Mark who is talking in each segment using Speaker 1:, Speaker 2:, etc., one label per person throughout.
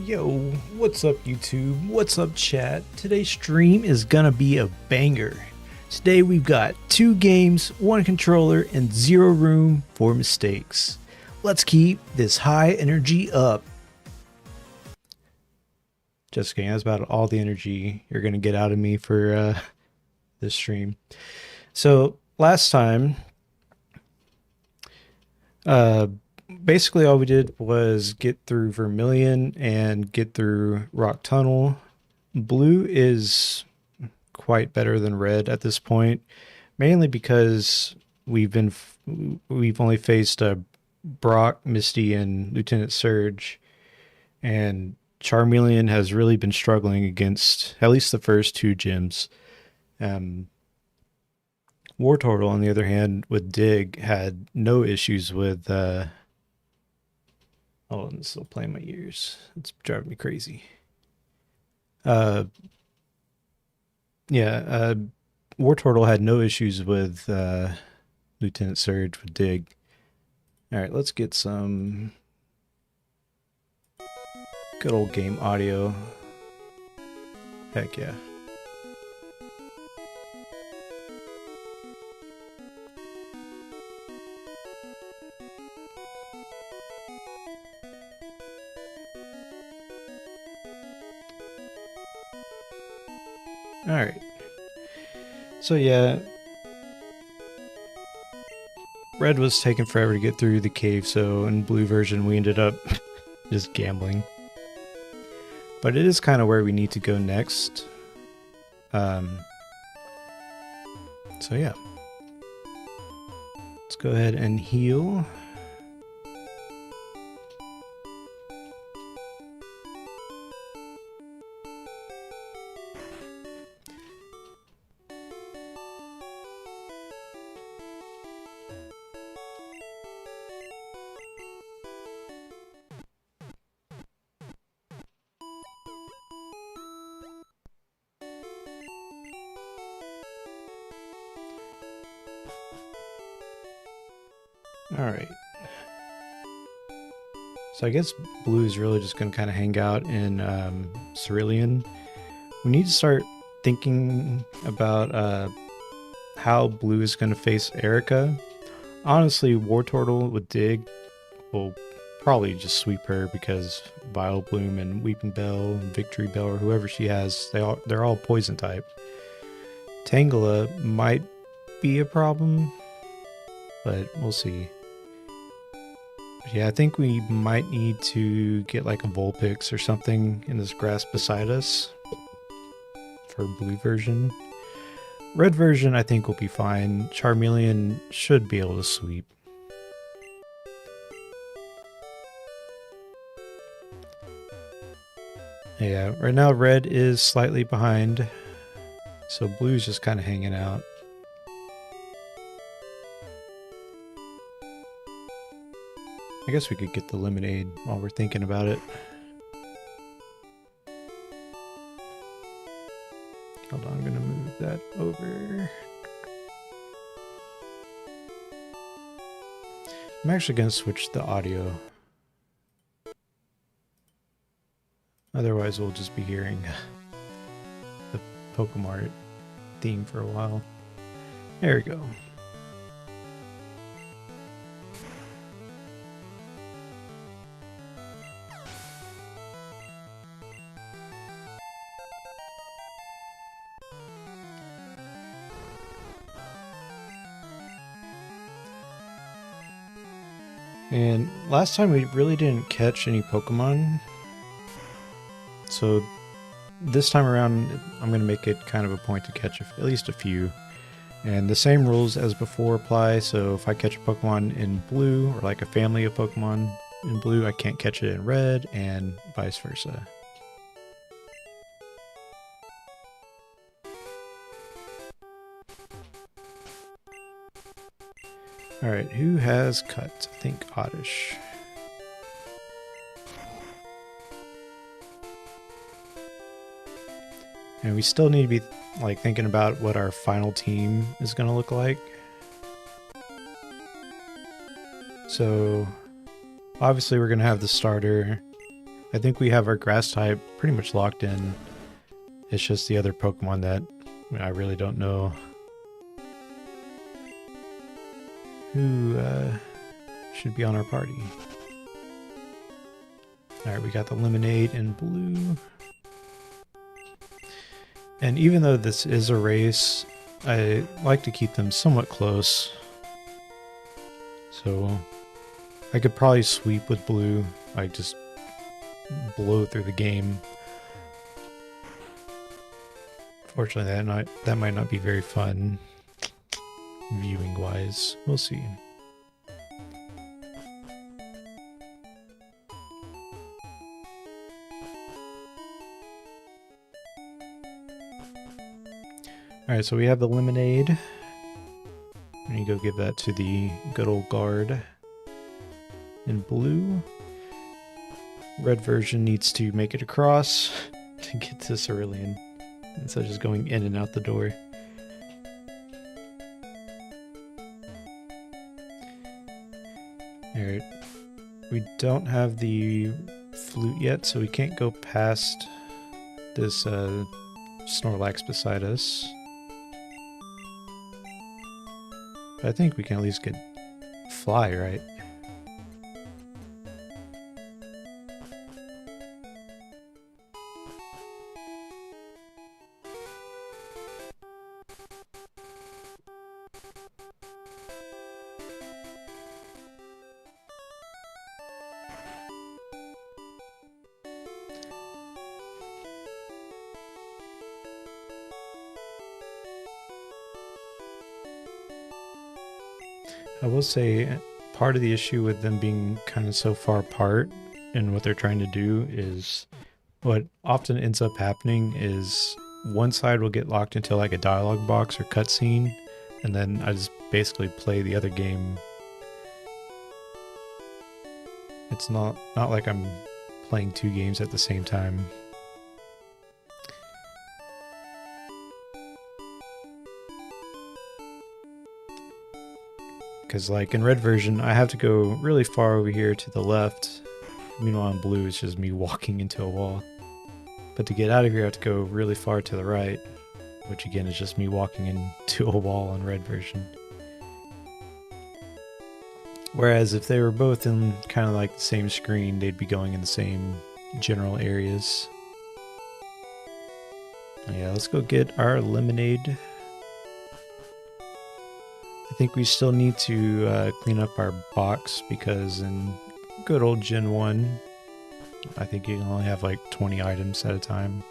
Speaker 1: Yo, what's up YouTube? What's up chat? Today's stream is gonna be a banger. Today we've got 2 games, 1 controller, and 0 room for mistakes. Let's keep this high energy up. Just kidding, that's about all the energy you're gonna get out of me for this stream. So last time, basically all we did was get through Vermilion and get through Rock Tunnel. Blue is quite better than red at this point, mainly because we've only faced Brock, Misty, and Lieutenant Surge, and Charmeleon has really been struggling against at least the first 2 gyms. Wartortle, on the other hand, with Dig, had no issues with oh, I'm still playing my ears. It's driving me crazy. Wartortle had no issues with Lieutenant Surge with Dig. All right, let's get some good old game audio. Heck yeah. Alright, so yeah, red was taking forever to get through the cave, so in blue version we ended up just gambling. But it is kind of where we need to go next. So yeah, let's go ahead and heal. Alright. So I guess blue is really just going to kind of hang out in Celadon. We need to start thinking about how blue is going to face Erika. Honestly, Wartortle with Dig will probably just sweep her because Vileplume and Weeping Bell and Victory Bell or whoever she has, they're all poison type. Tangela might be a problem, but we'll see. Yeah, I think we might need to get like a Vulpix or something in this grass beside us for blue version. Red version I think will be fine. Charmeleon should be able to sweep. Yeah, right now red is slightly behind, so blue's just kind of hanging out. I guess we could get the lemonade while we're thinking about it. Hold on, I'm gonna move that over. I'm actually gonna switch the audio. Otherwise we'll just be hearing the Pokemon theme for a while. There we go. And last time we really didn't catch any Pokemon, so this time around I'm going to make it kind of a point to catch at least a few. And the same rules as before apply, so if I catch a Pokemon in blue, or like a family of Pokemon in blue, I can't catch it in red, and vice versa. Alright, who has cut? I think Oddish. And we still need to be like thinking about what our final team is going to look like. So obviously we're going to have the starter. I think we have our grass type pretty much locked in. It's just the other Pokemon that I really don't know who should be on our party. Alright, we got the Lemonade in blue. And even though this is a race, I like to keep them somewhat close. So I could probably sweep with blue, like just blow through the game. Fortunately, that might not be very fun viewing wise. We'll see. Alright, so we have the Lemonade. I'm gonna go give that to the good old guard in blue. Red version needs to make it across to get to Cerulean, instead of just going in and out the door. Alright, we don't have the flute yet, so we can't go past this Snorlax beside us. But I think we can at least get fly, right? I will say part of the issue with them being kind of so far apart and what they're trying to do is what often ends up happening is one side will get locked into like a dialogue box or cutscene, and then I just basically play the other game. It's not like I'm playing two games at the same time. Because like in red version, I have to go really far over here to the left. Meanwhile in blue, it's just me walking into a wall. But to get out of here, I have to go really far to the right. Which again is just me walking into a wall on red version. Whereas if they were both in kind of like the same screen, they'd be going in the same general areas. Yeah, let's go get our Lemonade. I think we still need to clean up our box because in good old Gen 1, I think you can only have like 20 items at a time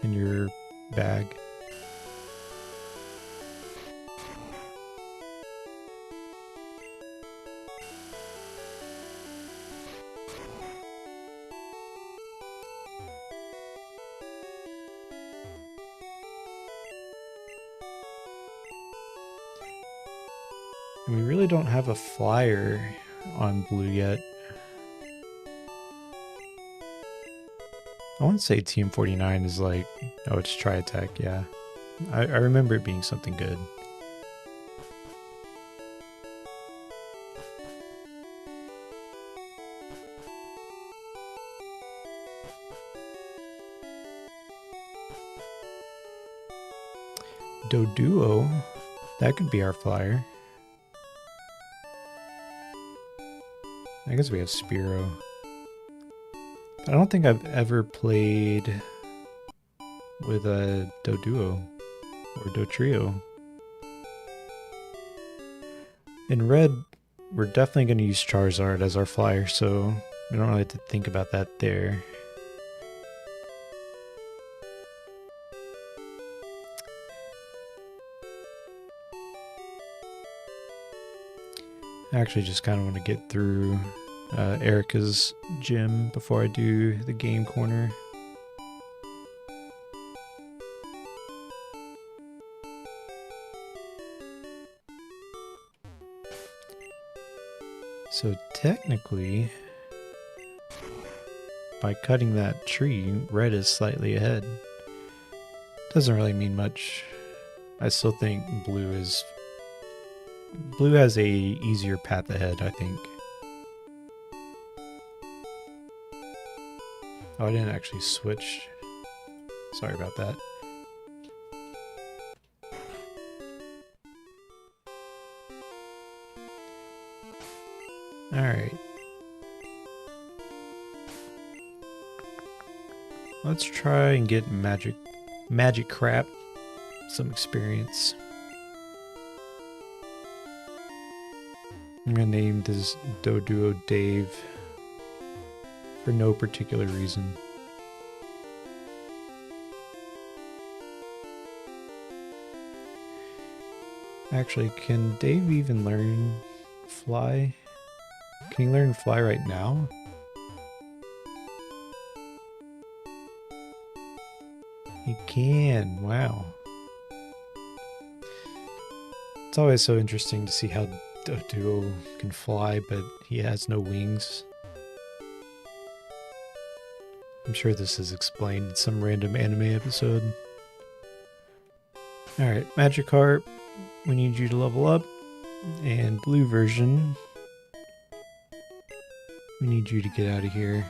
Speaker 1: in your bag. And we really don't have a flyer on blue yet. I want to say Team 49 is like, oh, it's Tri-Attack, yeah. I remember it being something good. Doduo, that could be our flyer. I guess we have Spearow. But I don't think I've ever played with a Doduo or Dotrio. In red, we're definitely going to use Charizard as our flyer, so we don't really have to think about that there. I actually just kind of want to get through Erika's gym before I do the game corner. So technically, by cutting that tree, red is slightly ahead. Doesn't really mean much. I still think blue has a easier path ahead, I think. Oh, I didn't actually switch. Sorry about that. Alright. Let's try and get magic crap. Some experience. I'm gonna name this Doduo Dave for no particular reason. Actually, can Dave even learn fly? Can he learn fly right now? He can, wow. It's always so interesting to see how Doduo can fly, but he has no wings. I'm sure this is explained in some random anime episode. Alright, Magikarp, we need you to level up. And blue version, we need you to get out of here.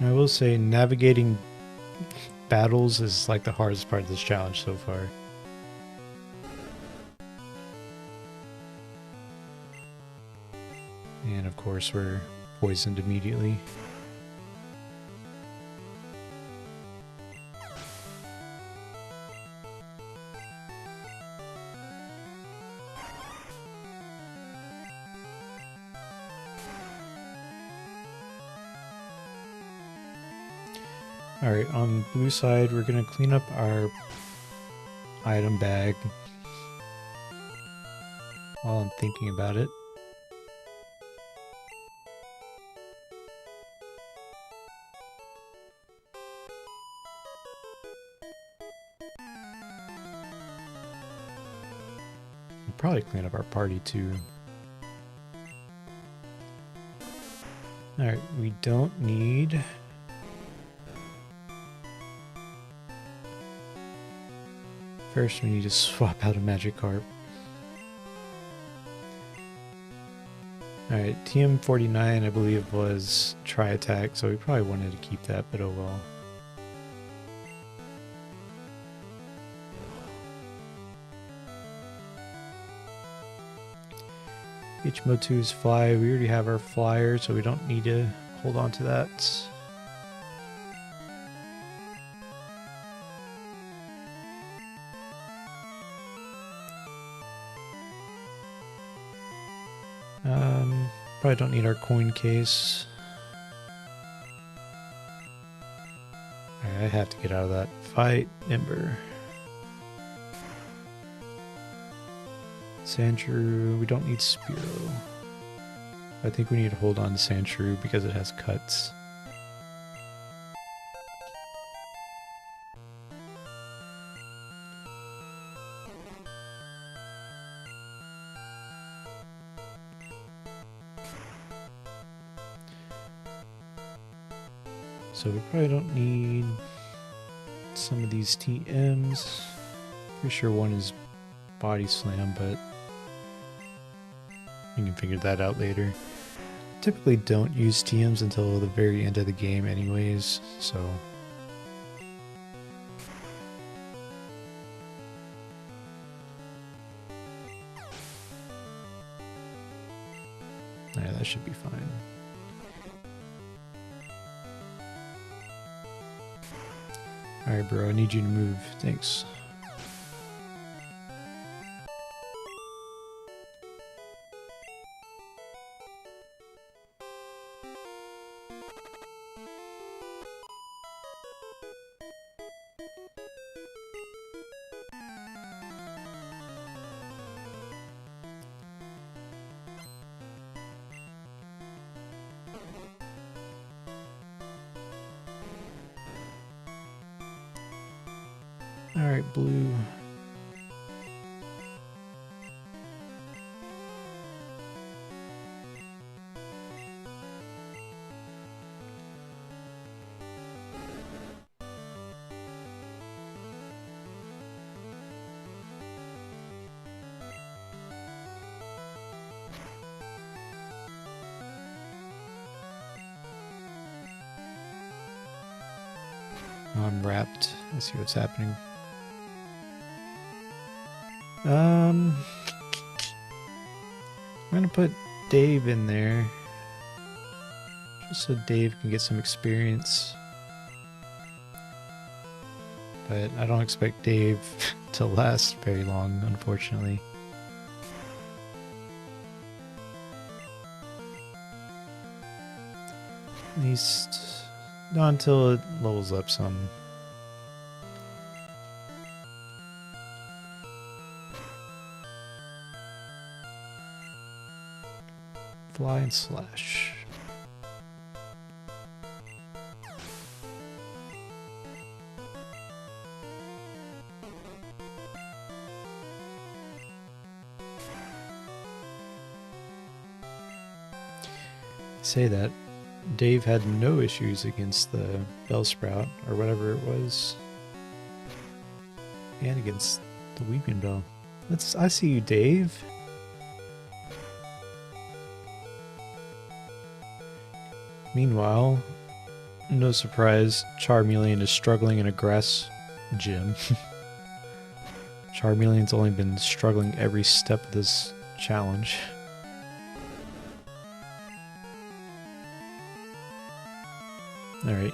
Speaker 1: I will say navigating battles is like the hardest part of this challenge so far. And of course we're poisoned immediately. Alright, on blue side, we're going to clean up our item bag while I'm thinking about it. We'll probably clean up our party too. Alright, we don't need... First, we need to swap out a Magikarp. Alright, TM49 I believe was Tri-Attack, so we probably wanted to keep that, but oh well. Ichimotu's Fly, we already have our flyer, so we don't need to hold on to that. Probably don't need our coin case. Alright, I have to get out of that fight. Ember. Sandshrew, we don't need Spearow. I think we need to hold on to Sandshrew because it has cuts. So we probably don't need some of these TMs. Pretty sure one is Body Slam, but you can figure that out later. Typically don't use TMs until the very end of the game anyways, so... Yeah, that should be fine. Alright bro, I need you to move. Thanks. Alright, blue. I'm wrapped. I see what's happening. I'm gonna put Dave in there. Just so Dave can get some experience. But I don't expect Dave to last very long, unfortunately. At least not until it levels up some. Fly and slash. Say that Dave had no issues against the Bellsprout or whatever it was, and against the Weeping Bell. I see you, Dave. Meanwhile, no surprise, Charmeleon is struggling in a grass gym. Charmeleon's only been struggling every step of this challenge. Alright,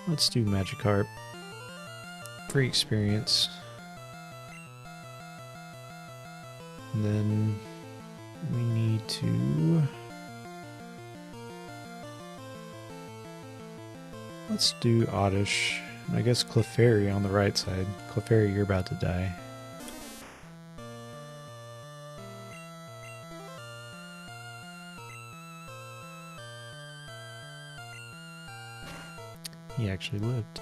Speaker 1: let's do Magikarp. Free experience. And then we need to... let's do Oddish. I guess Clefairy on the right side. Clefairy, you're about to die. He actually lived.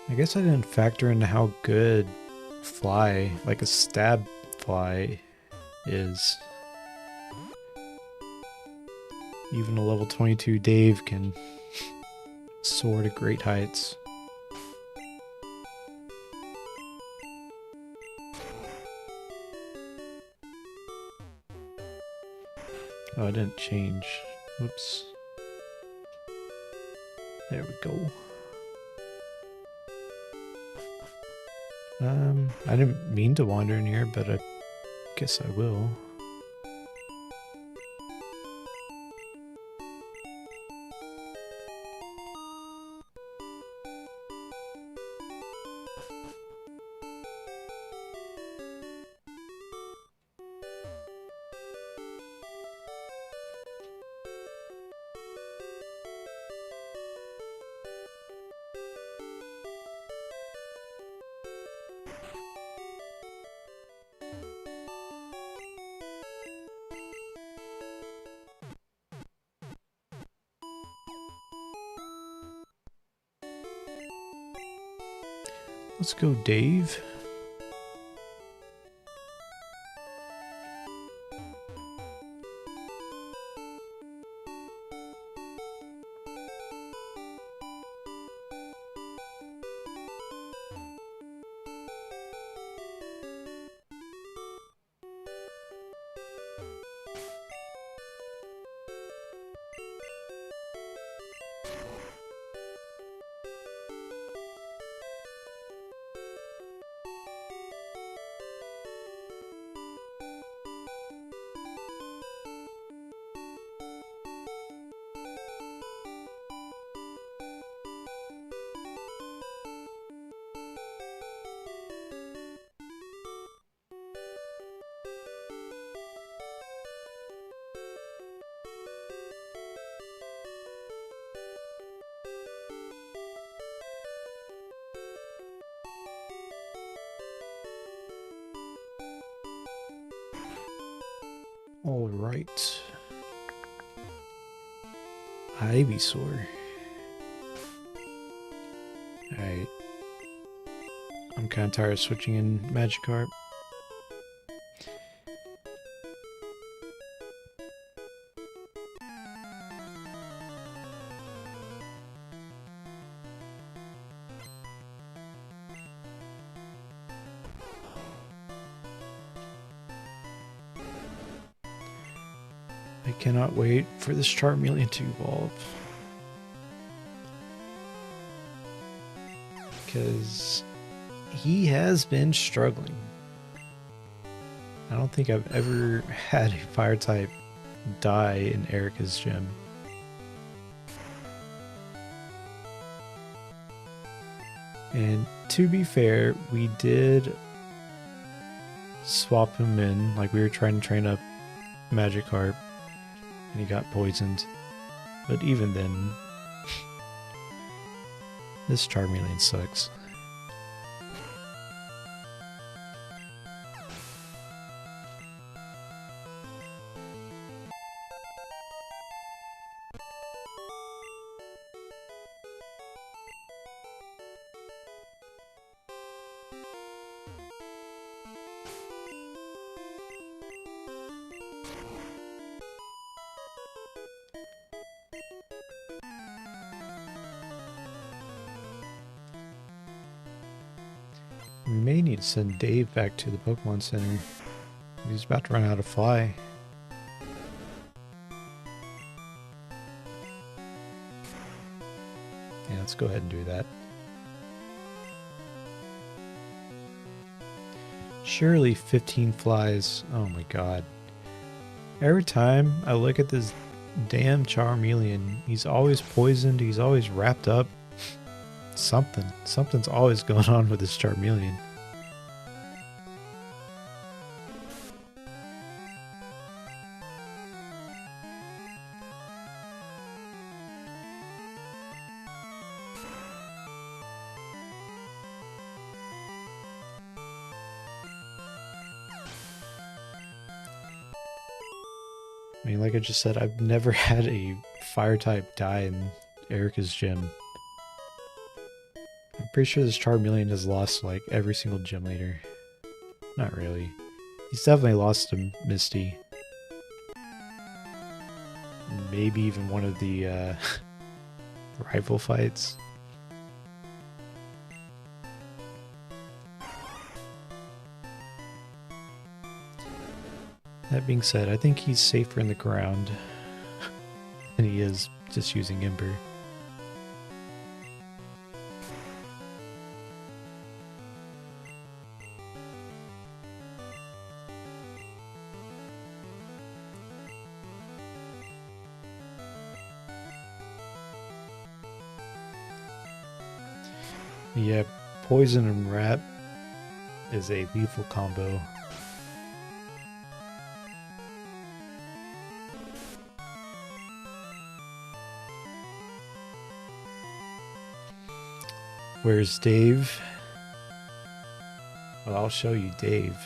Speaker 1: I guess I didn't factor into how good Fly, like a stab Fly, is. Even a level 22 Dave can soar to great heights. Oh, I didn't change. Whoops. There we go. I didn't mean to wander in here, but I guess I will. Let's go, Dave. All right. Ivysaur. Alright. I'm kind of tired of switching in Magikarp. I cannot wait for this Charmeleon to evolve. Because he has been struggling. I don't think I've ever had a fire type die in Erika's gym. And to be fair, we did swap him in, like we were trying to train up Magikarp, and he got poisoned. But even then, this Charmeleon sucks. We may need to send Dave back to the Pokemon Center. He's about to run out of fly. Yeah, let's go ahead and do that. Surely 15 flies. Oh my god. Every time I look at this damn Charmeleon, he's always poisoned, he's always wrapped up. Something's always going on with this Charmeleon. I mean, like I just said, I've never had a fire type die in Erika's gym. I'm pretty sure this Charmeleon has lost like every single gym leader. Not really. He's definitely lost to Misty. Maybe even one of the rival fights. That being said, I think he's safer in the ground than he is just using Ember. Yeah, poison and wrap is a lethal combo. Where's Dave? Well, I'll show you Dave.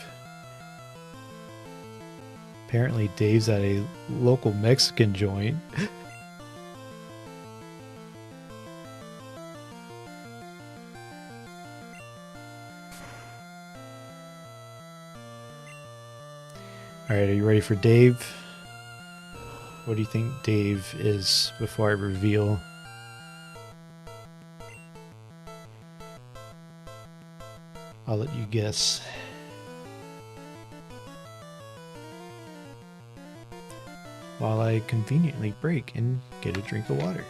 Speaker 1: Apparently Dave's at a local Mexican joint. Alright, are you ready for Dave? What do you think Dave is before I reveal? I'll let you guess. While I conveniently break and get a drink of water.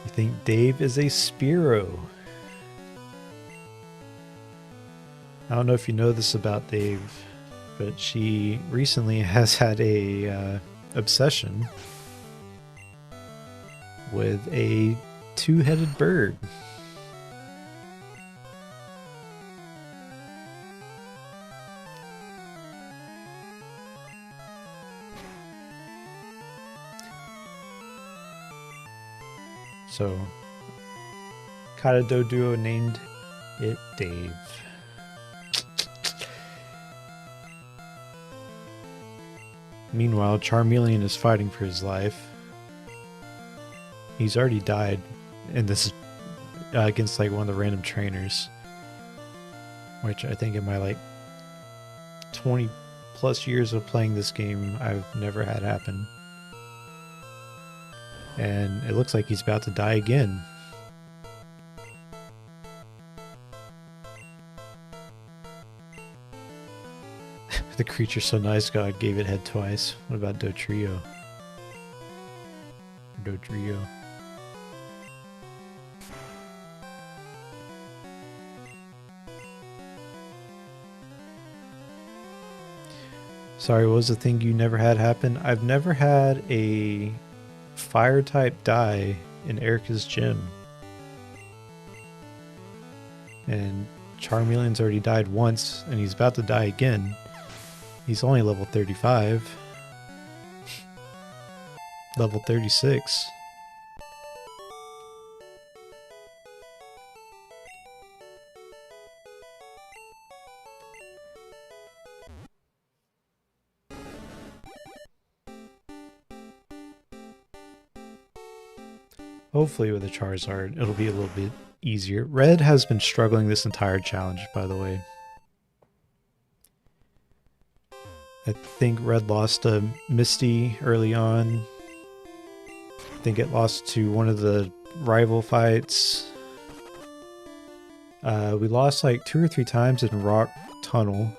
Speaker 1: I think Dave is a Spearow. I don't know if you know this about Dave, but she recently has had a obsession with a two-headed bird. So, caught a Doduo named it Dave. Meanwhile, Charmeleon is fighting for his life. He's already died in this against like one of the random trainers, which I think in my like 20 plus years of playing this game, I've never had happen. And it looks like he's about to die again. The creature's so nice, God gave it head twice. What about Dotrio? Dotrio. Sorry, what was the thing you never had happen? I've never had a fire type die in Erika's gym. And Charmeleon's already died once, and he's about to die again. He's only level 35. Level 36. Hopefully with a Charizard, it'll be a little bit easier. Red has been struggling this entire challenge, by the way. I think Red lost to Misty early on. I think it lost to one of the rival fights. We lost like 2 or 3 times in Rock Tunnel.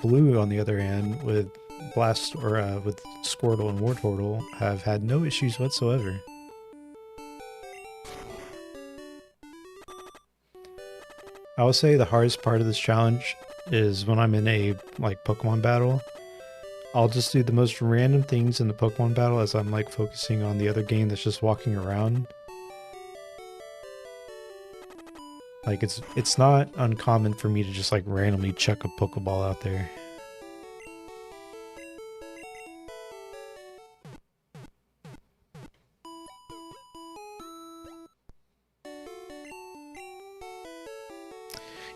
Speaker 1: Blue, on the other hand, with with Squirtle and Wartortle, have had no issues whatsoever. I will say the hardest part of this challenge is when I'm in a like Pokemon battle. I'll just do the most random things in the Pokemon battle as I'm like focusing on the other game that's just walking around. Like it's not uncommon for me to just like randomly chuck a Pokeball out there.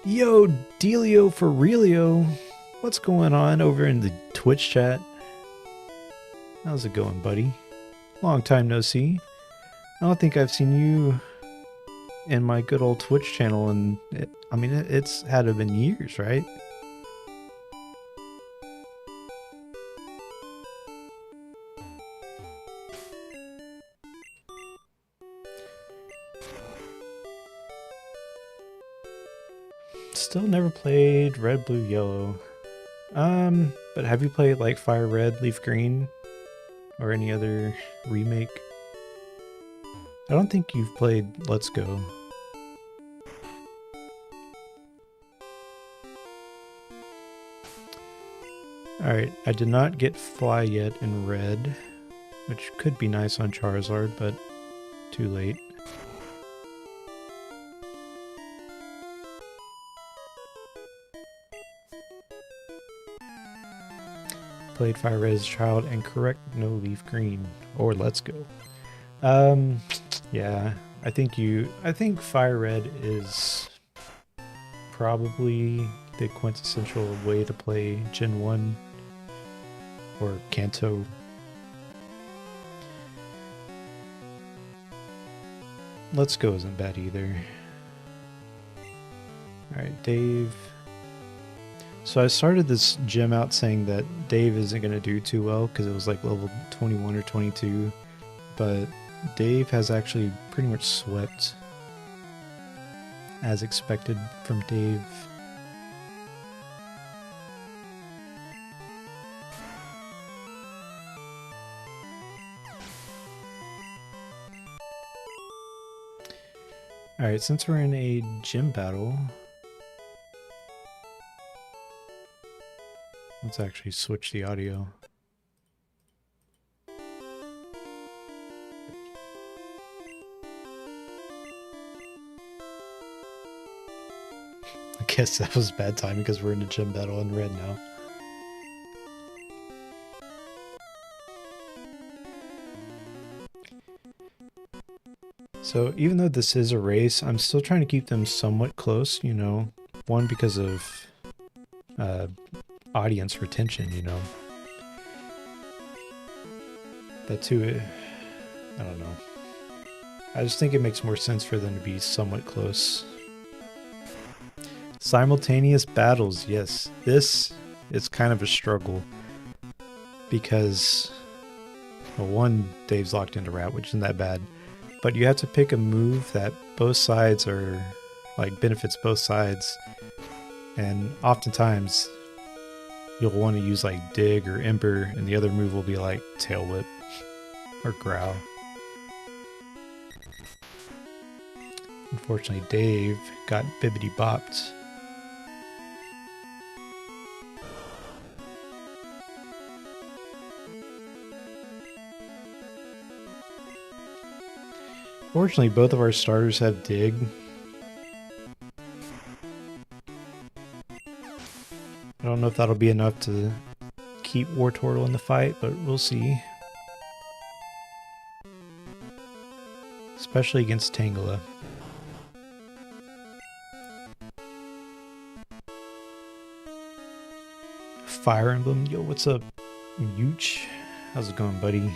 Speaker 1: Yo, Delio for Realio. What's going on over in the Twitch chat? How's it going, buddy? Long time no see. I don't think I've seen you in my good old Twitch channel, and it's had to have been years, right? Still never played Red, Blue, Yellow. But have you played like Fire Red, Leaf Green, or any other remake? I don't think you've played Let's Go. Alright, I did not get Fly yet in Red, which could be nice on Charizard, but too late. Played Fire Red as a child and correct, no Leaf Green or Let's Go. Yeah, I think Fire Red is probably the quintessential way to play Gen 1 or Kanto. Let's Go isn't bad either. Alright, Dave. So I started this gym out saying that Dave isn't going to do too well because it was like level 21 or 22, but Dave has actually pretty much swept as expected from Dave. Alright, since we're in a gym battle, let's actually switch the audio. I guess that was bad timing because we're in a gym battle in Red now. So even though this is a race, I'm still trying to keep them somewhat close, you know. One, because of audience retention, you know. But two, I don't know. I just think it makes more sense for them to be somewhat close. Simultaneous battles, yes. This is kind of a struggle. Because, well, one, Dave's locked into Rat, which isn't that bad. But you have to pick a move that both sides are, like, benefits both sides. And oftentimes you'll want to use like Dig or Ember, and the other move will be like Tail Whip or Growl. Unfortunately, Dave got bibbity bopped. Fortunately, both of our starters have Dig. I don't know if that'll be enough to keep Wartortle in the fight, but we'll see. Especially against Tangela. Fire Emblem, yo, what's up, Mooch? How's it going, buddy?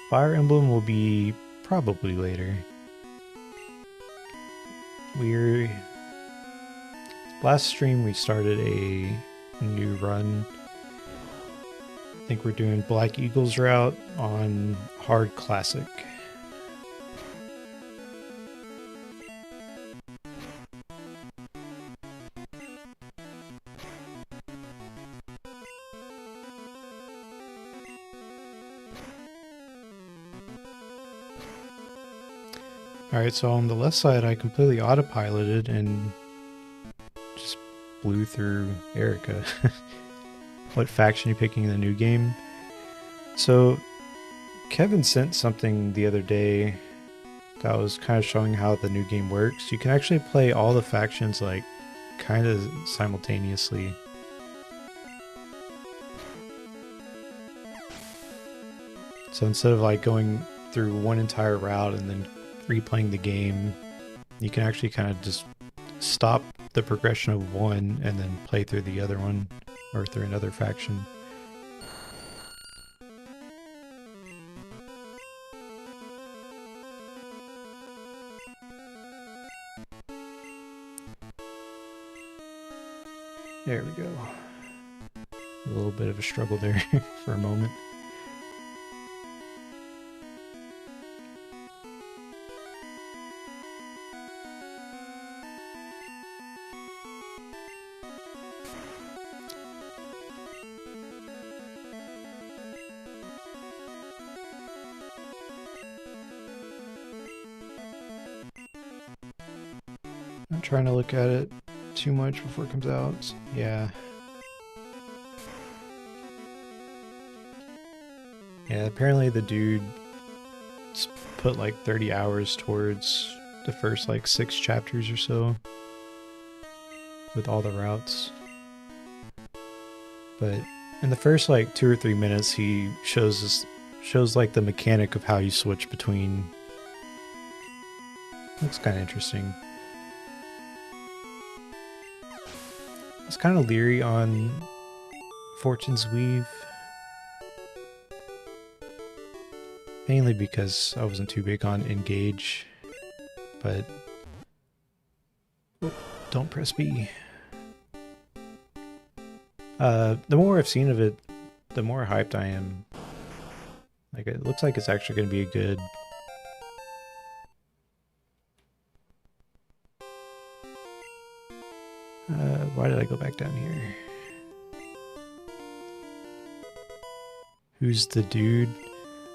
Speaker 1: Fire Emblem will be probably later. Last stream we started a new run. I think we're doing Black Eagle's route on Hard Classic. Alright, so on the left side I completely autopiloted and just blew through Erika. What faction are you picking in the new game? So Kevin sent something the other day that was kind of showing how the new game works. You can actually play all the factions like kind of simultaneously. So instead of like going through one entire route and then replaying the game, you can actually kind of just stop the progression of one and then play through the other one or through another faction. There we go. A little bit of a struggle there for a moment. I'm trying to look at it too much before it comes out. Yeah. Yeah, apparently the dude put like 30 hours towards the first like 6 chapters or so with all the routes. But in the first like 2 or 3 minutes he shows like the mechanic of how you switch between. Looks kind of interesting. I was kind of leery on Fortune's Weave, mainly because I wasn't too big on Engage, but don't press B. The more I've seen of it, the more hyped I am. Like, it looks like it's actually going to be a good... why did I go back down here? Who's the dude?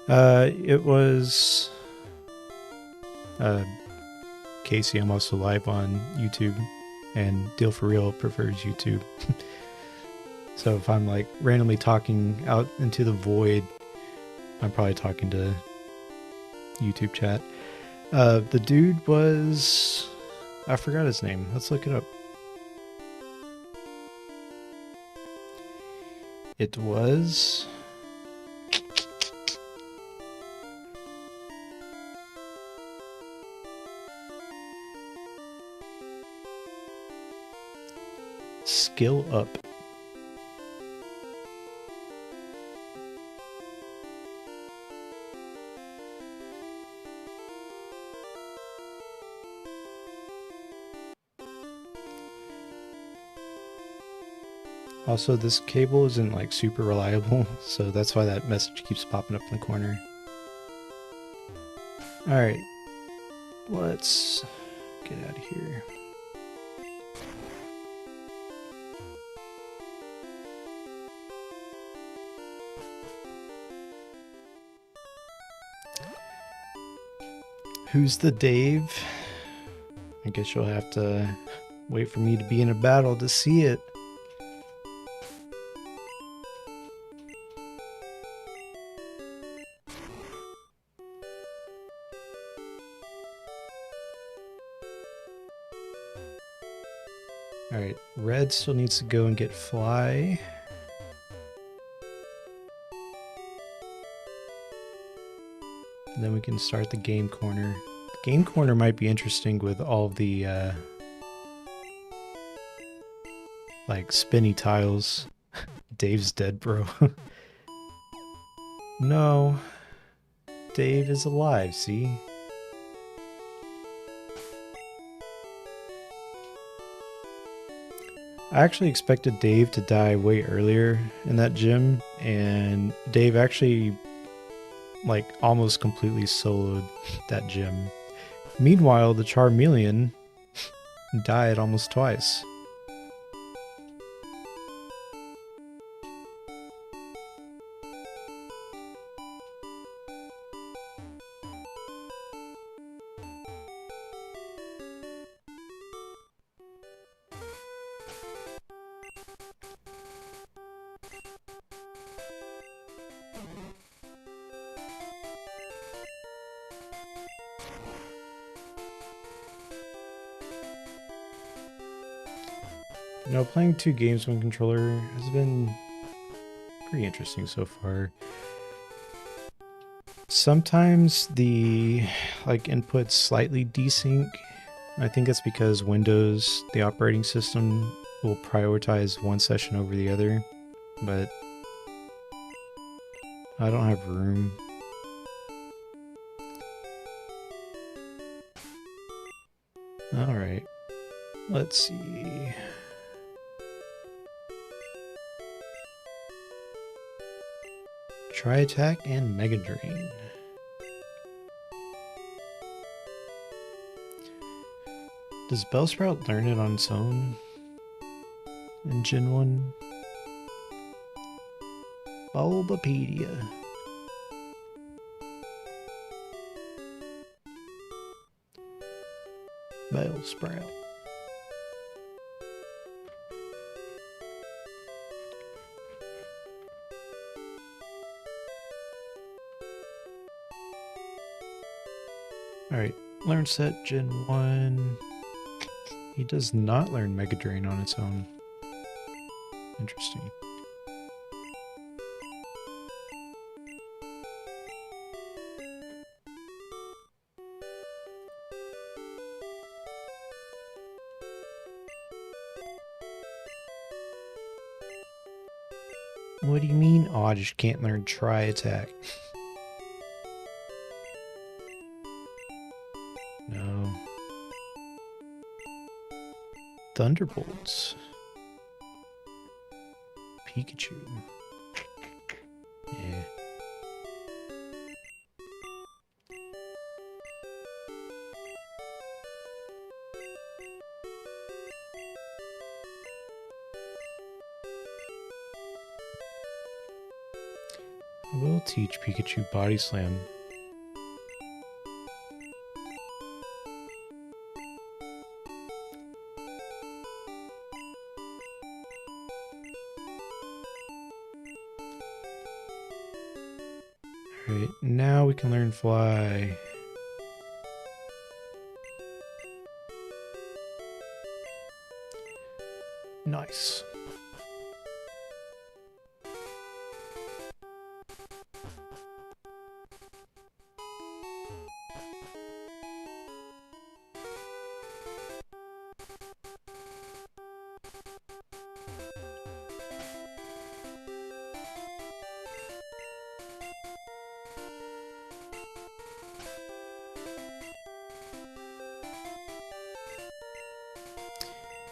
Speaker 1: It was... Casey. I'm also live on YouTube, and Deal For Real prefers YouTube. So if I'm like randomly talking out into the void, I'm probably talking to YouTube chat. The dude was... I forgot his name. Let's look it up. It was... Skill Up. Also, this cable isn't like super reliable, so that's why that message keeps popping up in the corner. Alright, let's get out of here. Who's the Dave? I guess you'll have to wait for me to be in a battle to see it. Alright, Red still needs to go and get Fly. And then we can start the game corner. The game corner might be interesting with all of the like spinny tiles. Dave's dead, bro. No. Dave is alive, see? I actually expected Dave to die way earlier in that gym, and Dave actually like almost completely soloed that gym. Meanwhile, the Charmeleon died almost twice. You know, playing 2 games one controller has been pretty interesting so far. Sometimes the inputs slightly desync. I think that's because Windows, the operating system, will prioritize one session over the other, but I don't have room. Alright, let's see. Tri-Attack and Mega Drain. Does Bellsprout learn it on its own in Gen 1? Bulbapedia. Bellsprout. Alright, learn set Gen 1. He does not learn Mega Drain on its own. Interesting. What do you mean Oddish can't learn Tri-Attack? No. Thunderbolts. Pikachu. Yeah. I will teach Pikachu Body Slam. Alright, now we can learn Fly. Nice.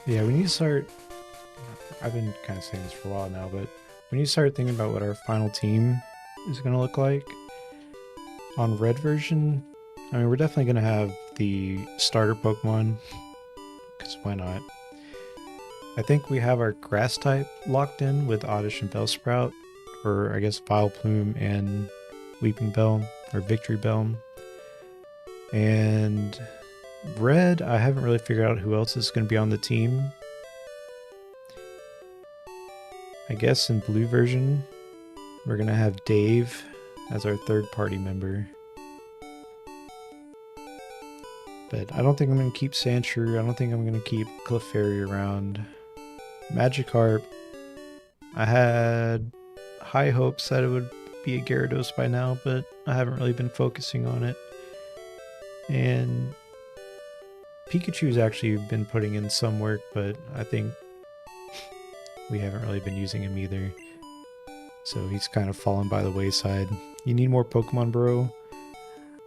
Speaker 1: Yeah, we need to start, I've been kind of saying this for a while now, but we need to start thinking about what our final team is going to look like. On Red version, I mean, we're definitely going to have the starter Pokemon, because why not? I think we have our grass type locked in with Oddish and Bellsprout, or I guess Vileplume and Weeping Bell, or Victory Bell. And red, I haven't really figured out who else is going to be on the team. I guess in blue version, we're going to have Dave as our third party member. But I don't think I'm going to keep Sandshrew. I don't think I'm going to keep Clefairy around. Magikarp, I had high hopes that it would be a Gyarados by now, but I haven't really been focusing on it. And Pikachu's actually been putting in some work, but I think we haven't really been using him either. So he's kind of fallen by the wayside. You need more Pokemon, bro?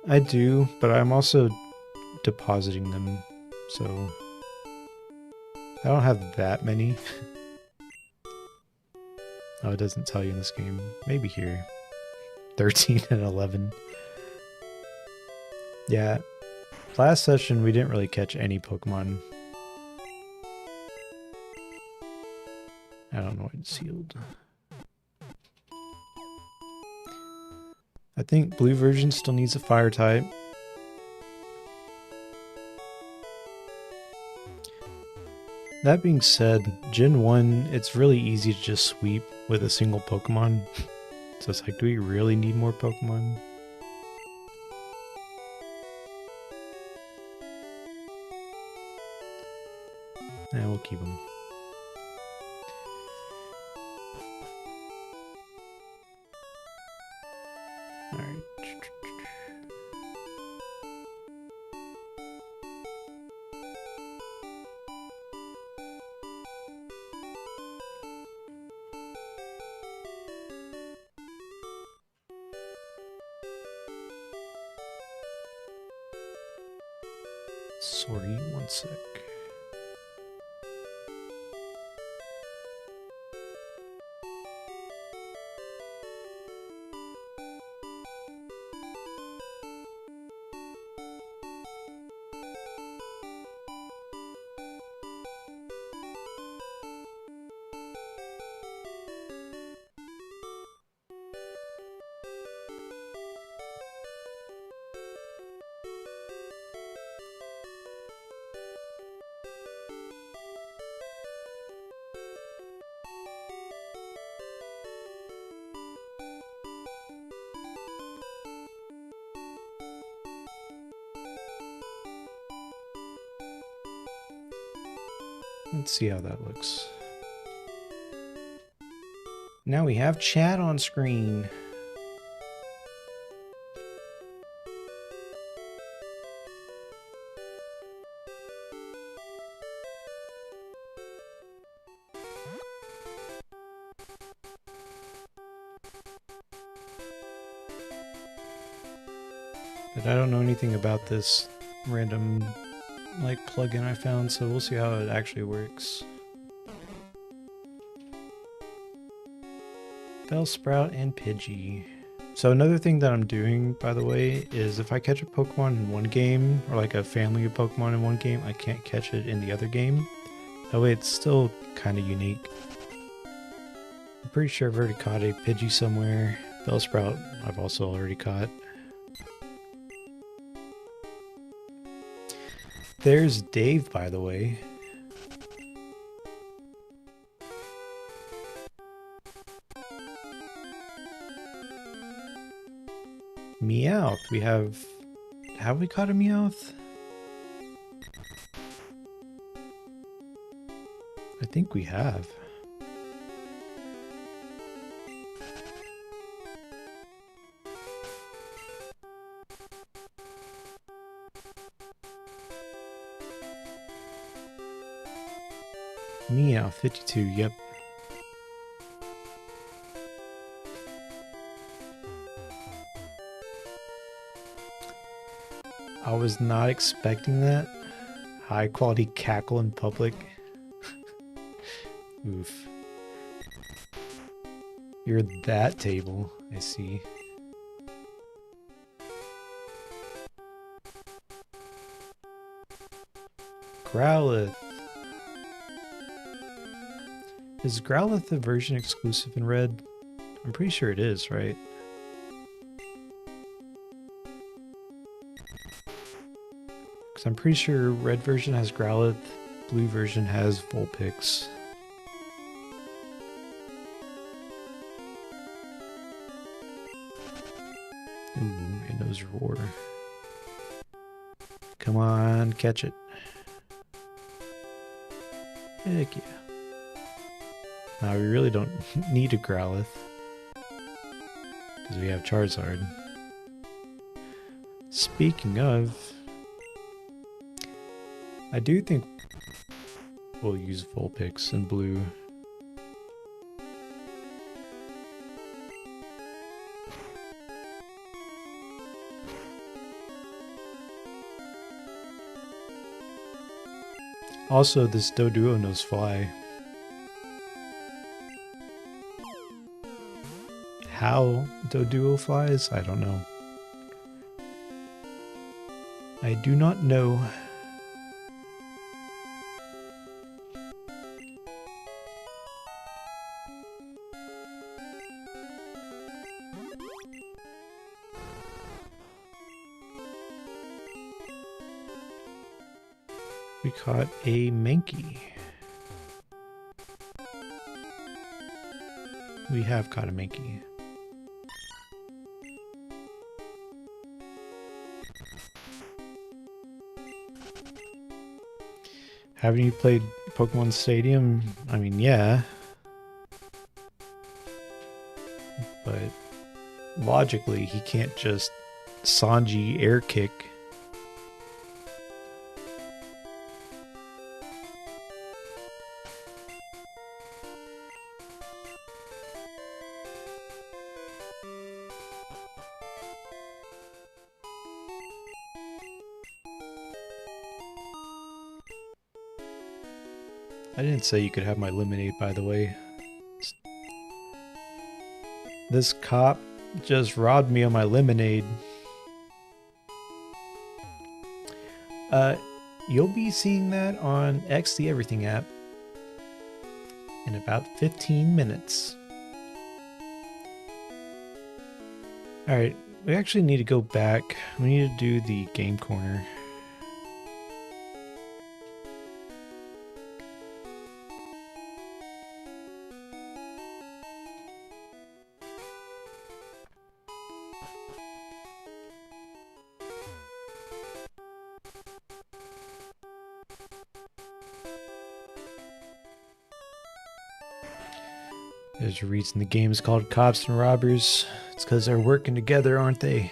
Speaker 1: I do, but I'm also depositing them, so I don't have that many. Oh, it doesn't tell you in this game. Maybe here. 13 and 11. Yeah. Last session, we didn't really catch any Pokemon. I don't know what sealed. I think blue version still needs a fire type. That being said, Gen 1, it's really easy to just sweep with a single Pokemon. So it's like, do we really need more Pokemon? Yeah, we'll keep them. Alright. Sorry, one sec. Let's see how that looks. Now we have chat on screen. But I don't know anything about this random plugin I found, so we'll see how it actually works. Bellsprout and Pidgey. So another thing that I'm doing, by the way, is if I catch a Pokemon in one game, or like a family of Pokemon in one game, I can't catch it in the other game. That way it's still kind of unique. I'm pretty sure I've already caught a Pidgey somewhere. Bellsprout I've also already caught. There's Dave, by the way. Meowth. We have we caught a Meowth? I think we have. Meow 52, yep. I was not expecting that. High quality cackle in public. Oof. You're that table, I see. Growlithe. Is Growlithe a version exclusive in red? I'm pretty sure it is, right? Because I'm pretty sure red version has Growlithe, blue version has Vulpix. Ooh, it knows Roar. Come on, catch it. Heck yeah. Now we really don't need a Growlithe. Because we have Charizard. Speaking of, I do think we'll use Vulpix in blue. Also, this Doduo knows Fly. How Doduo flies? I don't know. I do not know. We caught a Mankey. We have caught a Mankey. Haven't you played Pokemon Stadium? I mean, yeah. But logically, he can't just Sanji air kick. I didn't say you could have my lemonade, by the way. This cop just robbed me of my lemonade. You'll be seeing that on X the Everything app in about 15 minutes. Alright, we actually need to go back. We need to do the game corner. There's a reason the game is called Cops and Robbers. It's because they're working together, aren't they?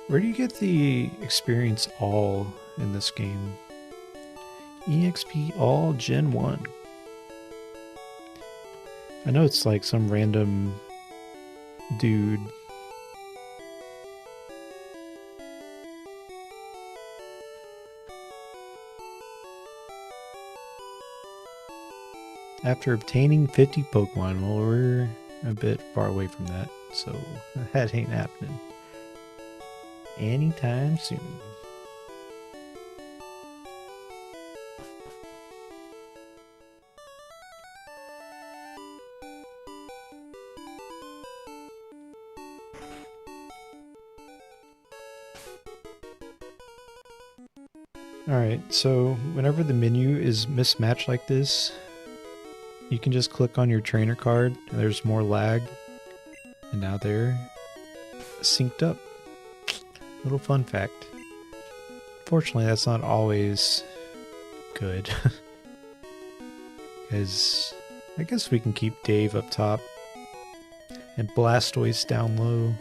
Speaker 1: Where do you get the experience all in this game? EXP all Gen 1. I know it's like some random dude. After obtaining 50 Pokemon, well, we're a bit far away from that, so that ain't happening anytime soon. Alright, so whenever the menu is mismatched like this, you can just click on your trainer card and there's more lag. And now they're synced up. Little fun fact. Fortunately, that's not always good. Because I guess we can keep Dave up top and Blastoise down low.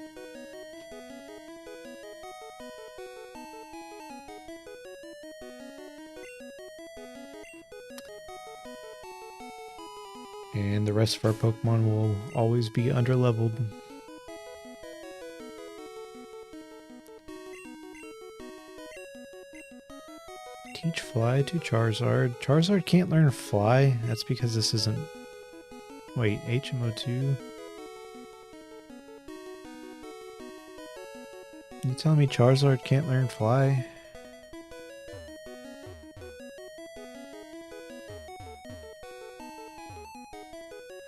Speaker 1: And the rest of our Pokemon will always be underleveled. Teach Fly to Charizard. Charizard can't learn Fly. That's because this isn't... Wait, HMO2? You telling me Charizard can't learn Fly?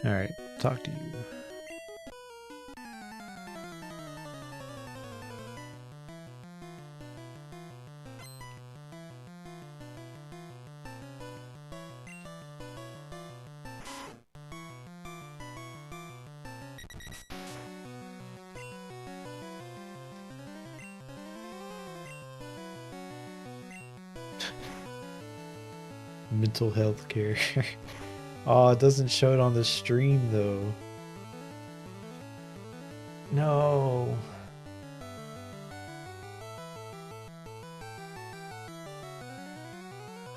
Speaker 1: Alright, talk to you. Mental health care. Oh, it doesn't show it on the stream though. No.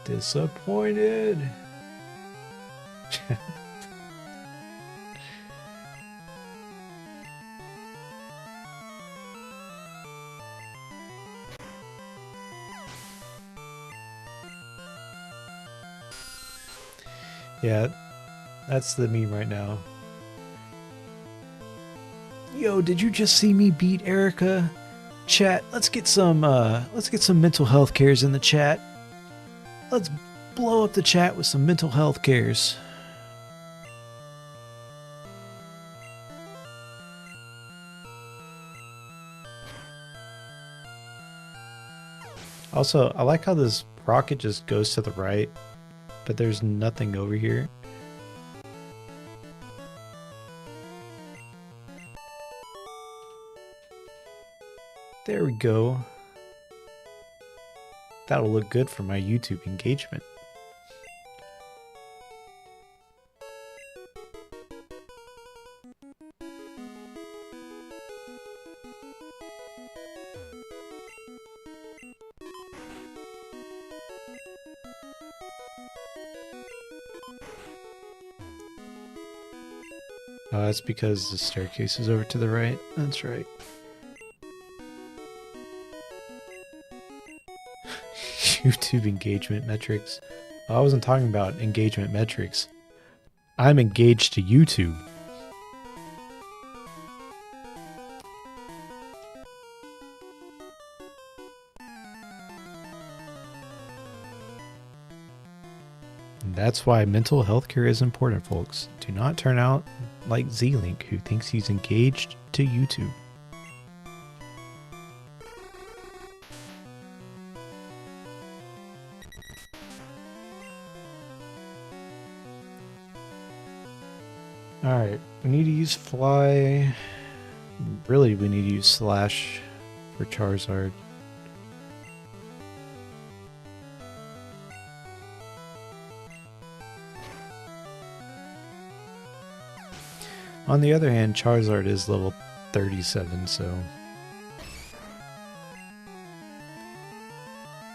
Speaker 1: Disappointed. Yeah, that's the meme right now. Yo, did you just see me beat Erika? Chat, let's get some mental health cares in the chat. Let's blow up the chat with some mental health cares. Also, I like how this rocket just goes to the right, but there's nothing over here. There we go. That'll look good for my YouTube engagement. Oh, that's because the staircase is over to the right. That's right. YouTube engagement metrics. I wasn't talking about engagement metrics. I'm engaged to YouTube. And that's why mental health care is important, folks. Do not turn out like ZLink, who thinks he's engaged to YouTube. Alright, we need to use fly. Really, we need to use slash for Charizard. On the other hand, Charizard is level 37, so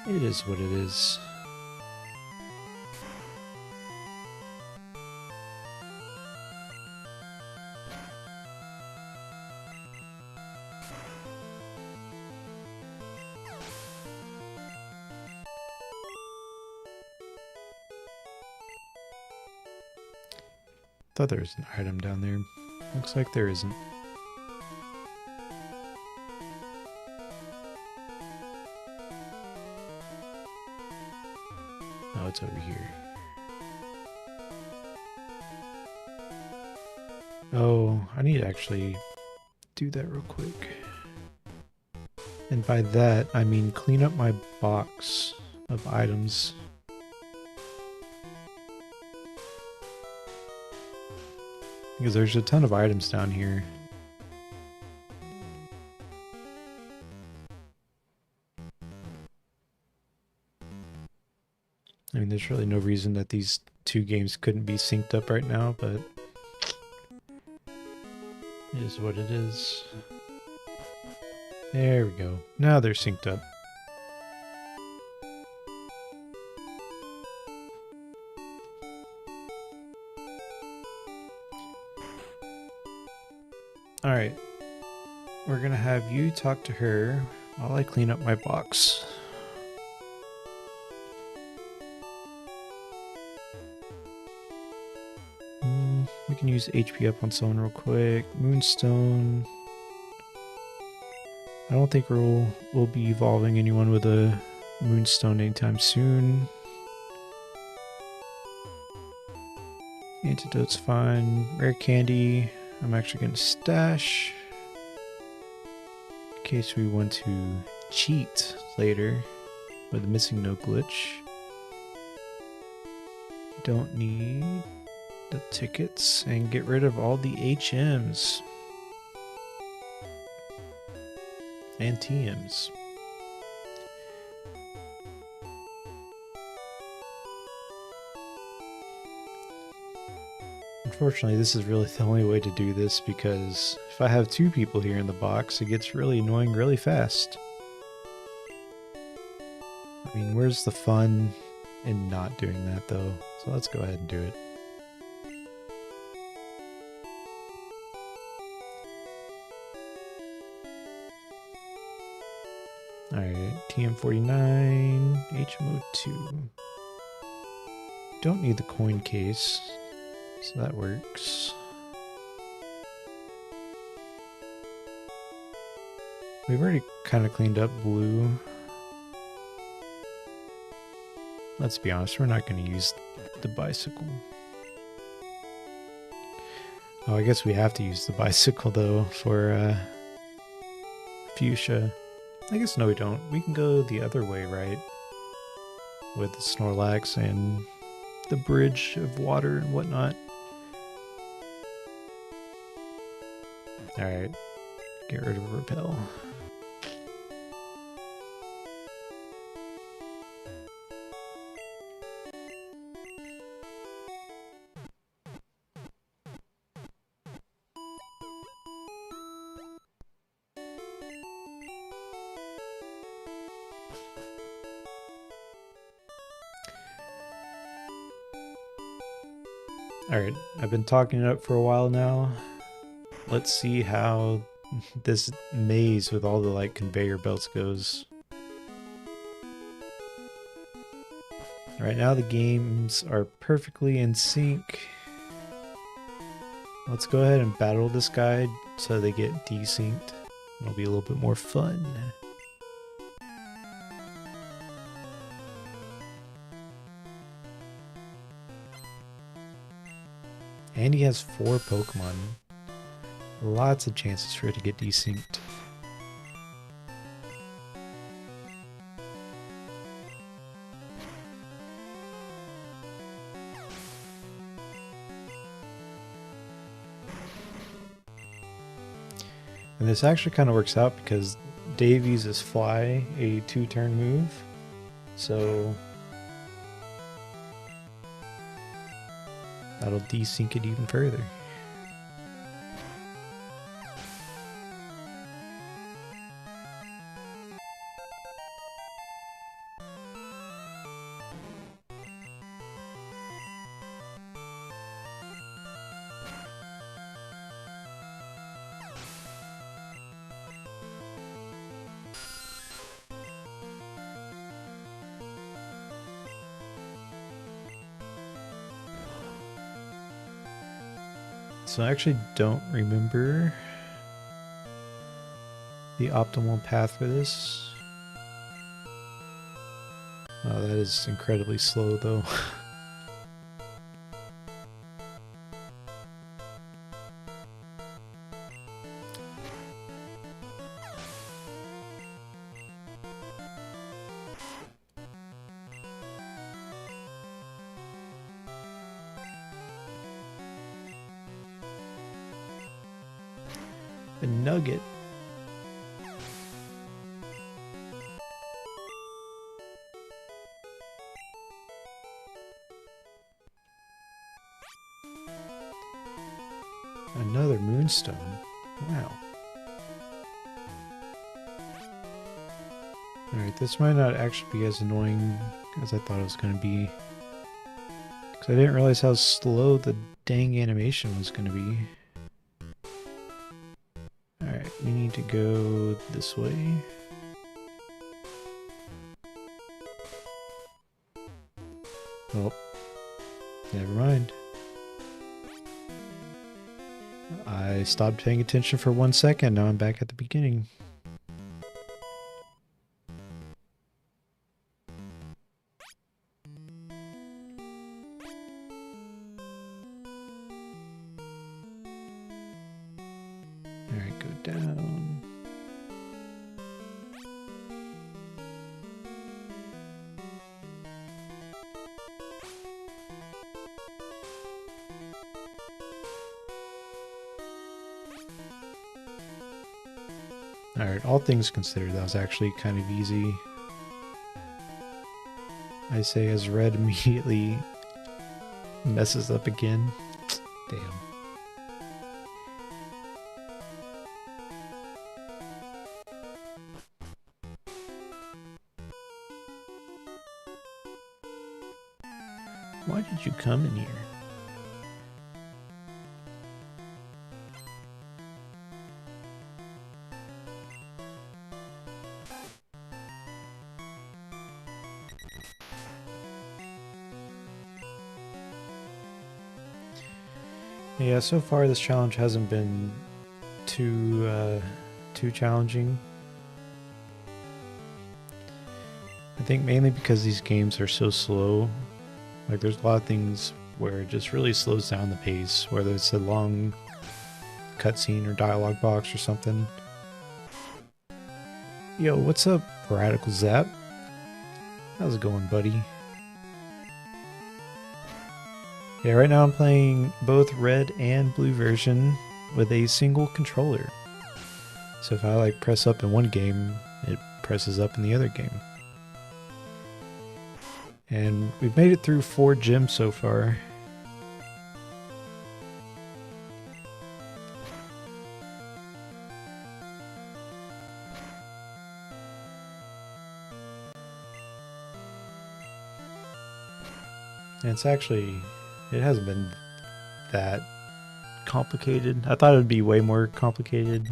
Speaker 1: it is what it is. Thought there was an item down there. Looks like there isn't. Oh, it's over here. Oh, I need to actually do that real quick. And by that, I mean clean up my box of items. Because there's a ton of items down here. I mean, there's really no reason that these two games couldn't be synced up right now, but it is what it is. There we go. Now they're synced up. Alright, we're gonna have you talk to her while I clean up my box. We can use HP up on someone real quick. Moonstone. I don't think we'll be evolving anyone with a Moonstone anytime soon. Antidote's fine. Rare candy, I'm actually going to stash. In case we want to cheat later with missing no glitch. Don't need the tickets and get rid of all the HMs and TMs. Unfortunately, this is really the only way to do this because if I have two people here in the box, it gets really annoying really fast. I mean, where's the fun in not doing that though? So let's go ahead and do it. Alright, TM49, HMO2. Don't need the coin case, so that works. We've already kind of cleaned up blue. Let's be honest, we're not going to use the bicycle. Oh, I guess we have to use the bicycle though for fuchsia. I guess no we don't. We can go the other way, right? With the Snorlax and the bridge of water and whatnot. Alright, get rid of Repel. Alright, I've been talking it up for a while now. Let's see how this maze with all the like conveyor belts goes. Right now the games are perfectly in sync. Let's go ahead and battle this guy so they get desynced. It'll be a little bit more fun. And he has 4 Pokemon. Lots of chances for it to get desynced. And this actually kind of works out because Dave uses Fly, a 2-turn move. So that'll desync it even further. So I actually don't remember the optimal path for this. Oh, that is incredibly slow though. A nugget. Another moonstone. Wow. Alright, this might not actually be as annoying as I thought it was going to be. Because I didn't realize how slow the dang animation was going to be. Alright, we need to go this way. Oh, never mind. I stopped paying attention for 1 second, now I'm back at the beginning. down. Alright, all things considered, that was actually kind of easy. I say as red immediately messes up again. Damn. Why did you come in here? Yeah, so far this challenge hasn't been too challenging. I think mainly because these games are so slow. Like there's a lot of things where it just really slows down the pace, whether it's a long cutscene or dialogue box or something. Yo, what's up, Radical Zap? How's it going, buddy? Yeah, right now I'm playing both red and blue version with a single controller. So if I like press up in one game, it presses up in the other game. And we've made it through 4 gyms so far. And it's actually, it hasn't been that complicated. I thought it would be way more complicated.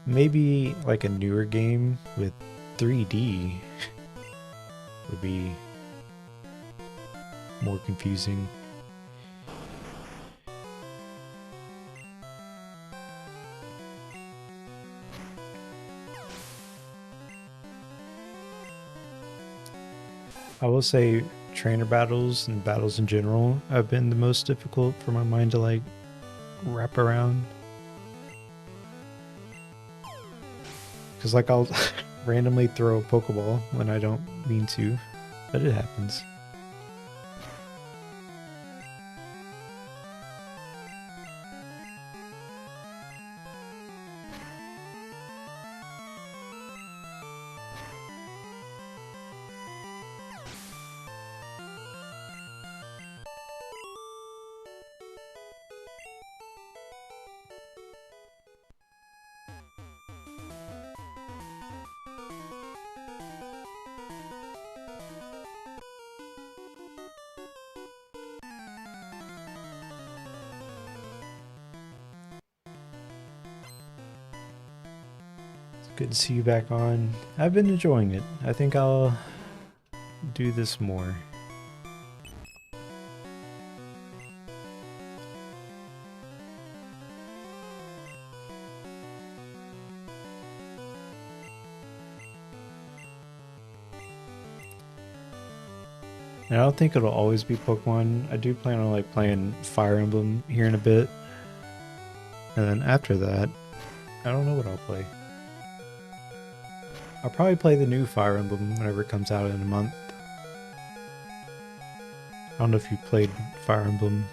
Speaker 1: Maybe like a newer game with 3D would be more confusing. I will say trainer battles and battles in general have been the most difficult for my mind to like wrap around. Because like I'll randomly throw a Pokeball when I don't mean to, but it happens. Good to see you back on. I've been enjoying it. I think I'll do this more. And I don't think it'll always be Pokemon. I do plan on like playing Fire Emblem here in a bit. And then after that, I don't know what I'll play. I'll probably play the new Fire Emblem whenever it comes out in a month. I don't know if you played Fire Emblem.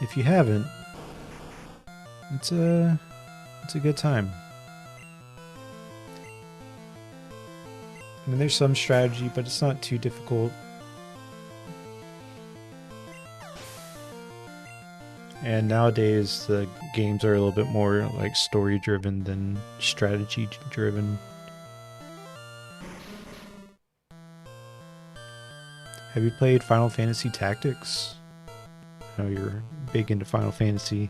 Speaker 1: If you haven't, it's a good time. I mean, there's some strategy, but it's not too difficult. And nowadays, the games are a little bit more like story-driven than strategy-driven. Have you played Final Fantasy Tactics? I know you're big into Final Fantasy.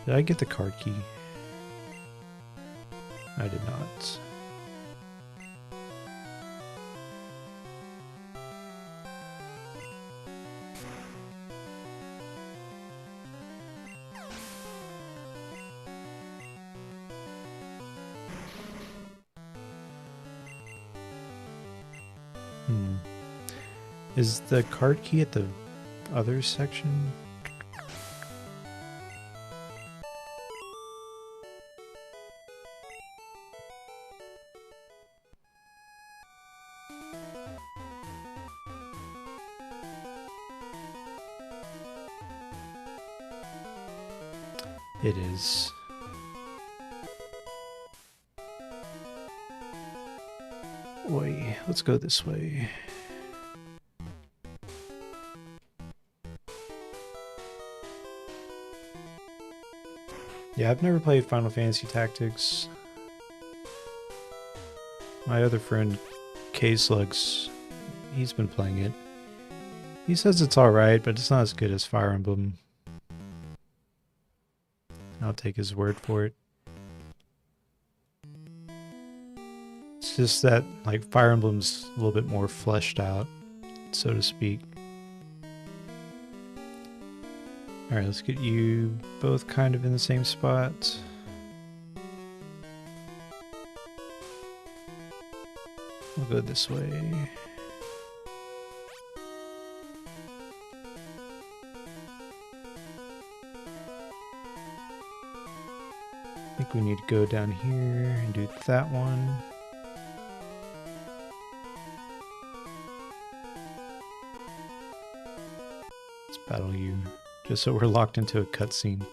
Speaker 1: Did I get the card key? I did not. Is the card key at the other section? It is. Oi, let's go this way. Yeah, I've never played Final Fantasy Tactics. My other friend, K-Slugs, he's been playing it. He says it's alright, but it's not as good as Fire Emblem. I'll take his word for it. It's just that, like, Fire Emblem's a little bit more fleshed out, so to speak. Alright, let's get you both kind of in the same spot. We'll go this way. I think we need to go down here and do that one. Let's battle you, just so we're locked into a cutscene.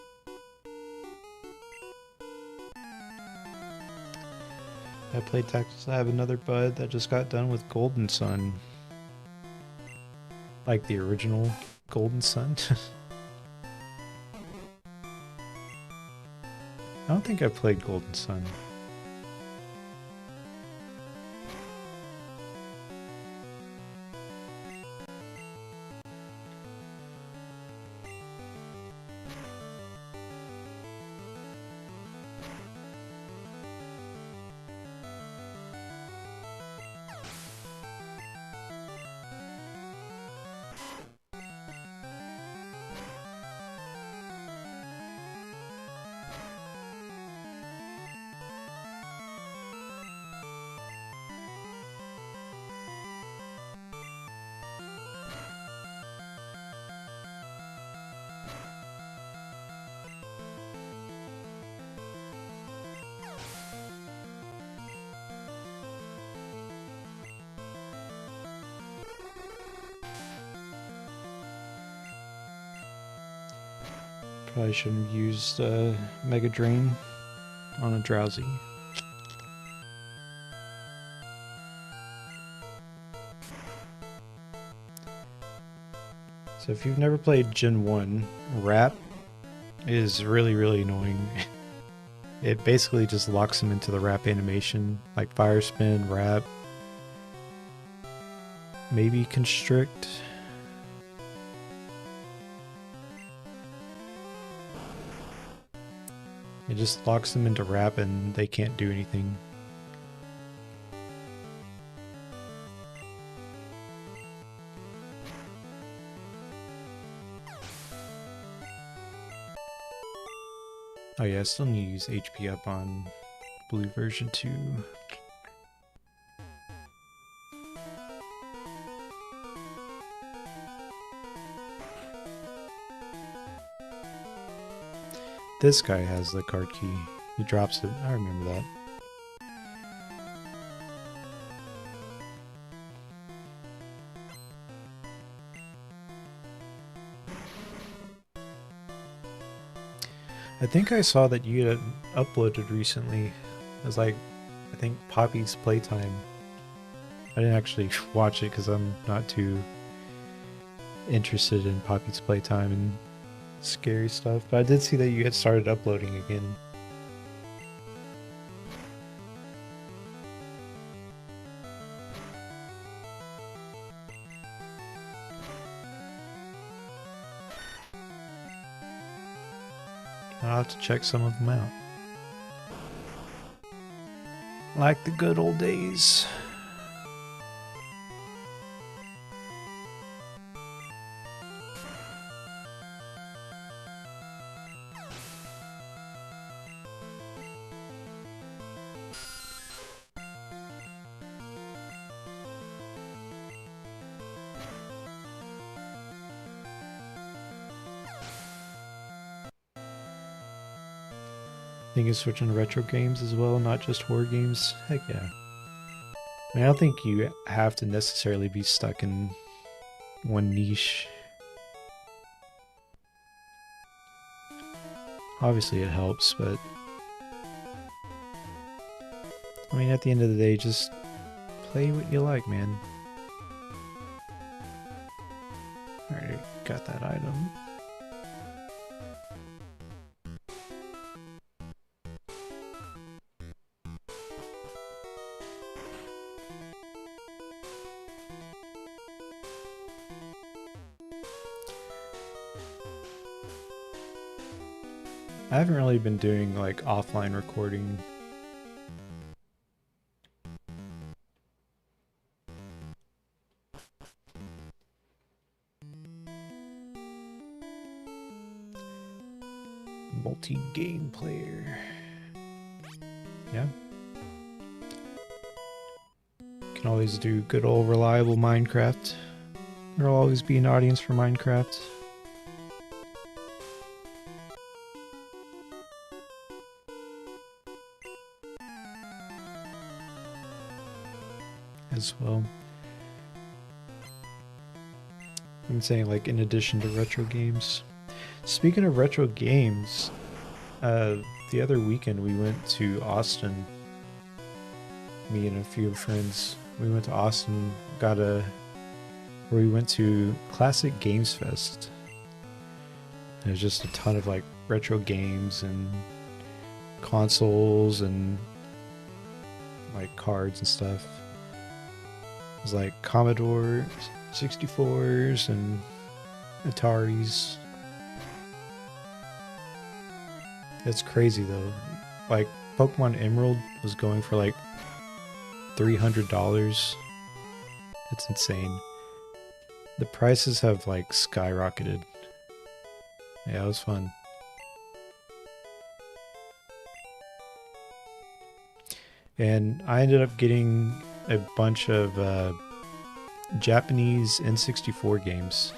Speaker 1: I played Tactics. I have another bud that just got done with Golden Sun. Like the original Golden Sun. I don't think I played Golden Sun. Probably shouldn't have used Mega Drain on a Drowsy. So if you've never played Gen 1, Wrap is really, really annoying. It basically just locks them into the Wrap animation, like Fire Spin, Wrap, maybe Constrict. It just locks them into Wrap and they can't do anything. Oh yeah, I still need to use HP up on Blue version 2. This guy has the card key. He drops it. I remember that. I think I saw that you had uploaded recently. It was like, I think Poppy's Playtime. I didn't actually watch it because I'm not too interested in Poppy's Playtime and scary stuff, but I did see that you had started uploading again. I'll have to check some of them out. Like the good old days. Think of switching to retro games as well, not just horror games? Heck yeah. I mean, I don't think you have to necessarily be stuck in one niche. Obviously it helps, but I mean, at the end of the day, just play what you like, man. Alright, got that item. I haven't really been doing like offline recording. Multi-game player. Yeah. Can always do good old reliable Minecraft. There'll always be an audience for Minecraft. As well. I'm saying, like, in addition to retro games. Speaking of retro games, the other weekend we went to Austin. Me and a few friends. We went to Austin, where we went to Classic Games Fest. There's just a ton of like retro games and consoles and like cards and stuff. It was like Commodore 64s and Ataris. It's crazy though. Like Pokemon Emerald was going for like $300. It's insane. The prices have like skyrocketed. Yeah, it was fun. And I ended up getting a bunch of Japanese N64 games.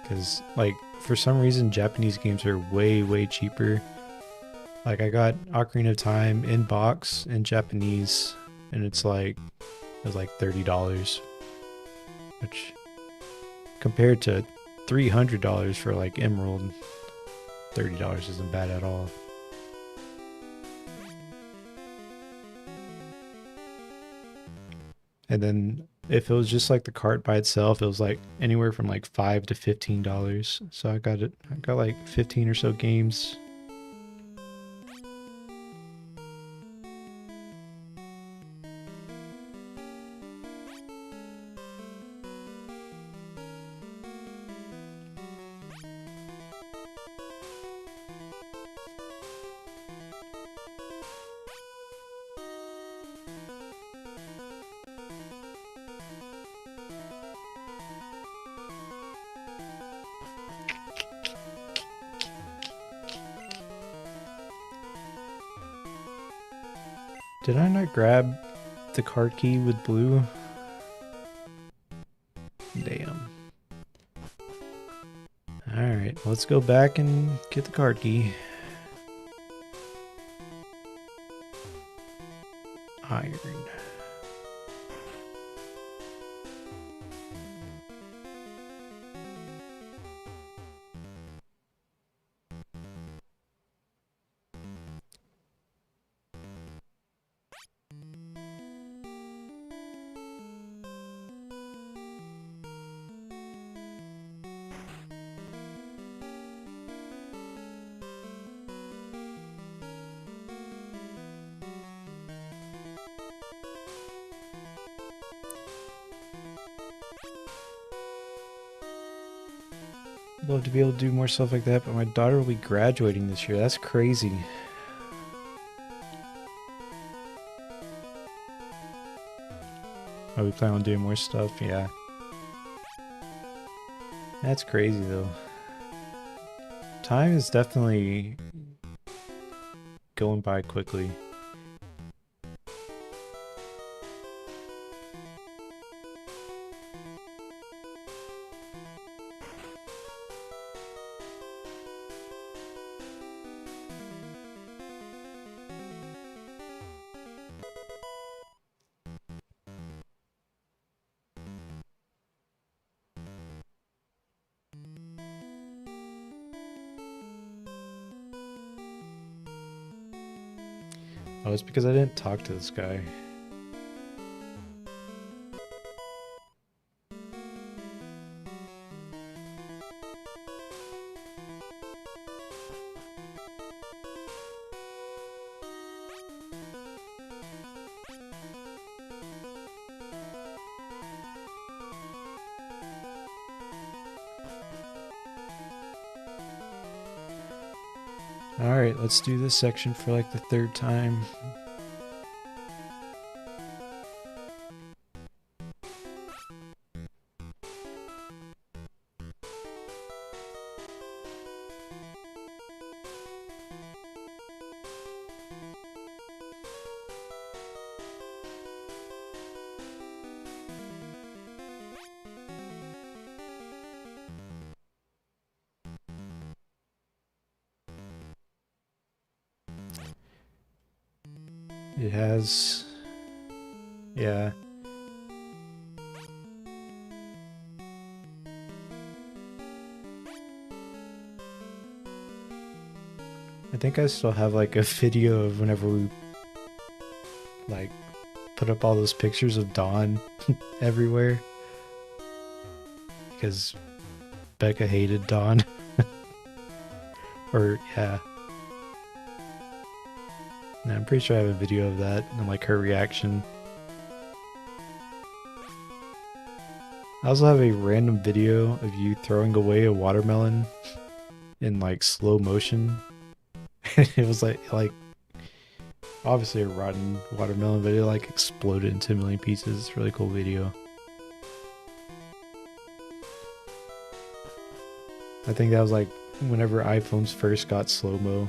Speaker 1: Because, like, for some reason, Japanese games are way, way cheaper. Like, I got Ocarina of Time in box in Japanese, and it was like $30. Which, compared to $300 for, like, Emerald, $30 isn't bad at all. And then if it was just like the cart by itself, it was like anywhere from like $5 to $15. So I got like 15 or so games. Did I not grab the card key with blue? Damn. Alright, let's go back and get the card key. Iron. Love to be able to do more stuff like that, but my daughter will be graduating this year. That's crazy. Oh, we plan on doing more stuff? Yeah. That's crazy though. Time is definitely going by quickly. Oh, it's because I didn't talk to this guy. Alright, let's do this section for like the third time. It has... yeah. I think I still have like a video of whenever we like put up all those pictures of Dawn everywhere. Because Becca hated Dawn. Or, yeah. No, I'm pretty sure I have a video of that and like her reaction. I also have a random video of you throwing away a watermelon in like slow motion. It was like obviously a rotten watermelon, but it like exploded into a million pieces. It's a really cool video. I think that was like whenever iPhones first got slow-mo.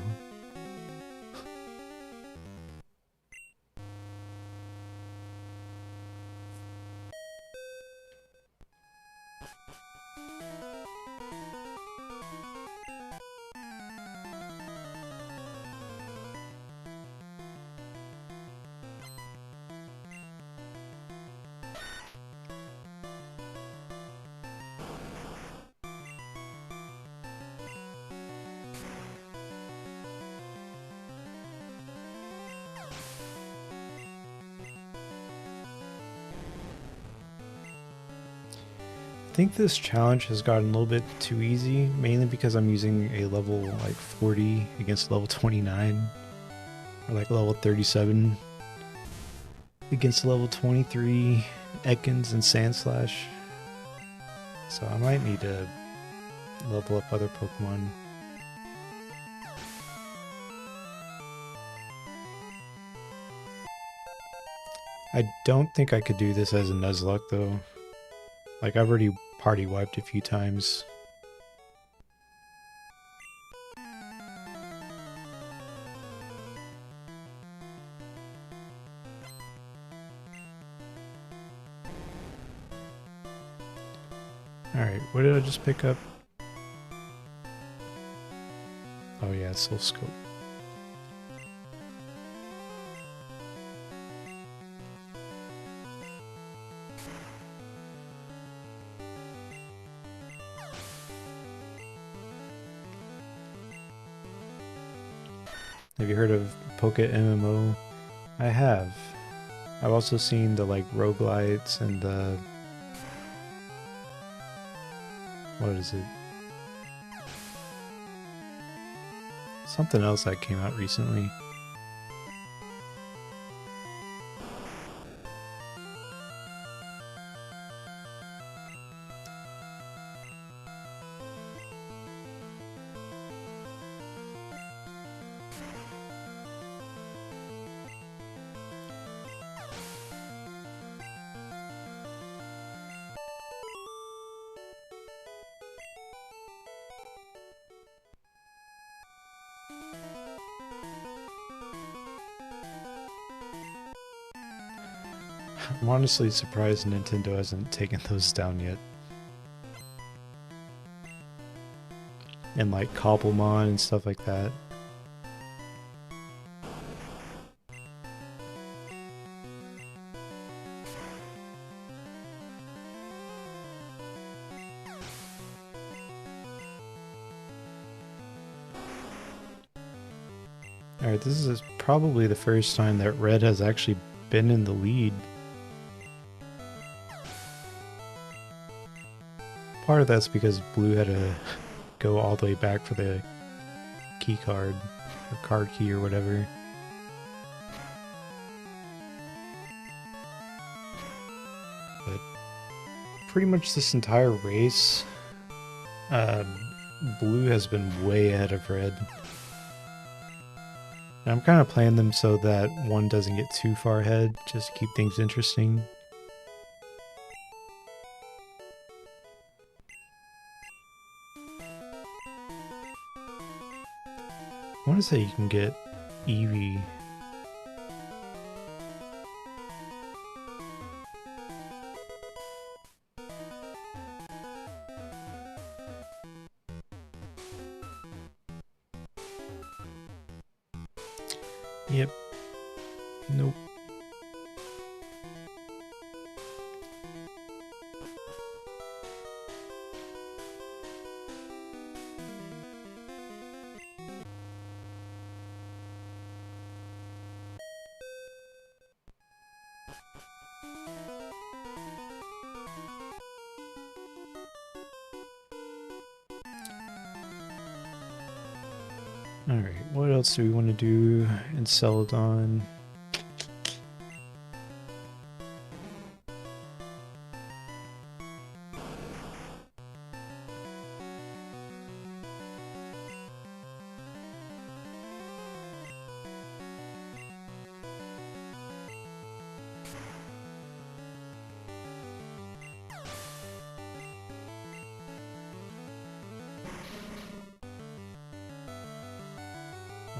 Speaker 1: I think this challenge has gotten a little bit too easy, mainly because I'm using a level like 40 against level 29, or like level 37 against level 23 Ekans and Sandslash. So I might need to level up other Pokemon. I don't think I could do this as a Nuzlocke though. Like, I've already party wiped a few times. Alright, what did I just pick up? Oh yeah, Soul Scope. Have you heard of Poké MMO? I have. I've also seen the like roguelites and the... what is it? Something else that came out recently. I'm honestly surprised Nintendo hasn't taken those down yet. And like Cobblemon and stuff like that. Alright, this is probably the first time that red has actually been in the lead. Part of that's because blue had to go all the way back for the key card, or card key or whatever. But pretty much this entire race, blue has been way ahead of red. And I'm kind of playing them so that one doesn't get too far ahead, just to keep things interesting. I want to say you can get Eevee. Yep. Nope. Alright, what else do we want to do in Celadon?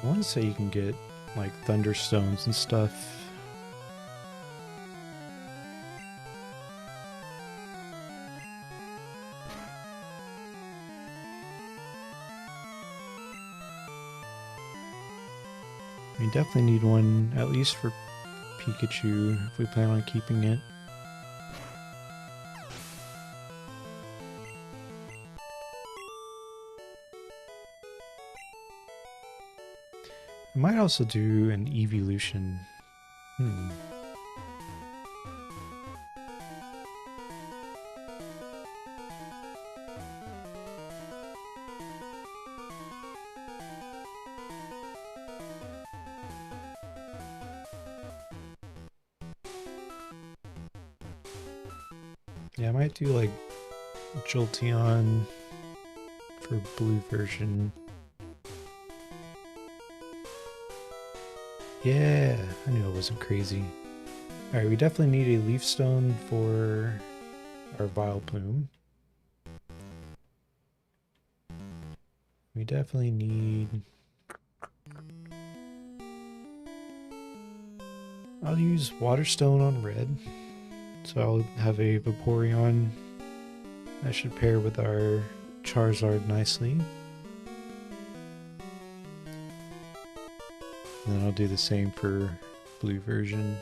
Speaker 1: I want to say you can get like thunderstones and stuff. We definitely need one, at least for Pikachu, if we plan on keeping it. I might also do an evolution. Yeah, I might do like Jolteon for blue version. Yeah, I knew it wasn't crazy. Alright, we definitely need a leaf stone for our Vileplume. We definitely need... I'll use Waterstone on red. So I'll have a Vaporeon that should pair with our Charizard nicely. And then I'll do the same for blue version.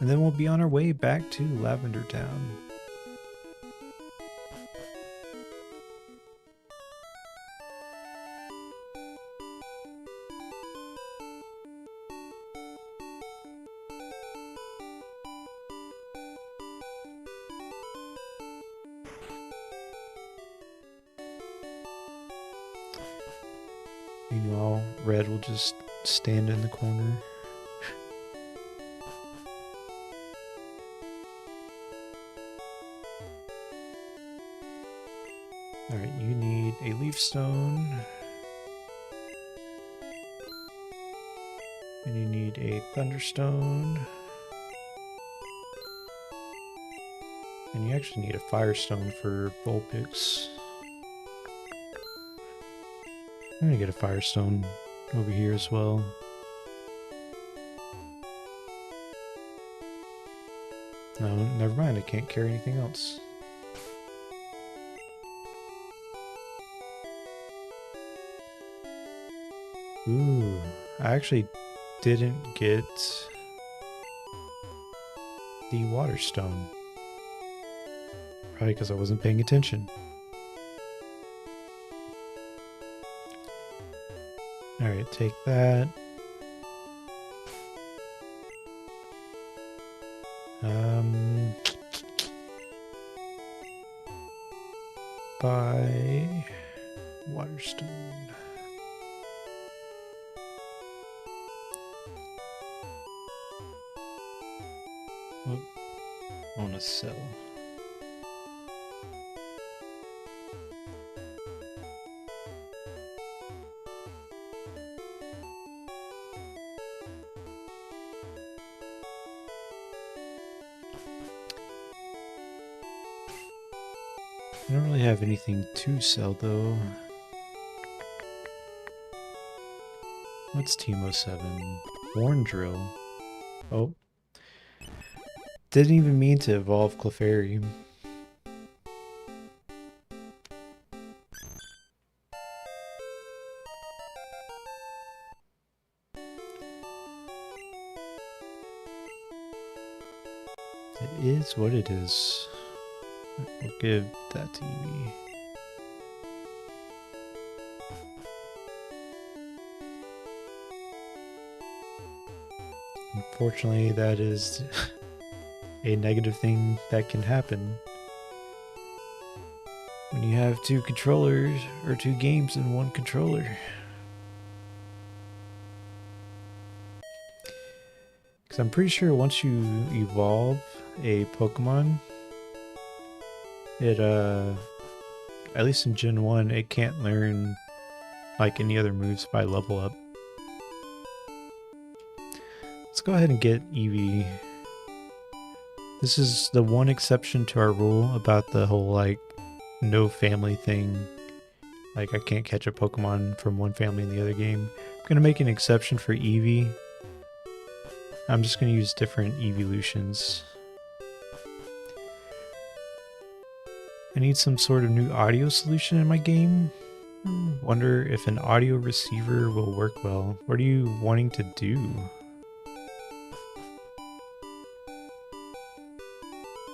Speaker 1: And then we'll be on our way back to Lavender Town. Meanwhile, red will just stand in the corner. Alright, you need a leaf stone. And you need a thunderstone. And you actually need a firestone for Vulpix. I'm gonna get a firestone over here as well. No, never mind, I can't carry anything else. Ooh, I actually didn't get the water stone. Probably because I wasn't paying attention. Alright, take that. By Waterstone. Oh, I want to sell. I don't really have anything to sell though. What's Teemo 7? Horn Drill. Oh. Didn't even mean to evolve Clefairy. It is what it is. We'll give that to Eevee. Unfortunately, that is a negative thing that can happen when you have two controllers or two games in one controller. Because I'm pretty sure once you evolve a Pokemon, it at least in Gen 1, it can't learn like any other moves by level up. Let's go ahead and get Eevee. This is the one exception to our rule about the whole like no family thing. Like I can't catch a Pokemon from one family in the other game. I'm gonna make an exception for Eevee. I'm just gonna use different evolutions. I need some sort of new audio solution in my game. Wonder if an audio receiver will work well. What are you wanting to do?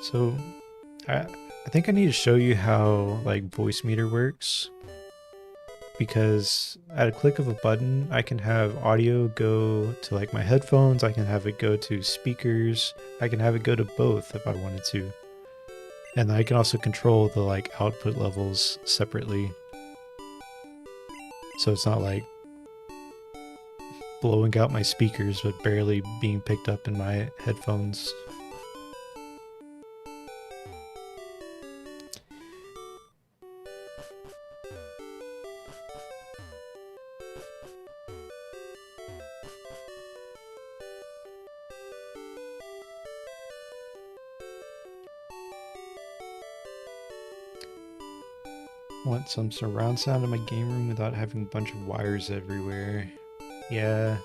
Speaker 1: So, I think I need to show you how like voice meter works, because at a click of a button I can have audio go to like my headphones, I can have it go to speakers, I can have it go to both if I wanted to. And I can also control the like output levels separately. So it's not like blowing out my speakers but barely being picked up in my headphones. Want some surround sound in my game room without having a bunch of wires everywhere. Yeah.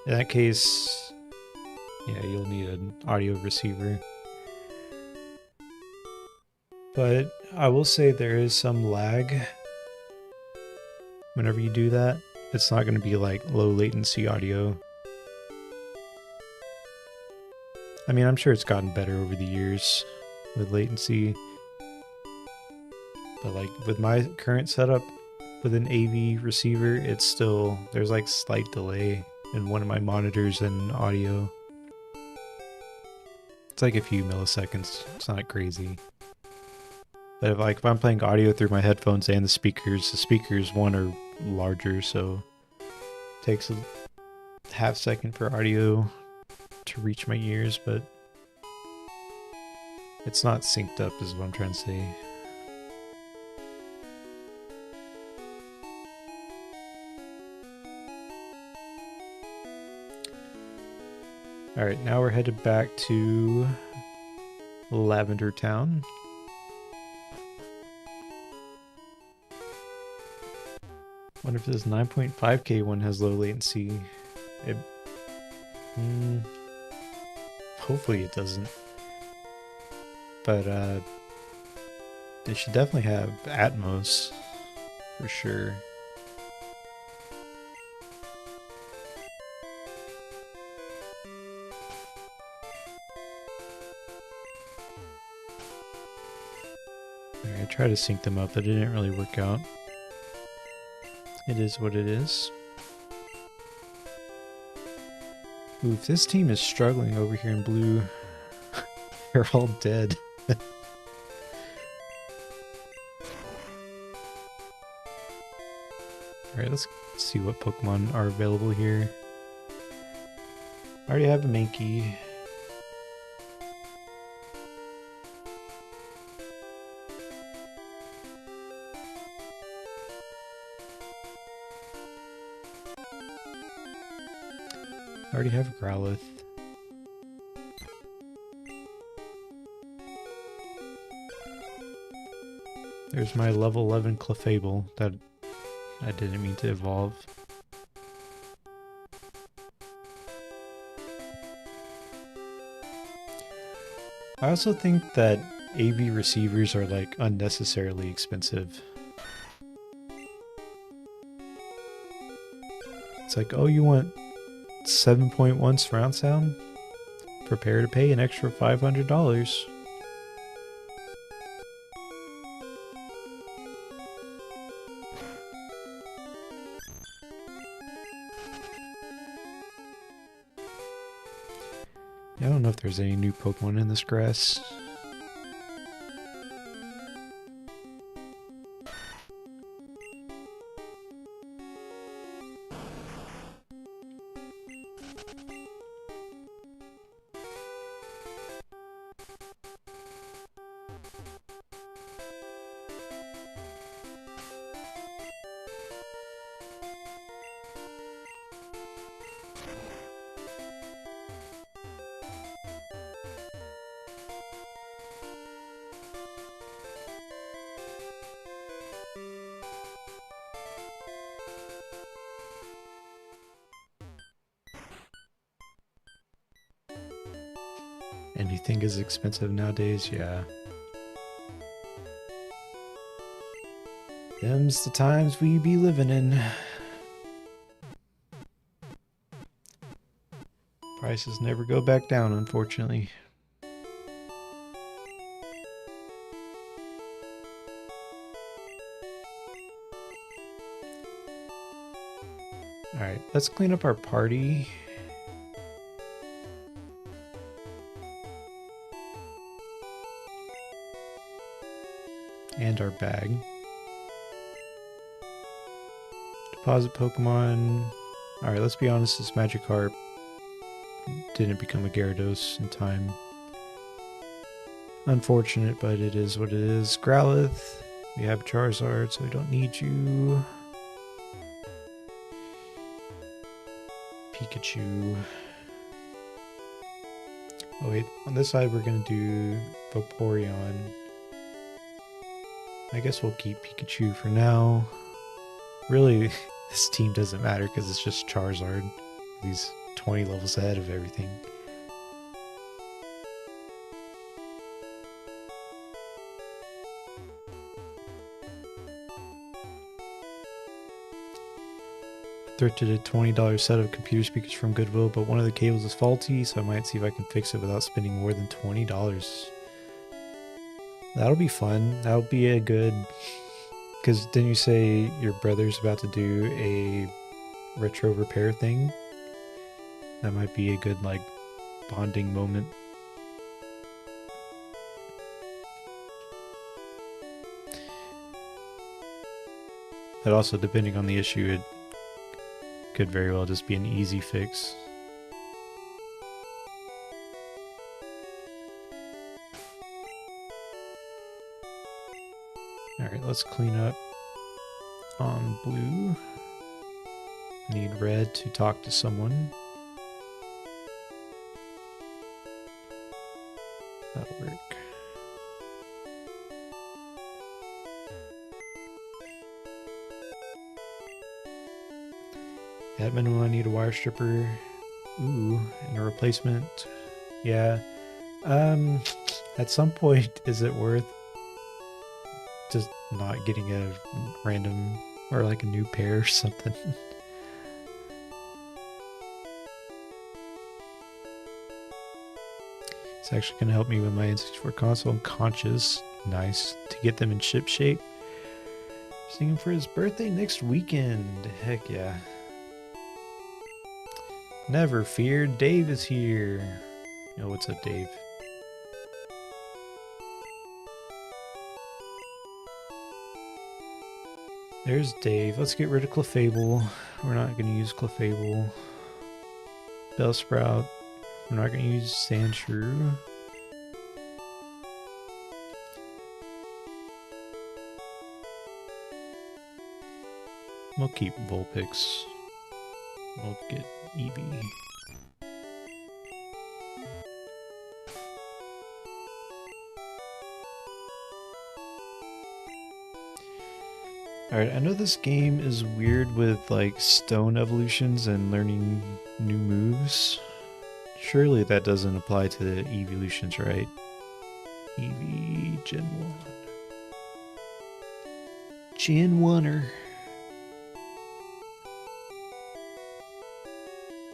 Speaker 1: In that case, yeah, you'll need an audio receiver. But I will say there is some lag whenever you do that. It's not going to be like low latency audio. I mean, I'm sure it's gotten better over the years with latency. But like with my current setup with an AV receiver, it's still, there's like slight delay in one of my monitors and audio. It's like a few milliseconds. It's not crazy. But if I'm playing audio through my headphones and the speakers one are larger, so it takes a half second for audio to reach my ears, but it's not synced up is what I'm trying to say. Alright, now we're headed back to Lavender Town. Wonder if this 9.5K one has low latency. Hopefully it doesn't. But they should definitely have Atmos for sure. I tried to sync them up, but it didn't really work out. It is what it is. Ooh, if this team is struggling over here in blue, they're all dead. Alright, let's see what Pokemon are available here. I already have a Mankey. I already have a Growlithe. There's my level 11 Clefable that I didn't mean to evolve. I also think that AV receivers are like unnecessarily expensive. It's like, oh, you want 7.1 surround sound? Prepare to pay an extra $500. I don't know if there's any new Pokemon in this grass. Anything is expensive nowadays, yeah. Them's the times we be living in. Prices never go back down, unfortunately. Alright, let's clean up our party. And our bag. Deposit Pokemon. Alright, let's be honest, this Magikarp didn't become a Gyarados in time. Unfortunate, but it is what it is. Growlithe. We have Charizard, so we don't need you. Pikachu. Oh wait, on this side we're gonna do Vaporeon. I guess we'll keep Pikachu for now. Really, this team doesn't matter because it's just Charizard. He's 20 levels ahead of everything. Thrifted a $20 set of computer speakers from Goodwill, but one of the cables is faulty, so I might see if I can fix it without spending more than $20. That'll be fun. That'll be a good... Because didn't you say your brother's about to do a retro repair thing? That might be a good, like, bonding moment. But also, depending on the issue, it could very well just be an easy fix. Alright, let's clean up on blue. Need red to talk to someone. That'll work. At minimum, I need a wire stripper. Ooh, and a replacement. Yeah. At some point, is it worth just not getting a random or like a new pair or something? It's actually going to help me with my N64 console and conches. Nice. To get them in ship shape. Singing for his birthday next weekend. Heck yeah. Never fear, Dave is here. Yo, what's up, Dave? There's Dave. Let's get rid of Clefable. We're not going to use Clefable. Bellsprout. We're not going to use Sandshrew. We'll keep Vulpix. We'll get Eevee. Alright, I know this game is weird with like stone evolutions and learning new moves. Surely that doesn't apply to the evolutions, right? Eevee Gen 1. Gen 1er.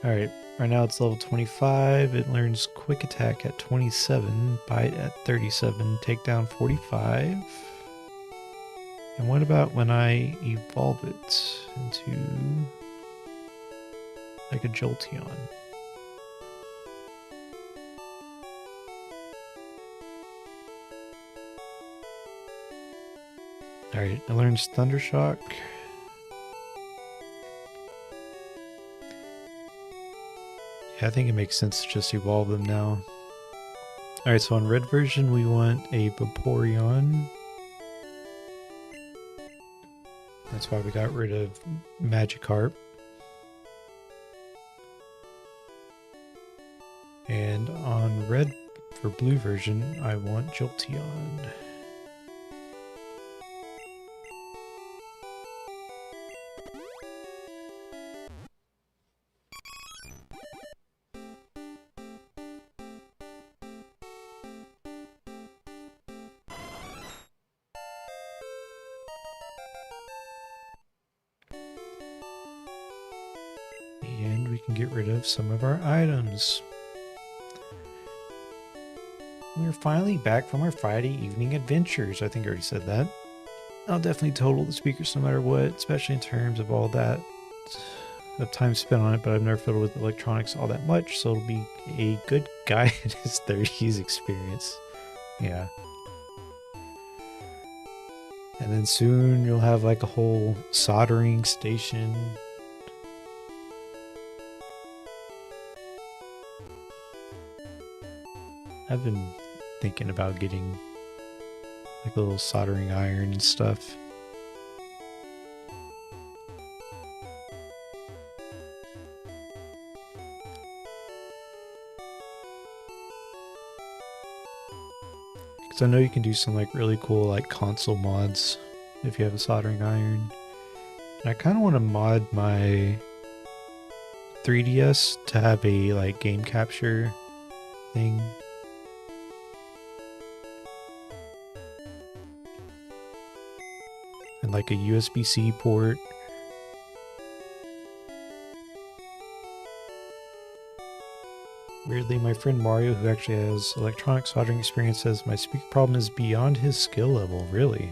Speaker 1: Alright, right now it's level 25. It learns Quick Attack at 27, Bite at 37, Takedown 45. And what about when I evolve it into like a Jolteon? Alright, it learns Thundershock. Yeah, I think it makes sense to just evolve them now. Alright, so on red version we want a Vaporeon. That's why we got rid of Magikarp. And on red for blue version, I want Jolteon. And we can get rid of some of our items. We're finally back from our Friday evening adventures. I think I already said that. I'll definitely total the speakers no matter what, especially in terms of all that of time spent on it, but I've never fiddled with electronics all that much, so it'll be a good guy in his 30s experience. Yeah. And then soon you'll have like a whole soldering station. I've been thinking about getting like a little soldering iron and stuff. Because I know you can do some like really cool like console mods if you have a soldering iron. And I kind of want to mod my 3DS to have a like game capture thing. And like a USB-C port. Weirdly, my friend Mario, who actually has electronic soldering experience, says my speaker problem is beyond his skill level. Really?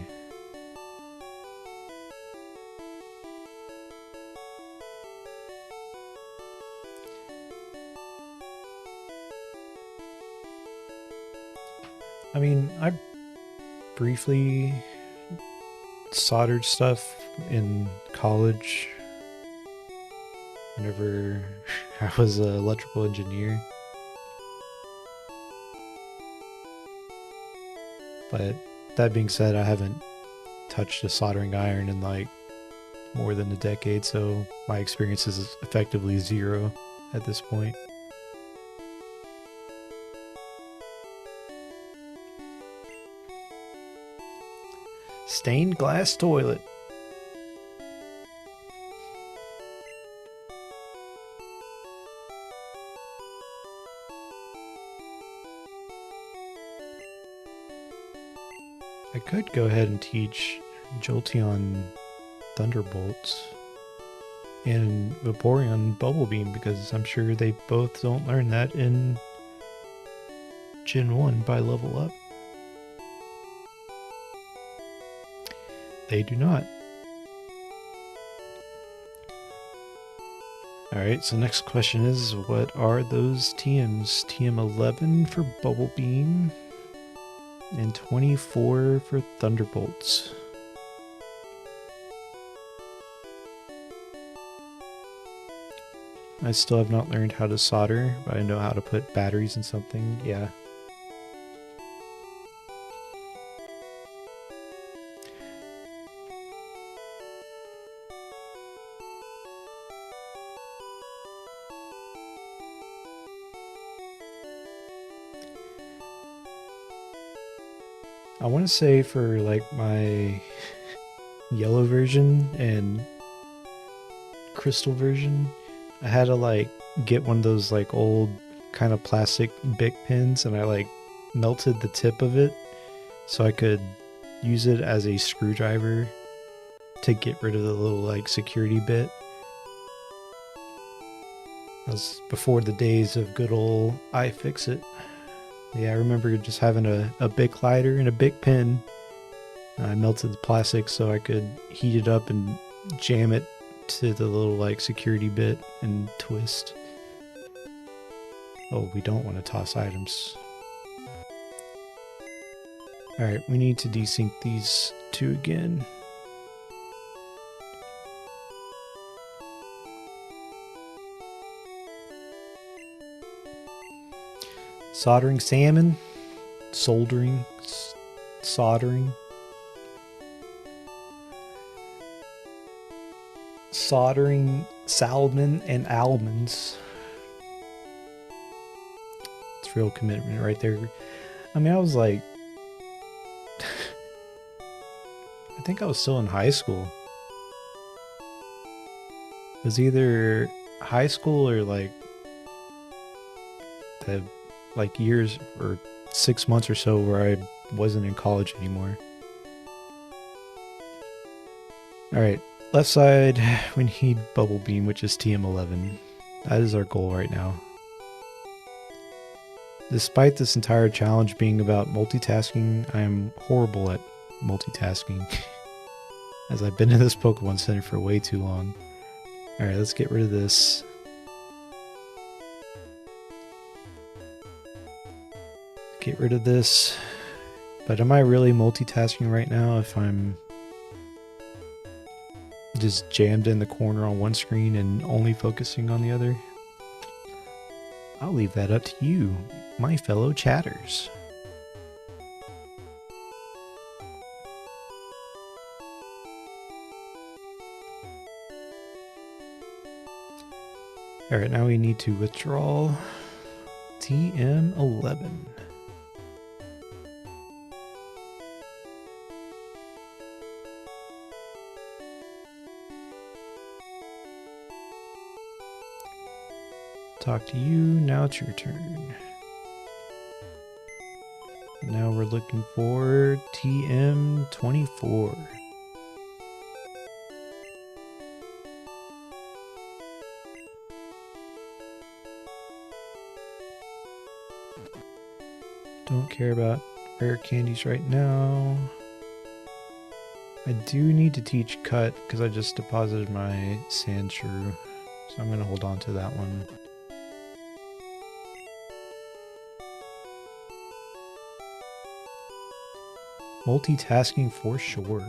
Speaker 1: I mean, I briefly soldered stuff in college whenever I was an electrical engineer. But that being said, I haven't touched a soldering iron in like more than a decade, so my experience is effectively zero at this point. Stained glass toilet. I could go ahead and teach Jolteon Thunderbolts and Vaporeon Bubble Beam, because I'm sure they both don't learn that in Gen 1 by level up. They do not. Alright, so next question is, what are those TMs? TM11 for Bubble Beam and 24 for Thunderbolts. I still have not learned how to solder, but I know how to put batteries in something. Yeah. I want to say for like my yellow version and crystal version, I had to like get one of those like old kind of plastic Bic pins, and I like melted the tip of it so I could use it as a screwdriver to get rid of the little like security bit. That was before the days of good old iFixit. Yeah, I remember just having a Bic lighter and a Bic pen. I melted the plastic so I could heat it up and jam it to the little like security bit and twist. Oh, we don't want to toss items. Alright, we need to desync these two again. Soldering salmon, soldering, soldering, soldering salmon and almonds. It's real commitment right there. I mean, I was like, I think I was still in high school. It was either high school or like the years or 6 months or so where I wasn't in college anymore. Alright, left side, we need Bubble Beam, which is TM11. That is our goal right now. Despite this entire challenge being about multitasking, I am horrible at multitasking. As I've been in this Pokemon Center for way too long. Alright, let's get rid of this. Get rid of this. But am I really multitasking right now if I'm just jammed in the corner on one screen and only focusing on the other? I'll leave that up to you, my fellow chatters. Alright, now we need to withdraw TM11. Talk to you, now it's your turn. Now we're looking for TM24. Don't care about rare candies right now. I do need to teach cut because I just deposited my sand shrew, so I'm going to hold on to that one. Multitasking for sure.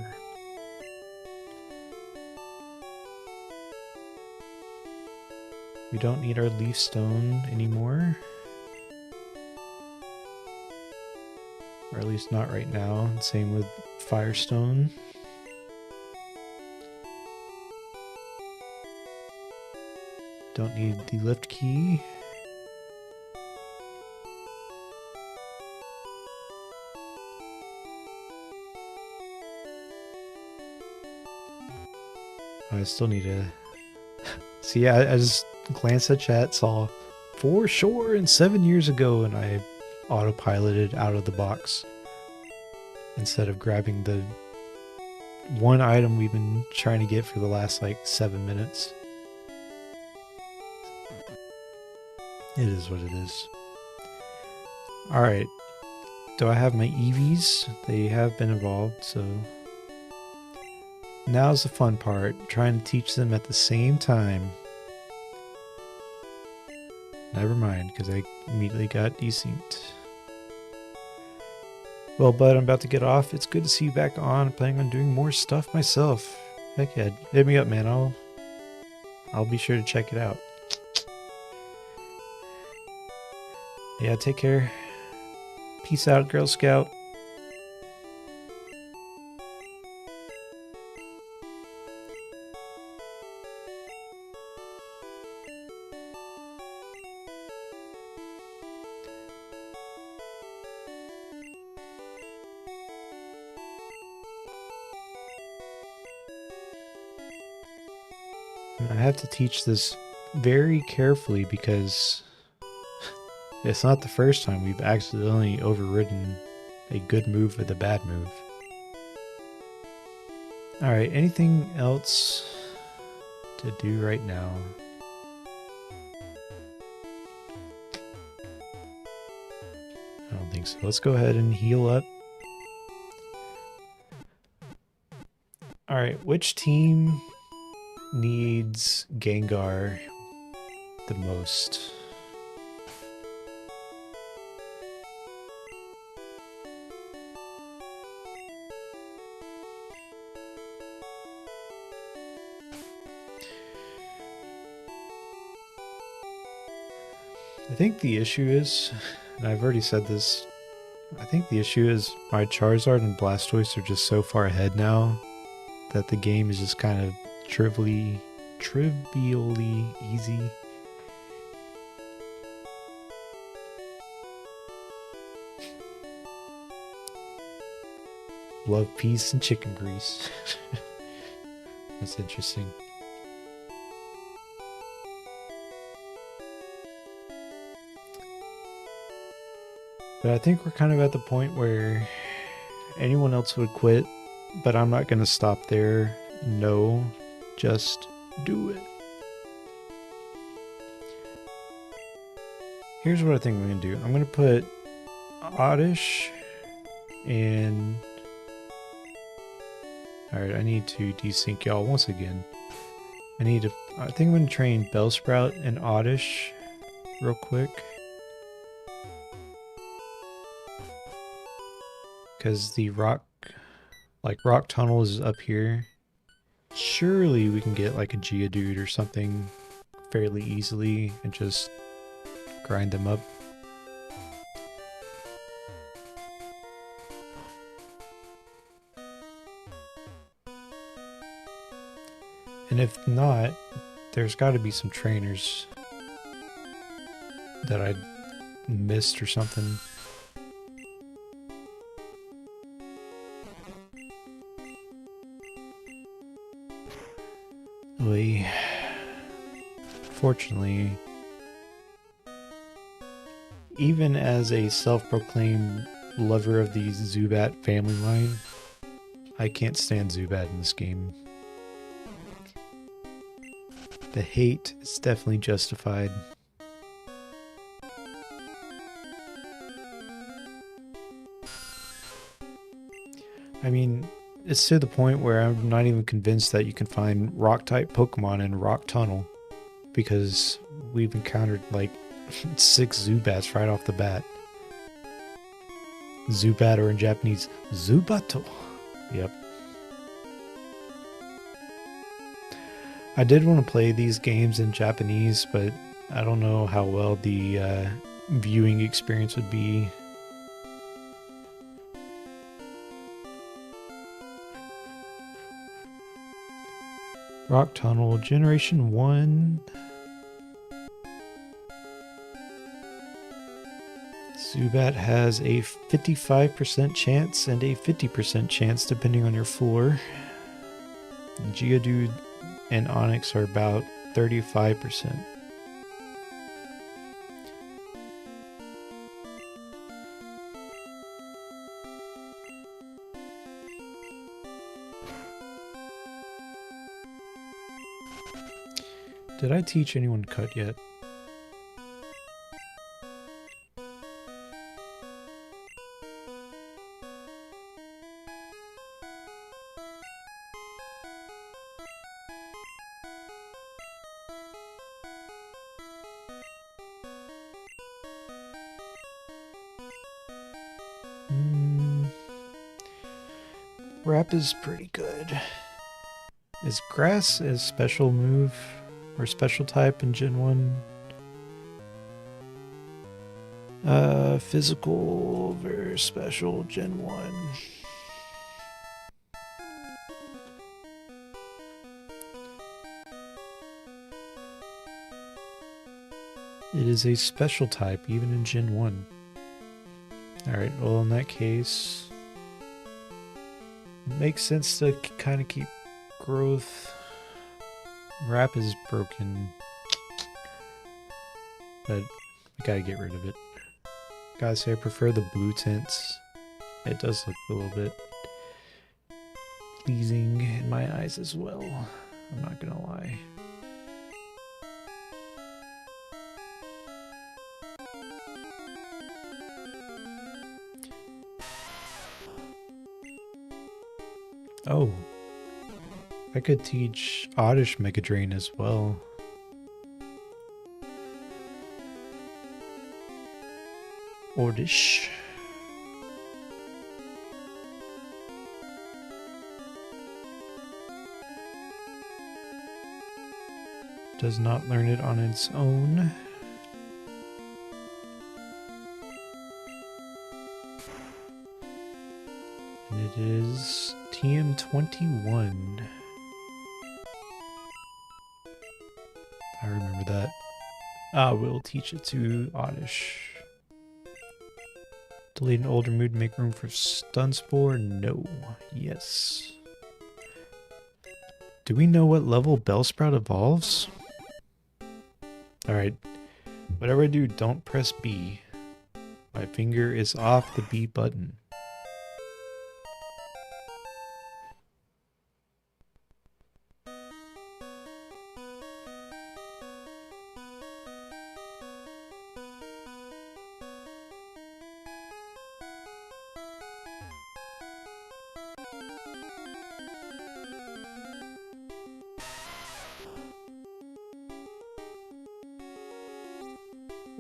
Speaker 1: We don't need our leaf stone anymore. Or at least not right now. Same with firestone. Don't need the lift key. I still need to see. I just glanced at chat, saw for sure and 7 years ago, and I autopiloted out of the box instead of grabbing the one item we've been trying to get for the last like 7 minutes. It is what it is. Alright. Do I have my EVs? They have been evolved, so now's the fun part, trying to teach them at the same time Never mind, because I immediately got desynced. Well, bud, I'm about to get off. It's good to see you back on. I'm planning on doing more stuff myself. Heck yeah, hit me up, man. I'll be sure to check it out. Yeah, take care. Peace out, Girl Scout. I have to teach this very carefully because it's not the first time we've accidentally overridden a good move with a bad move. Alright, anything else to do right now? I don't think so. Let's go ahead and heal up. Alright, which team needs Gengar the most? I think the issue is, and I've already said this, I think the issue is my Charizard and Blastoise are just so far ahead now that the game is just kind of trivially easy. Love, peace, and chicken grease. That's interesting. But I think we're kind of at the point where anyone else would quit, but I'm not going to stop there. No, just do it. Here's what I think I'm going to do. I'm going to put Oddish and... Alright, I need to desync y'all once again. I think I'm going to train Bellsprout and Oddish real quick. Because the rock tunnel is up here. Surely we can get like a Geodude or something fairly easily and just grind them up. And if not, there's got to be some trainers that I missed or something. Fortunately, even as a self-proclaimed lover of the Zubat family line, I can't stand Zubat in this game. The hate is definitely justified. I mean, it's to the point where I'm not even convinced that you can find rock-type Pokemon in Rock Tunnel, because we've encountered like 6 Zubats right off the bat. Zubat, or in Japanese, Zubato. Yep. I did want to play these games in Japanese, but I don't know how well the viewing experience would be. Rock Tunnel, Generation 1. Zubat has a 55% chance and a 50% chance depending on your floor. Geodude and Onix are about 35%. Did I teach anyone cut yet? Wrap is pretty good. Is Grass a special move or special type in Gen 1? Physical versus special Gen 1. It is a special type even in Gen 1. Alright, well in that case, it makes sense to kind of keep growth. Wrap is broken, but we gotta get rid of it. Gotta say I prefer the blue tints. It does look a little bit pleasing in my eyes as well. I'm not gonna lie. Oh, I could teach Oddish Mega Drain as well. Oddish. Does not learn it on its own. And it is TM21. I remember that. We'll teach it to Oddish. Delete an older mood to make room for Stun Spore? No. Yes. Do we know what level Bellsprout evolves? Alright. Whatever I do, don't press B. My finger is off the B button.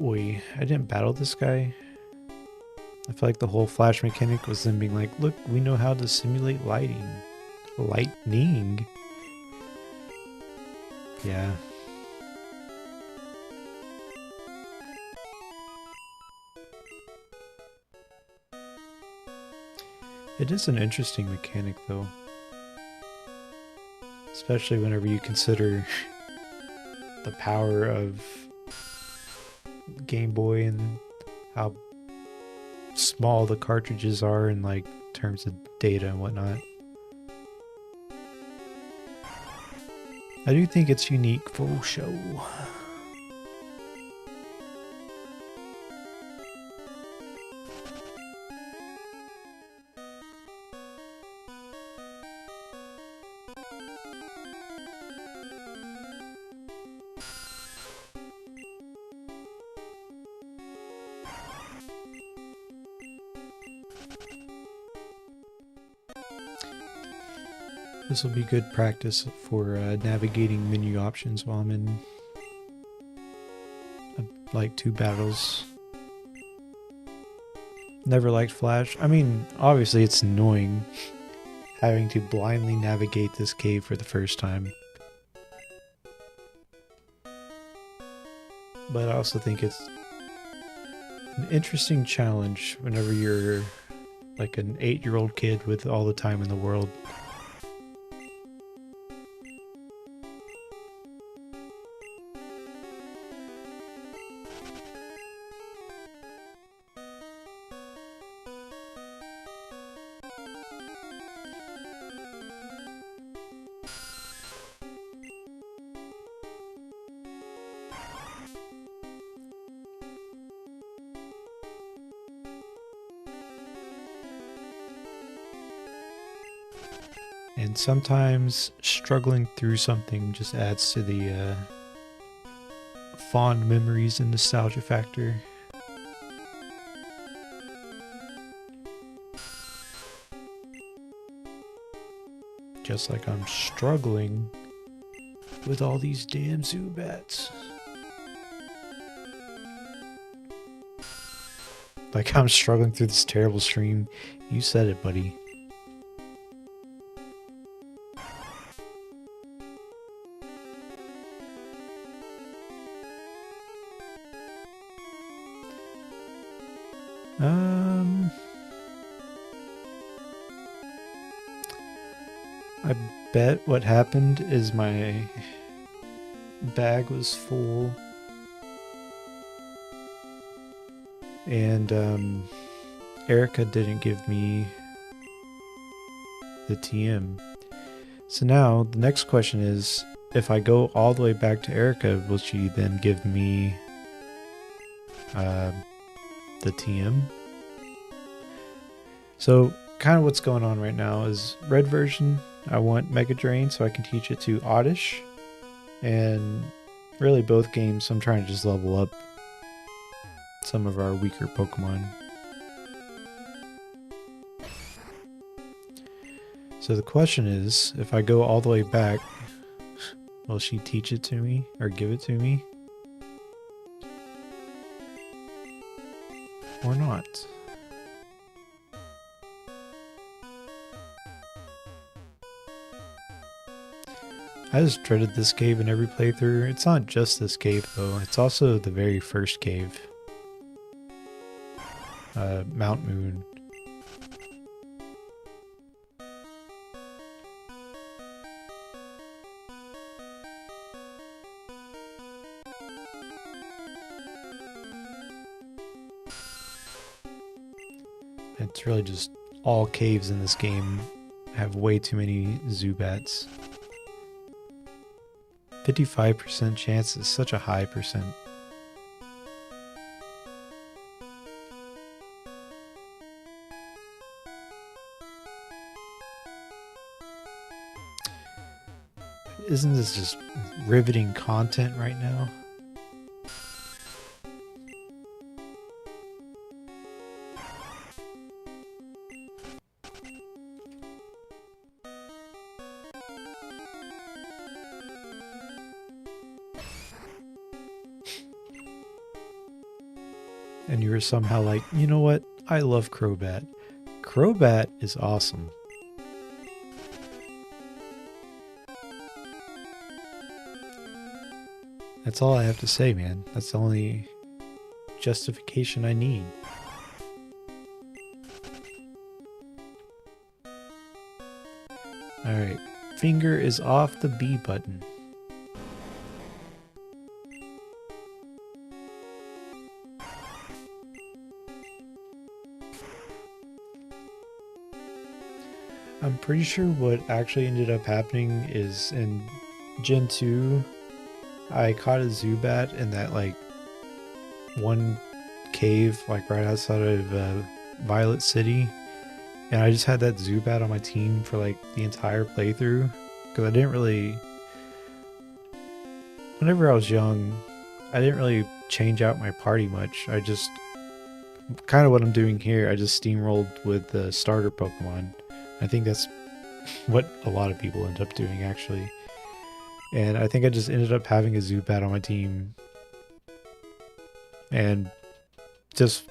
Speaker 1: Oi, I didn't battle this guy. I feel like the whole flash mechanic was them being like, look, we know how to simulate lighting. Lightning? Yeah. It is an interesting mechanic though. Especially whenever you consider the power of Game Boy and how small the cartridges are in like terms of data and whatnot. I do think it's unique for show. This will be good practice for navigating menu options while I'm in like 2 battles. Never liked Flash. I mean, obviously it's annoying having to blindly navigate this cave for the first time. But I also think it's an interesting challenge whenever you're like an 8-year-old kid with all the time in the world. And sometimes struggling through something just adds to the fond memories and nostalgia factor. Just like I'm struggling with all these damn Zubats. Like I'm struggling through this terrible stream. You said it, buddy. I bet what happened is my bag was full and Erika didn't give me the TM. So now the next question is, if I go all the way back to Erika, will she then give me the TM? So kind of what's going on right now is red version, I want Mega Drain so I can teach it to Oddish. And really both games I'm trying to just level up some of our weaker Pokemon. So the question is, if I go all the way back, will she teach it to me or give it to me? Or not? I just dreaded this cave in every playthrough. It's not just this cave though, it's also the very first cave. Mount Moon. It's really just all caves in this game have way too many Zubats. 55% chance is such a high percent. Isn't this just riveting content right now? And you were somehow like, you know what? I love Crobat. Crobat is awesome. That's all I have to say, man. That's the only justification I need. Alright, finger is off the B button. I'm pretty sure what actually ended up happening is in Gen 2, I caught a Zubat in that like one cave like right outside of Violet City, and I just had that Zubat on my team for like the entire playthrough because I didn't really, whenever I was young, I didn't really change out my party much. I just, kind of what I'm doing here, I just steamrolled with the starter Pokemon. I think that's what a lot of people end up doing actually. And I think I just ended up having a Zubat on my team. And just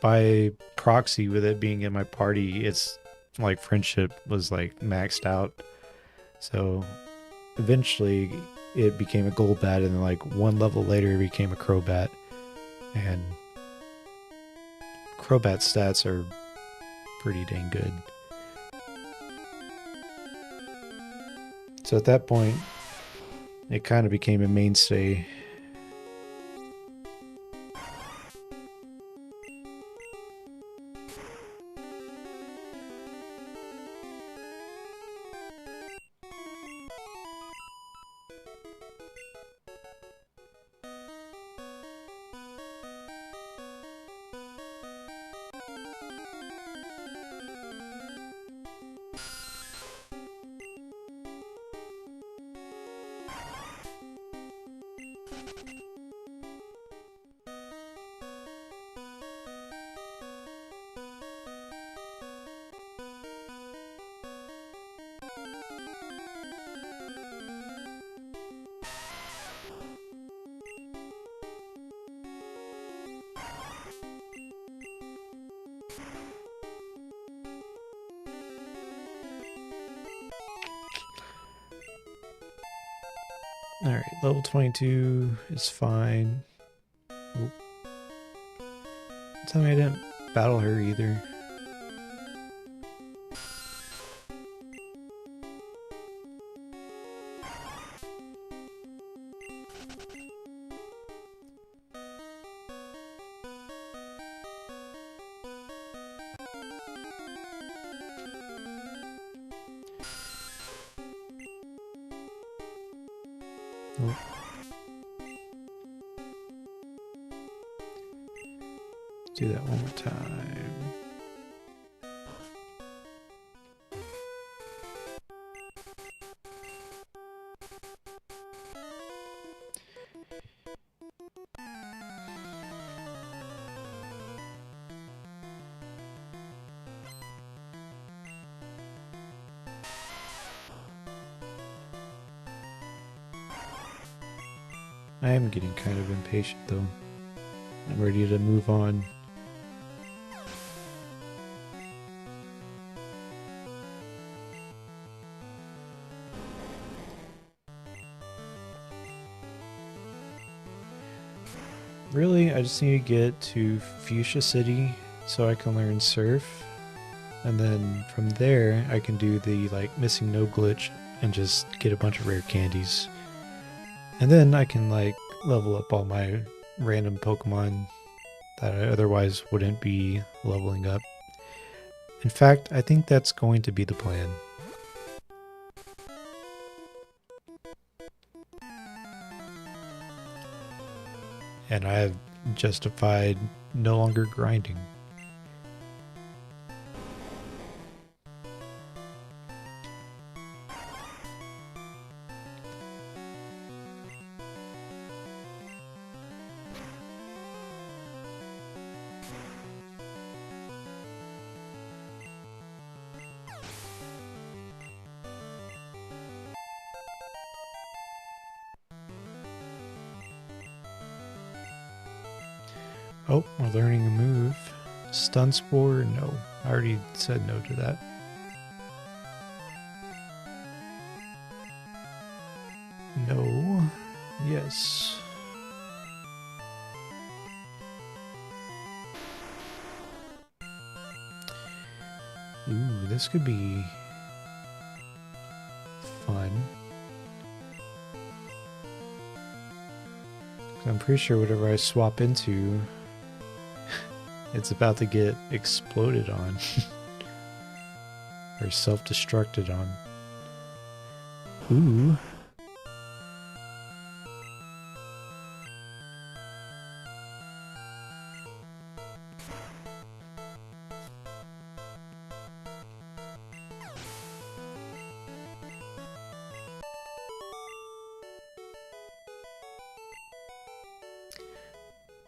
Speaker 1: by proxy with it being in my party, it's like friendship was like maxed out. So eventually it became a Golbat, and then like one level later it became a Crobat. And Crobat stats are pretty dang good. So at that point, it kind of became a mainstay. Alright, level 22 is fine. Oop. Tell me I didn't battle her either. Oh. Do that one more time. I am getting kind of impatient though. I'm ready to move on. Really, I just need to get to Fuchsia City so I can learn Surf. And then from there, I can do the like missing no glitch and just get a bunch of rare candies. And then I can like level up all my random Pokemon that I otherwise wouldn't be leveling up. In fact, I think that's going to be the plan. And I have justified no longer grinding. Oh, we're learning a move. Stun Spore? No. I already said no to that. No. Yes. Ooh, this could be fun. I'm pretty sure whatever I swap into, it's about to get exploded on. Or self-destructed on. Ooh.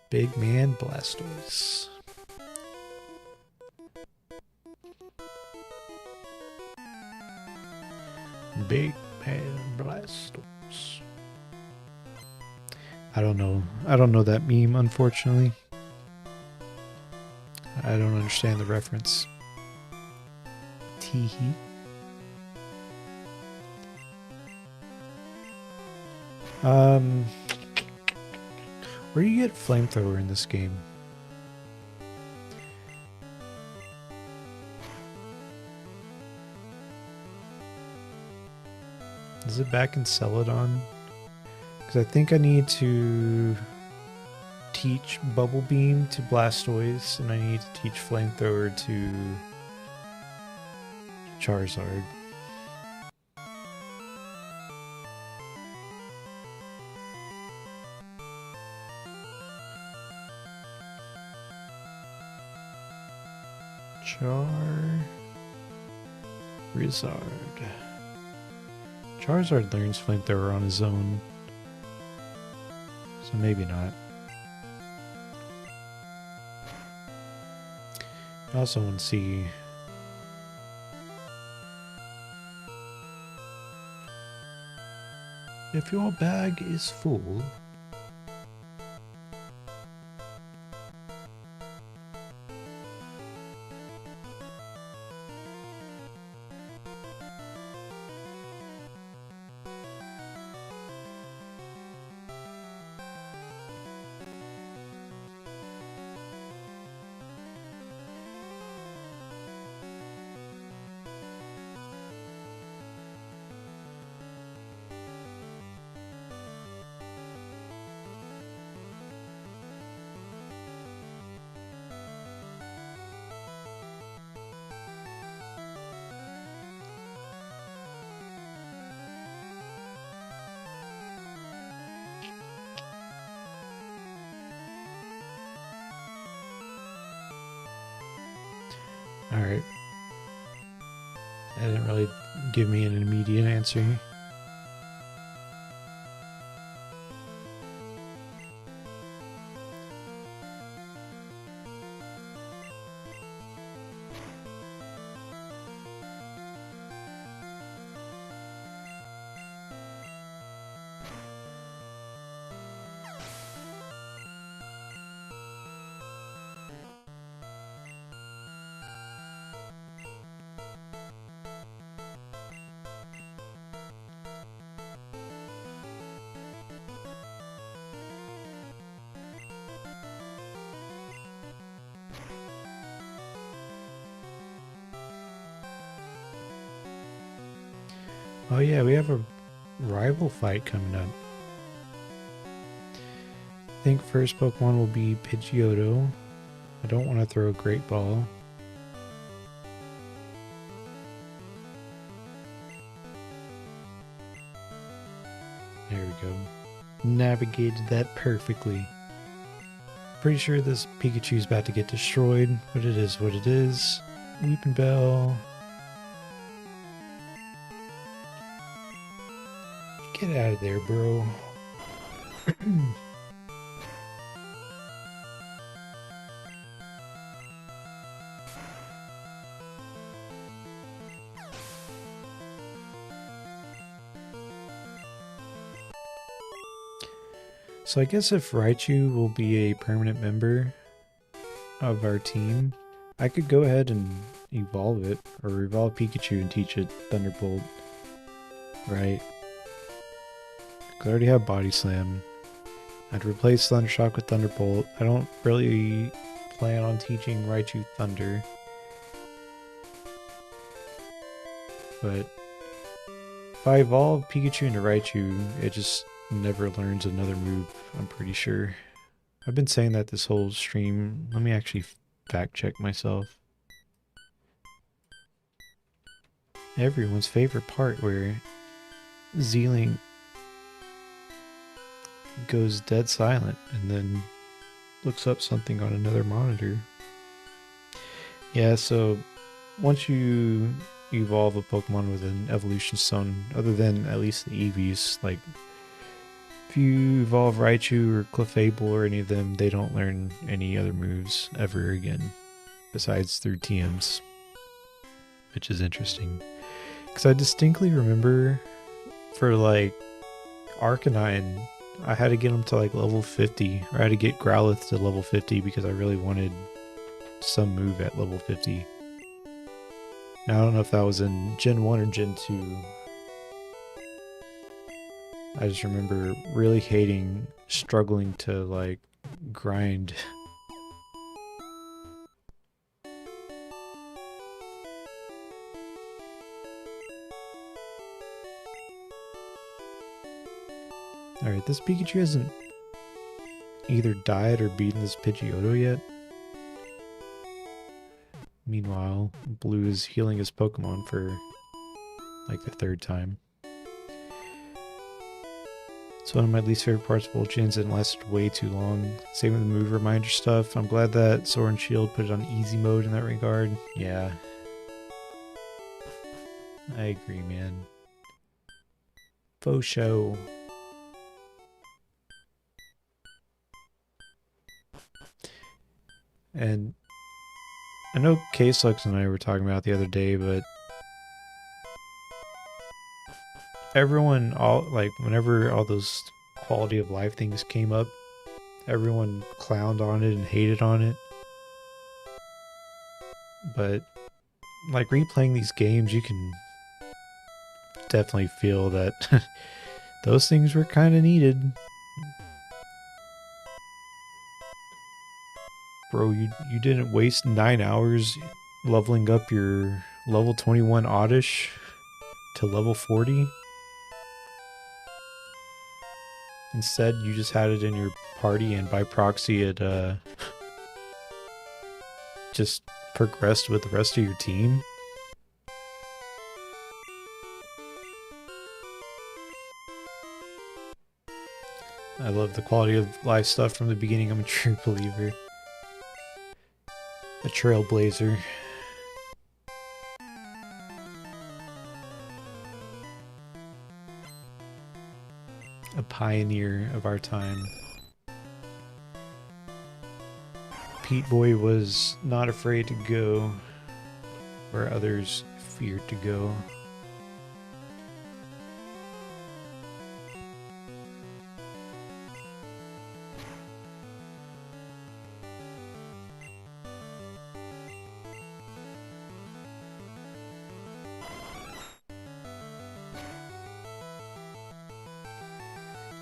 Speaker 1: Big Man Blastoise. Big Man Blastoise. I don't know. I don't know that meme, unfortunately. I don't understand the reference. Teehee. Where do you get Flamethrower in this game? Is it back in Celadon? Because I think I need to teach Bubble Beam to Blastoise, and I need to teach Flamethrower to Charizard. Charizard learns Flamethrower on his own, so maybe not. I also want to see if your bag is full. Alright. That didn't really give me an immediate answer. Oh yeah, we have a rival fight coming up. I think first Pokemon will be Pidgeotto. I don't want to throw a Great Ball. There we go. Navigated that perfectly. Pretty sure this Pikachu's about to get destroyed, but it is what it is. Weeping Bell. Get out of there, bro. So I guess if Raichu will be a permanent member of our team, I could go ahead and evolve it, or evolve Pikachu and teach it Thunderbolt. Right? I already have Body Slam. I'd replace Thundershock with Thunderbolt. I don't really plan on teaching Raichu Thunder. But if I evolve Pikachu into Raichu, it just never learns another move, I'm pretty sure. I've been saying that this whole stream. Let me actually fact check myself. Everyone's favorite part where ZLink goes dead silent and then looks up something on another monitor. Yeah, so once you evolve a Pokemon with an evolution stone, other than at least the Eevees, like if you evolve Raichu or Clefable or any of them, they don't learn any other moves ever again, besides through TMs, which is interesting. Because I distinctly remember for like Arcanine, I had to get him to like level 50, or I had to get Growlithe to level 50 because I really wanted some move at level 50. Now I don't know if that was in Gen 1 or Gen 2. I just remember really hating struggling to like grind. Alright, this Pikachu hasn't either died or beaten this Pidgeotto yet. Meanwhile, Blue is healing his Pokemon for like the third time. It's one of my least favorite parts of old gens and lasted way too long. Same with the move reminder stuff. I'm glad that Sword and Shield put it on easy mode in that regard. Yeah. I agree, man. Faux show. And I know K-Slux and I were talking about the other day, but everyone, whenever all those quality of life things came up, everyone clowned on it and hated on it. But like replaying these games, you can definitely feel that those things were kind of needed. Bro, you didn't waste 9 hours leveling up your level 21 Oddish to level 40. Instead, you just had it in your party and by proxy it just progressed with the rest of your team. I love the quality of life stuff from the beginning. I'm a true believer. A trailblazer. pioneer of our time. Pete Boy was not afraid to go where others feared to go.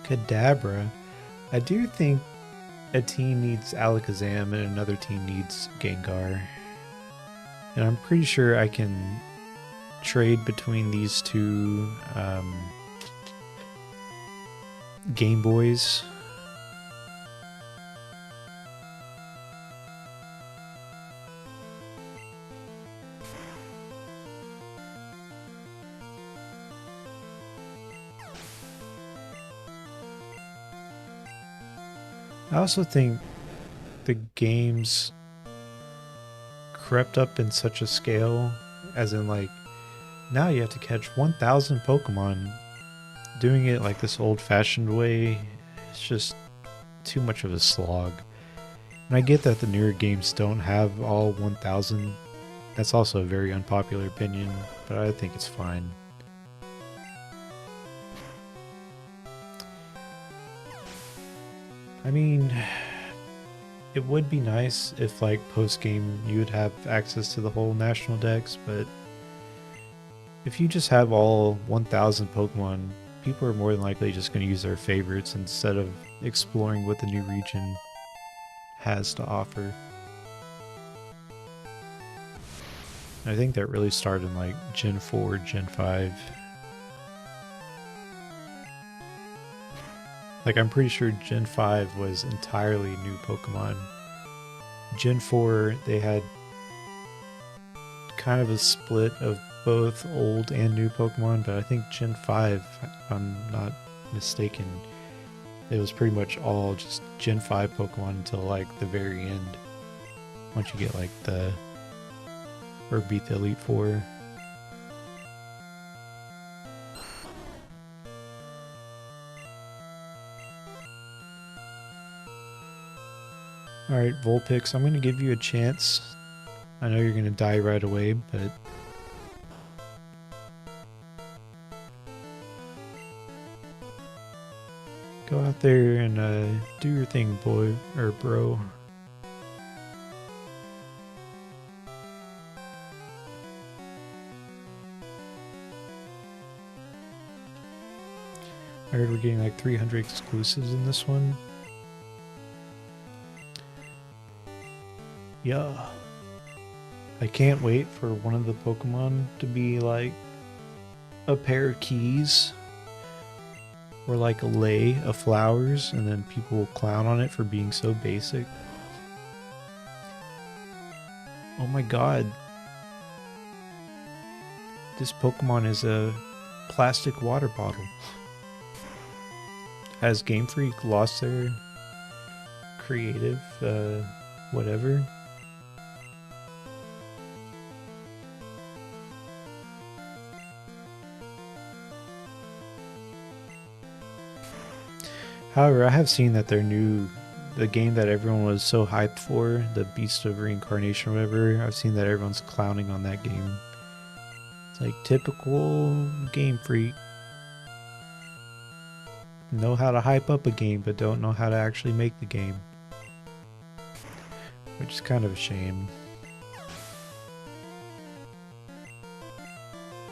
Speaker 1: Kadabra. I do think a team needs Alakazam and another team needs Gengar. And I'm pretty sure I can trade between these two Game Boys. I also think the games crept up in such a scale, as in like, now you have to catch 1,000 Pokemon. Doing it like this old-fashioned way, it's just too much of a slog. And I get that the newer games don't have all 1,000. That's also a very unpopular opinion, but I think it's fine. I mean, it would be nice if, like, post-game you would have access to the whole national dex, but if you just have all 1,000 Pokemon, people are more than likely just going to use their favorites instead of exploring what the new region has to offer. And I think that really started in, like, Gen 4, Gen 5. Like, I'm pretty sure Gen 5 was entirely new Pokemon. Gen 4, they had kind of a split of both old and new Pokemon, but I think Gen 5, if I'm not mistaken, it was pretty much all just Gen 5 Pokemon until, like, the very end. Once you get, like, or beat the Elite Four. Alright, Vulpix, I'm going to give you a chance. I know you're going to die right away, but go out there and do your thing, boy, or bro. I heard we're getting like 300 exclusives in this one. Yeah. I can't wait for one of the Pokemon to be like a pair of keys or like a lei of flowers, and then people will clown on it for being so basic. Oh my god. This Pokemon is a plastic water bottle. Has Game Freak lost their creative whatever? However, I have seen that their the game that everyone was so hyped for, the Beast of Reincarnation or whatever, I've seen that everyone's clowning on that game. It's like typical Game Freak. Know how to hype up a game, but don't know how to actually make the game. Which is kind of a shame.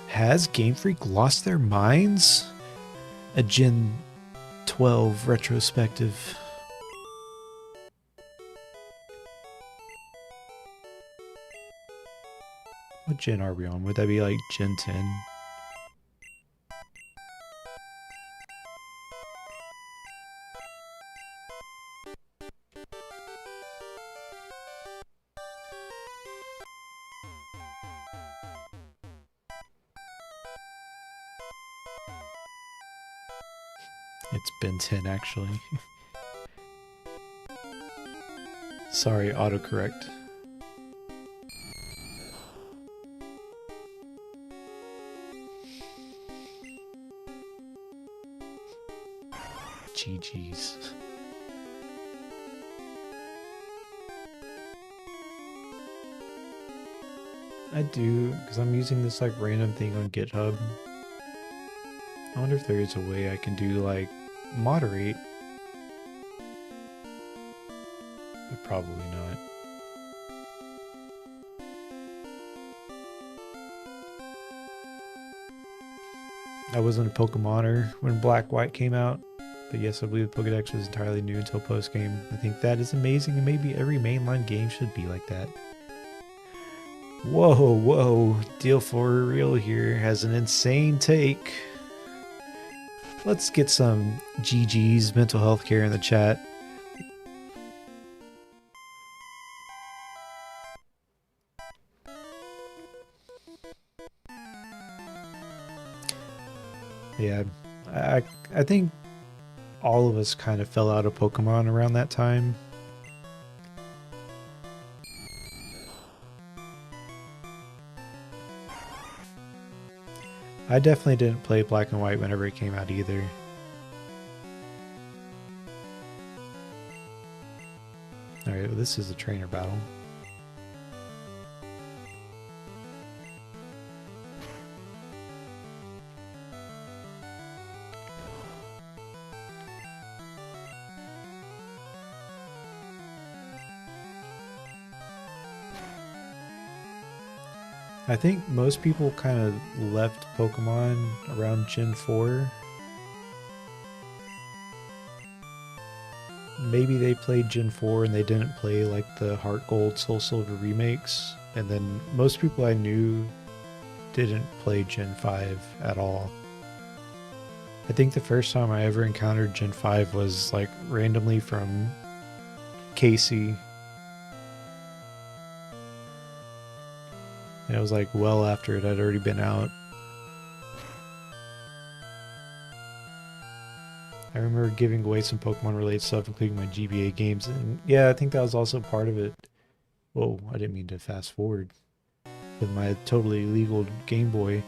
Speaker 1: Has Game Freak lost their minds? A Gen 12 retrospective. What gen are we on? Would that be like Gen 10? It's been 10 actually. Sorry, autocorrect. GG's. I do, because I'm using this like random thing on GitHub. I wonder if there is a way I can do like moderate. But probably not. I wasn't a Pokemoner when Black White came out, but yes, I believe the Pokedex was entirely new until post-game. I think that is amazing, and maybe every mainline game should be like that. Whoa, whoa, Deal for Real here has an insane take. Let's get some GG's mental health care in the chat. Yeah, I think all of us kind of fell out of Pokemon around that time. I definitely didn't play Black and White whenever it came out either. Alright, well, this is a trainer battle. I think most people kind of left Pokemon around Gen 4. Maybe they played Gen 4 and they didn't play like the Heart Gold, Soul Silver remakes. And then most people I knew didn't play Gen 5 at all. I think the first time I ever encountered Gen 5 was like randomly from Casey. And it was like well after it had already been out. I remember giving away some Pokemon related stuff, including my GBA games. And yeah, I think that was also part of it. Whoa, I didn't mean to fast forward. With my totally illegal Game Boy.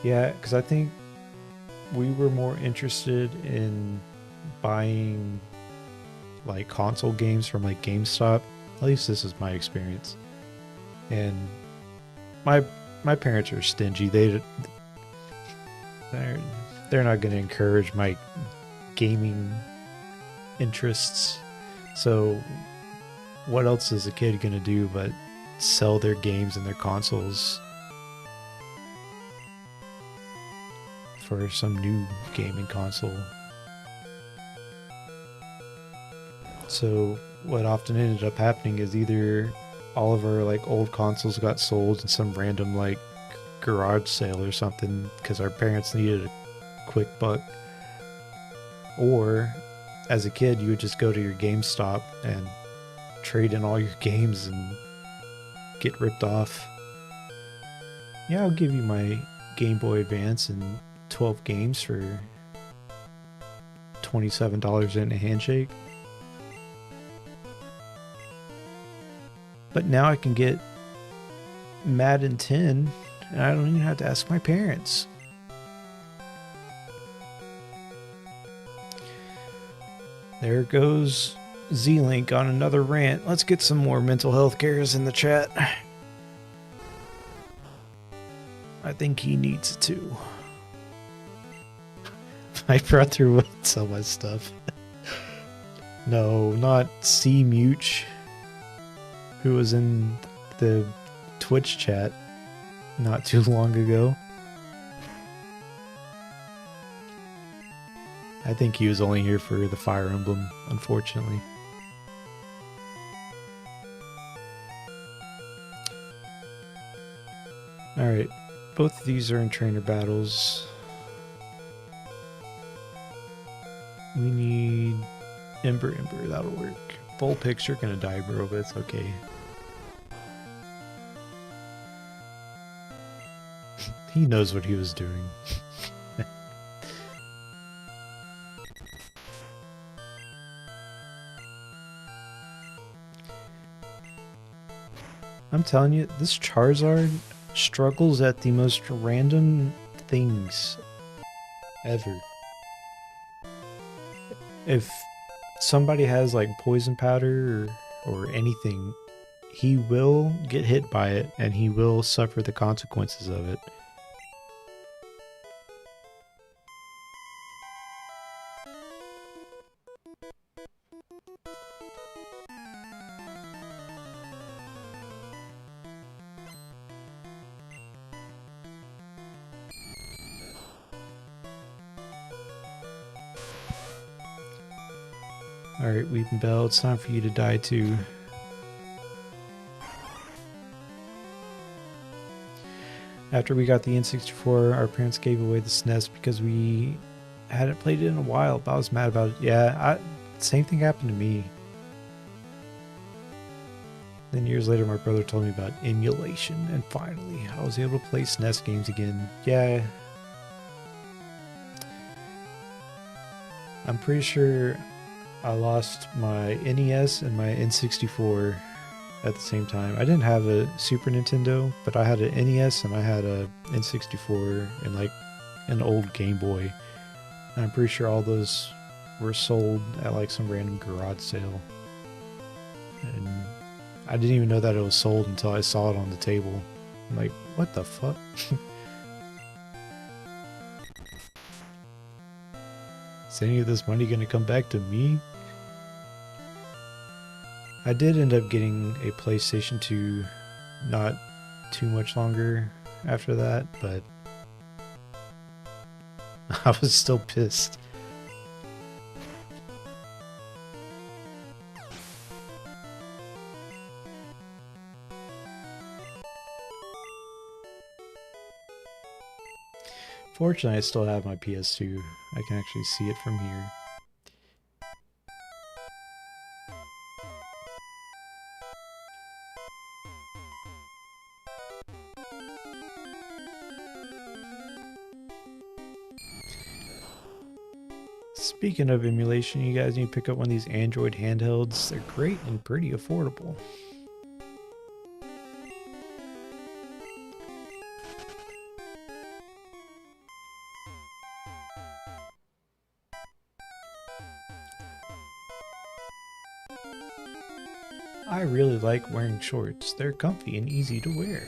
Speaker 1: Yeah, because I think we were more interested in buying like console games from like GameStop. At least this is my experience. And my parents are stingy. They're not going to encourage my gaming interests. So what else is a kid going to do but sell their games and their consoles for some new gaming console? So what often ended up happening is either all of our like old consoles got sold in some random like garage sale or something because our parents needed a quick buck, or as a kid you would just go to your GameStop and trade in all your games and get ripped off. Yeah, I'll give you my Game Boy Advance and 12 games for $27 in a handshake. But now I can get Madden 10 and I don't even have to ask my parents. There goes ZLink on another rant. Let's get some more mental health cares in the chat. I think he needs it too. My brother would sell my stuff. No, not C-Much, who was in the Twitch chat not too long ago. I think he was only here for the Fire Emblem, unfortunately. Alright, both of these are in trainer battles. We need Ember, that'll work. Vulpix, you're gonna die, bro, but it's okay. He knows what he was doing. I'm telling you, this Charizard struggles at the most random things ever. if somebody has like poison powder or anything, he will get hit by it and he will suffer the consequences of it. Alright, Weeping Bell, it's time for you to die too. After we got the N64, our parents gave away the SNES because we hadn't played it in a while, but I was mad about it. Yeah, same thing happened to me. Then years later, my brother told me about emulation, and finally, I was able to play SNES games again. Yeah. I'm pretty sure I lost my NES and my N64 at the same time. I didn't have a Super Nintendo, but I had an NES and I had a N64 and like an old Game Boy. And I'm pretty sure all those were sold at like some random garage sale. And I didn't even know that it was sold until I saw it on the table. I'm like, what the fuck? Is any of this money gonna come back to me? I did end up getting a PlayStation 2 not too much longer after that, but I was still pissed. Fortunately, I still have my PS2. I can actually see it from here. Speaking of emulation, you guys need to pick up one of these Android handhelds. They're great and pretty affordable. I really like wearing shorts. They're comfy and easy to wear.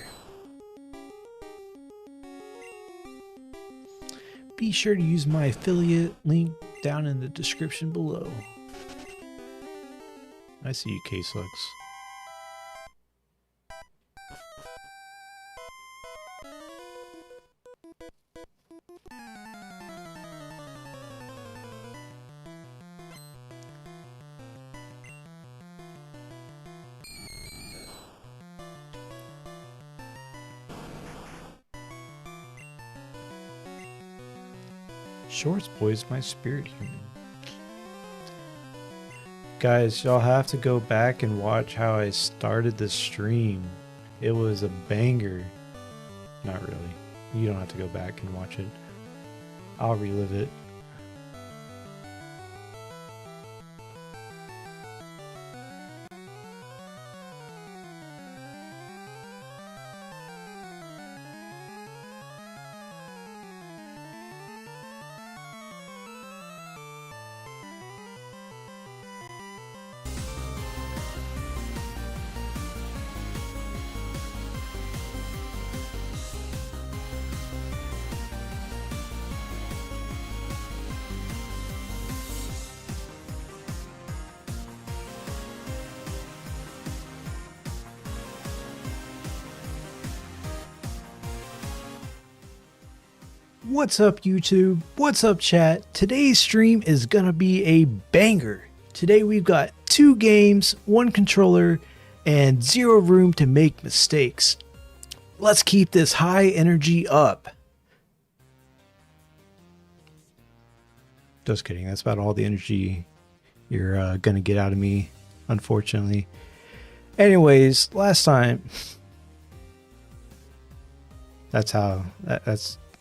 Speaker 1: Be sure to use my affiliate link down in the description below. I see you, K-Slux. Shorts Boy's my spirit human. Guys, y'all have to go back and watch how I started the stream. It was a banger. Not really. You don't have to go back and watch it. I'll relive it. What's up, YouTube? What's up, chat? Today's stream is gonna be a banger. Today we've got 2 games, 1 controller, and 0 room to make mistakes. Let's keep this high energy up. Just kidding. That's about all the energy you're gonna get out of me, unfortunately. Anyways, last time.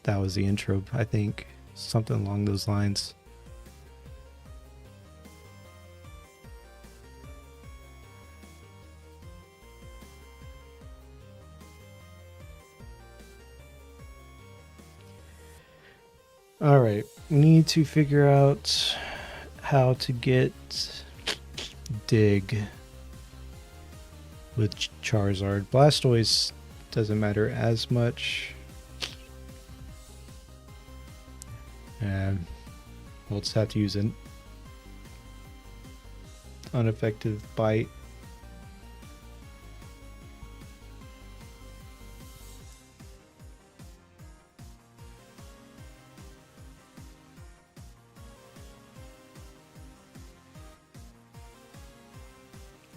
Speaker 1: That was the intro, I think. Something along those lines. Alright, we need to figure out how to get Dig with Charizard. Blastoise doesn't matter as much. And we'll just have to use an ineffective bite.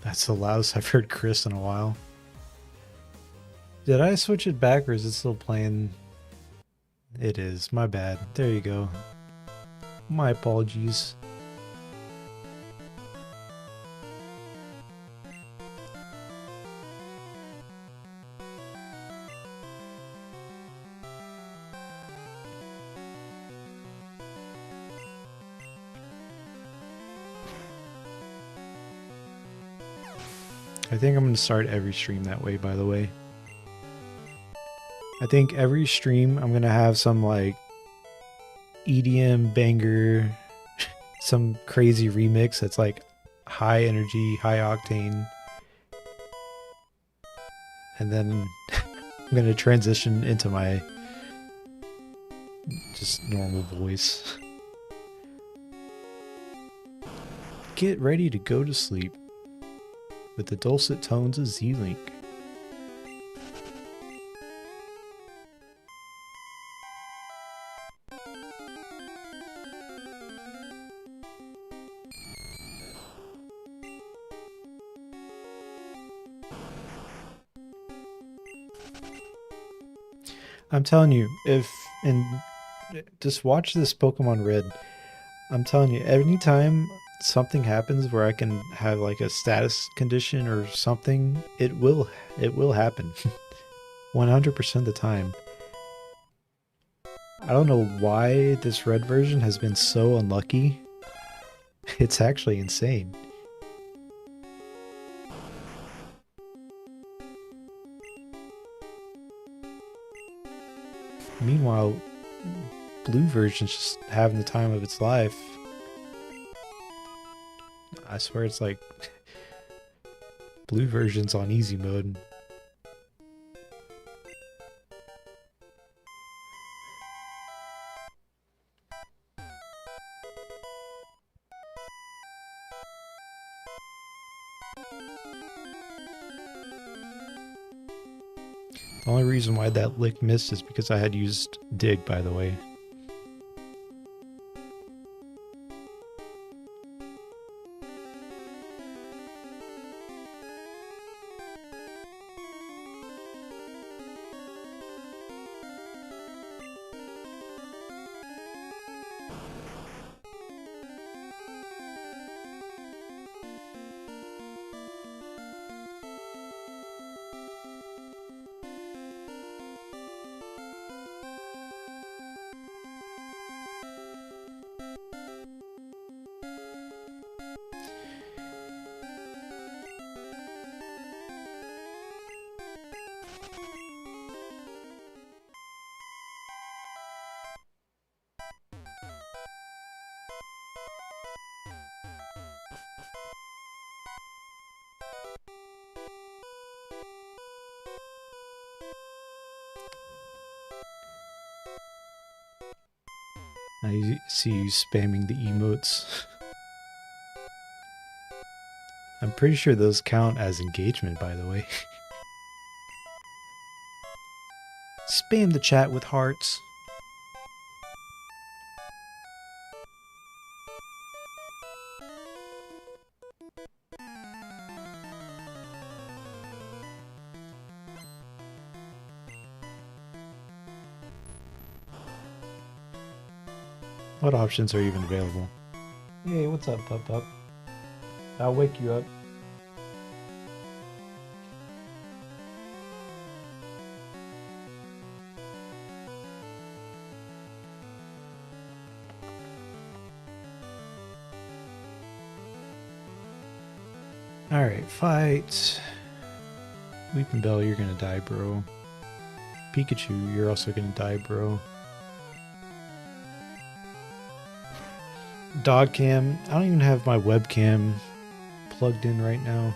Speaker 1: That's the loudest I've heard Chris in a while. Did I switch it back or is it still playing? It is. My bad. There you go. My apologies. I think I'm going to start every stream that way, by the way. I think every stream I'm going to have some like EDM banger, some crazy remix that's like high energy, high octane. And then I'm going to transition into my just normal voice. Get ready to go to sleep with the dulcet tones of ZLink. I'm telling you, just watch this Pokemon Red. I'm telling you, anytime something happens where I can have like a status condition or something, it will happen. 100% of the time. I don't know why this red version has been so unlucky. It's actually insane. Meanwhile, blue version's just having the time of its life. I swear it's like blue version's on easy mode. The only reason why that lick missed is because I had used Dig, by the way. I see you spamming the emotes. I'm pretty sure those count as engagement, by the way. Spam the chat with hearts. What options are even available? Hey, what's up, Pup? I'll wake you up. Alright, fight. Weeping Bell, you're gonna die, bro. Pikachu, you're also gonna die, bro. dog cam. I don't even have my webcam plugged in right now.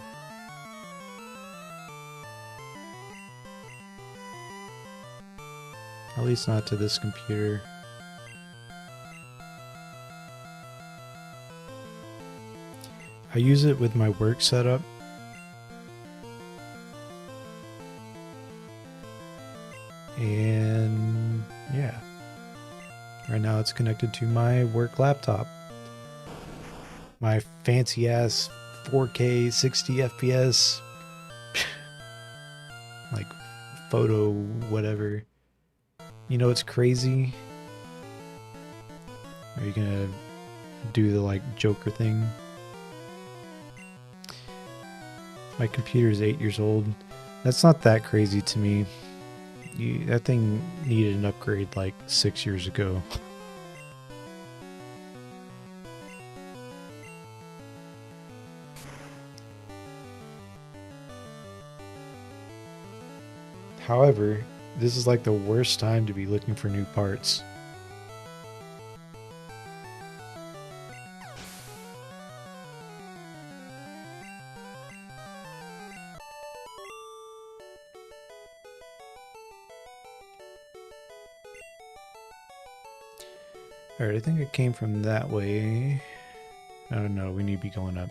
Speaker 1: At least not to this computer. I use it with my work setup. And yeah, right now it's connected to my work laptop. My fancy ass 4K 60 FPS like photo whatever. You know what's crazy? Are you gonna do the like Joker thing? My computer is 8 years old. That's not that crazy to me. That thing needed an upgrade like 6 years ago. However, this is like the worst time to be looking for new parts. Alright, I think it came from that way. Oh no, we need to be going up.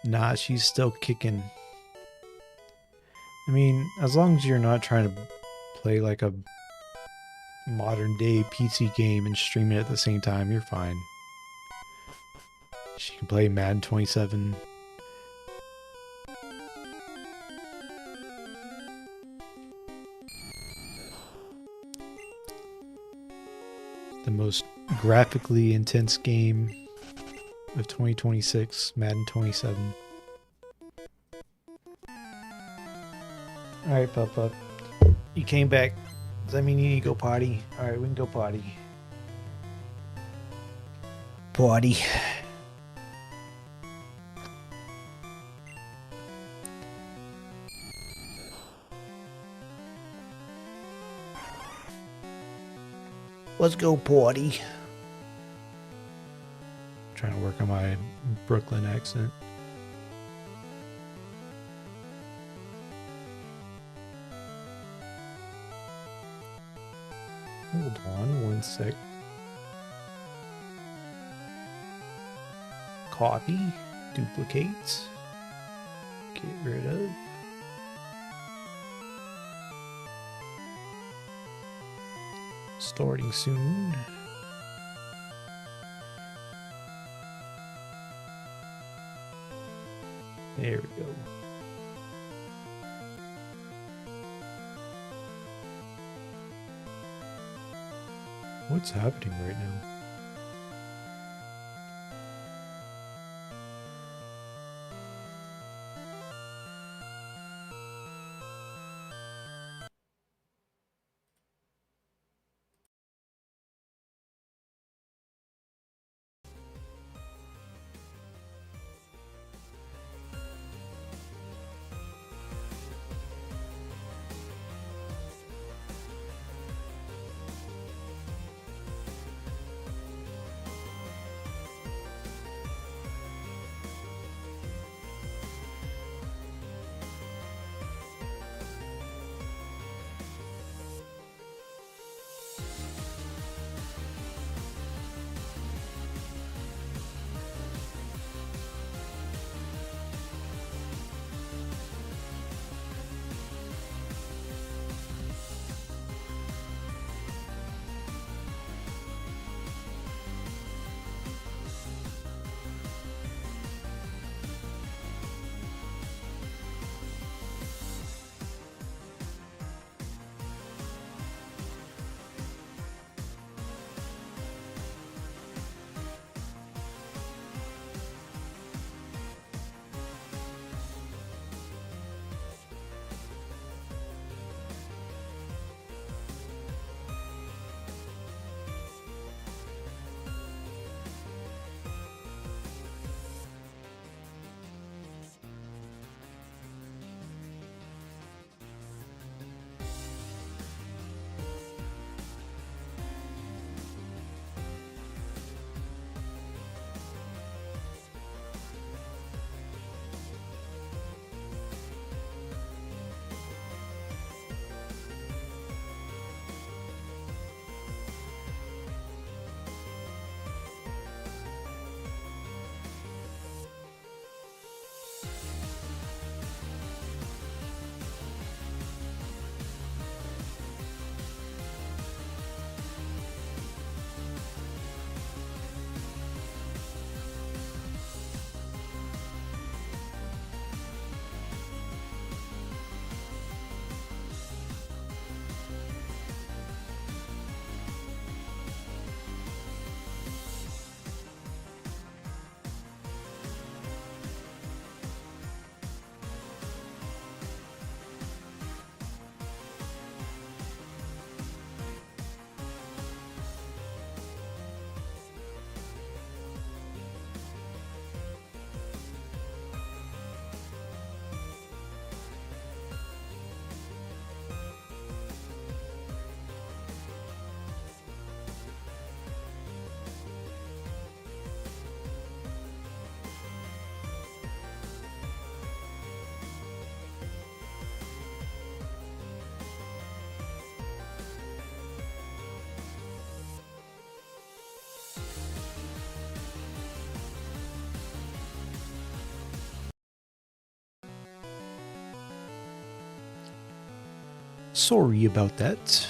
Speaker 1: Nah, she's still kicking. I mean, as long as you're not trying to play like a modern day PC game and stream it at the same time, you're fine. She can play Madden 27. The most graphically intense game of 2026, Madden 27. Alright, Pup. You came back. Does that mean you need to go potty? Alright, we can go potty. Potty. Let's go potty. Trying to work on my Brooklyn accent. Hold on one sec. Copy, duplicate, get rid of. Starting soon. There we go. What's happening right now? Sorry about that.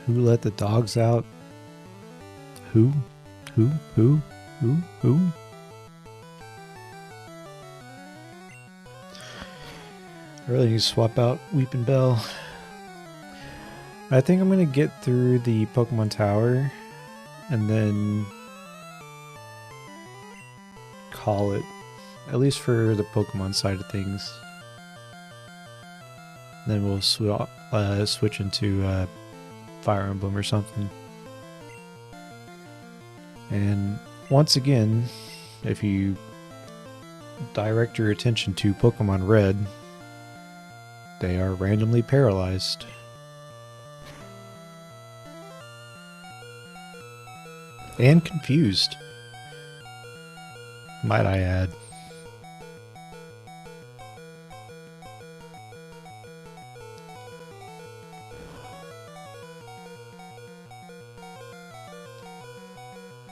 Speaker 1: Who let the dogs out? Who? Who? Who? Who? Who? I really need to swap out Weeping Bell. I think I'm going to get through the Pokemon Tower and then call it, at least for the Pokemon side of things. Then we'll switch into Fire Emblem or something. And once again, if you direct your attention to Pokemon Red, they are randomly paralyzed. And confused, might I add.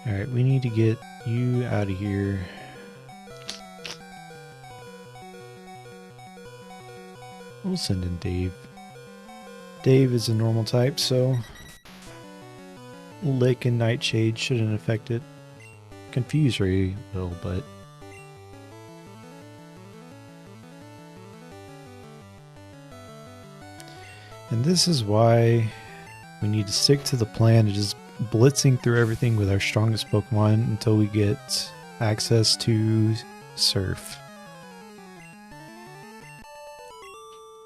Speaker 1: Alright, we need to get you out of here. We'll send in Dave. Dave is a normal type, so Lick and Nightshade shouldn't affect it. Confuse Ray will, but and this is why we need to stick to the plan of just blitzing through everything with our strongest Pokemon until we get access to Surf.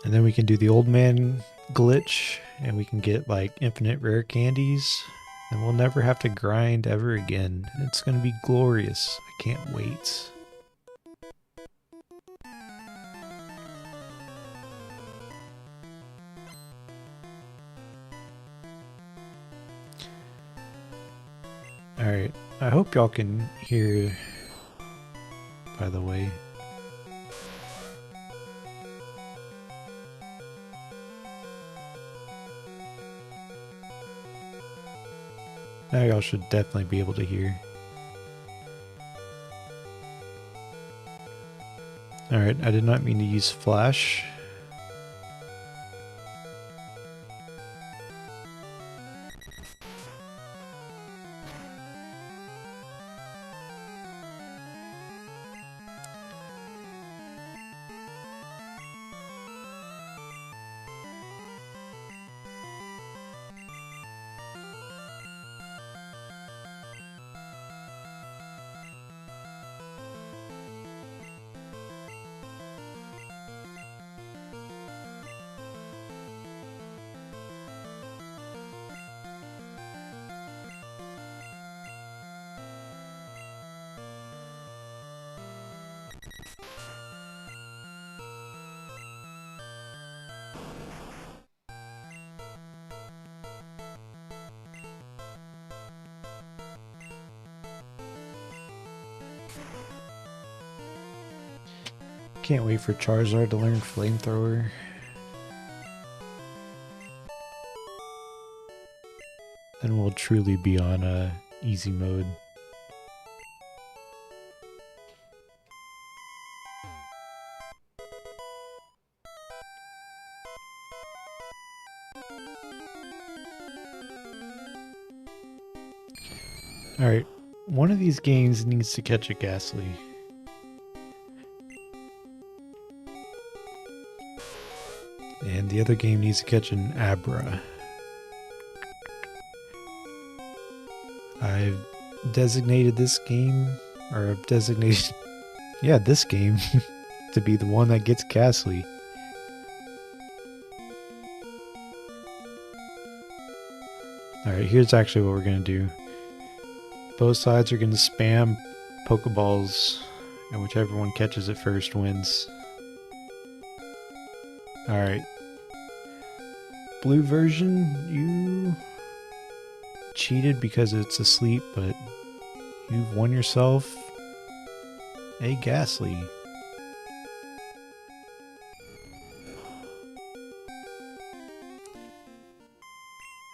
Speaker 1: And then we can do the old man glitch and we can get like infinite rare candies and we'll never have to grind ever again. It's going to be glorious. I can't wait. Alright, I hope y'all can hear, by the way. Now y'all should definitely be able to hear. Alright, I did not mean to use flash. Can't wait for Charizard to learn Flamethrower. Then we'll truly be on easy mode. Alright, one of these games needs to catch a Ghastly. And the other game needs to catch an Abra. I've designated this game, or I've designated, yeah, this game to be the one that gets Ghastly. Alright, here's actually what we're going to do. Both sides are going to spam Pokeballs, and whichever one catches it first wins. Alright. Blue version, you cheated because it's asleep, but you've won yourself a Ghastly.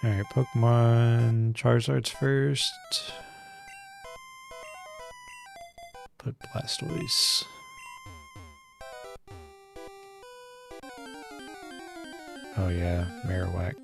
Speaker 1: Alright, Pokemon Charizard's first. Put Blastoise. Oh yeah, Marowak.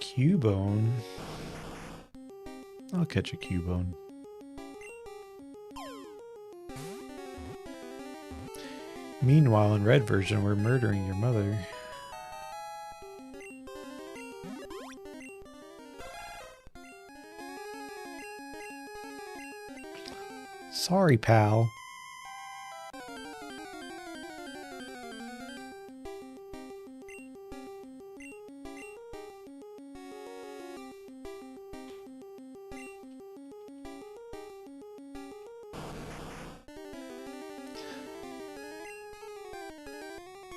Speaker 1: Cubone. I'll catch a Cubone. Meanwhile, in red version, we're murdering your mother. Sorry, pal.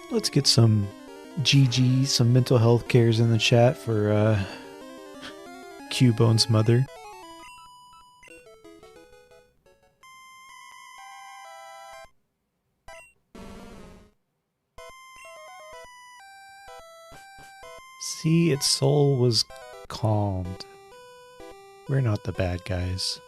Speaker 1: Let's get some GG, some mental health cares in the chat for Cubone's mother. See, its soul was calmed. We're not the bad guys.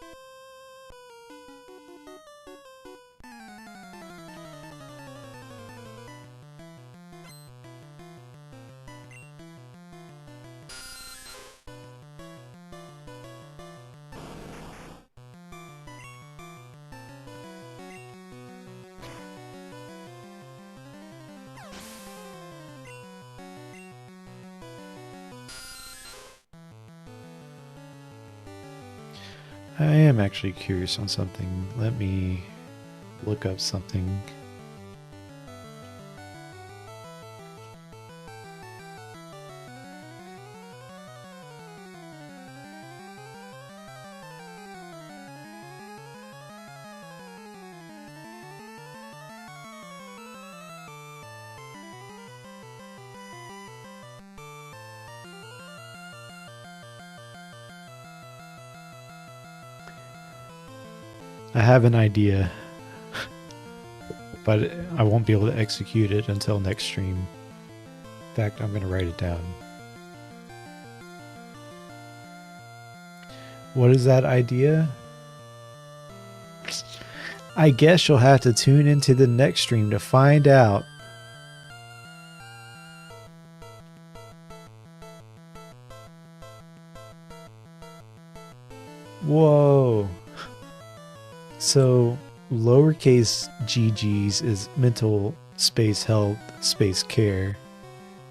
Speaker 1: I am actually curious on something. Let me look up something. I have an idea, but I won't be able to execute it until next stream. In fact, I'm going to write it down. What is that idea? I guess you'll have to tune into the next stream to find out. Whoa. So, lowercase gg's is mental space health space care,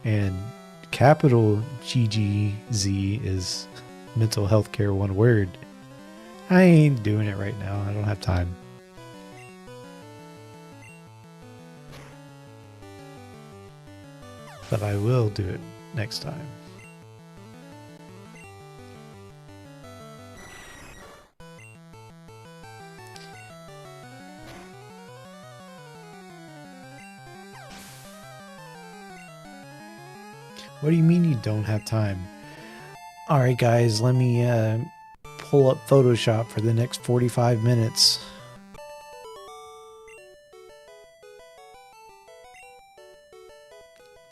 Speaker 1: and capital GGZ is mental health care, one word. I ain't doing it right now. I don't have time. But I will do it next time. What do you mean you don't have time? Alright guys, let me pull up Photoshop for the next 45 minutes.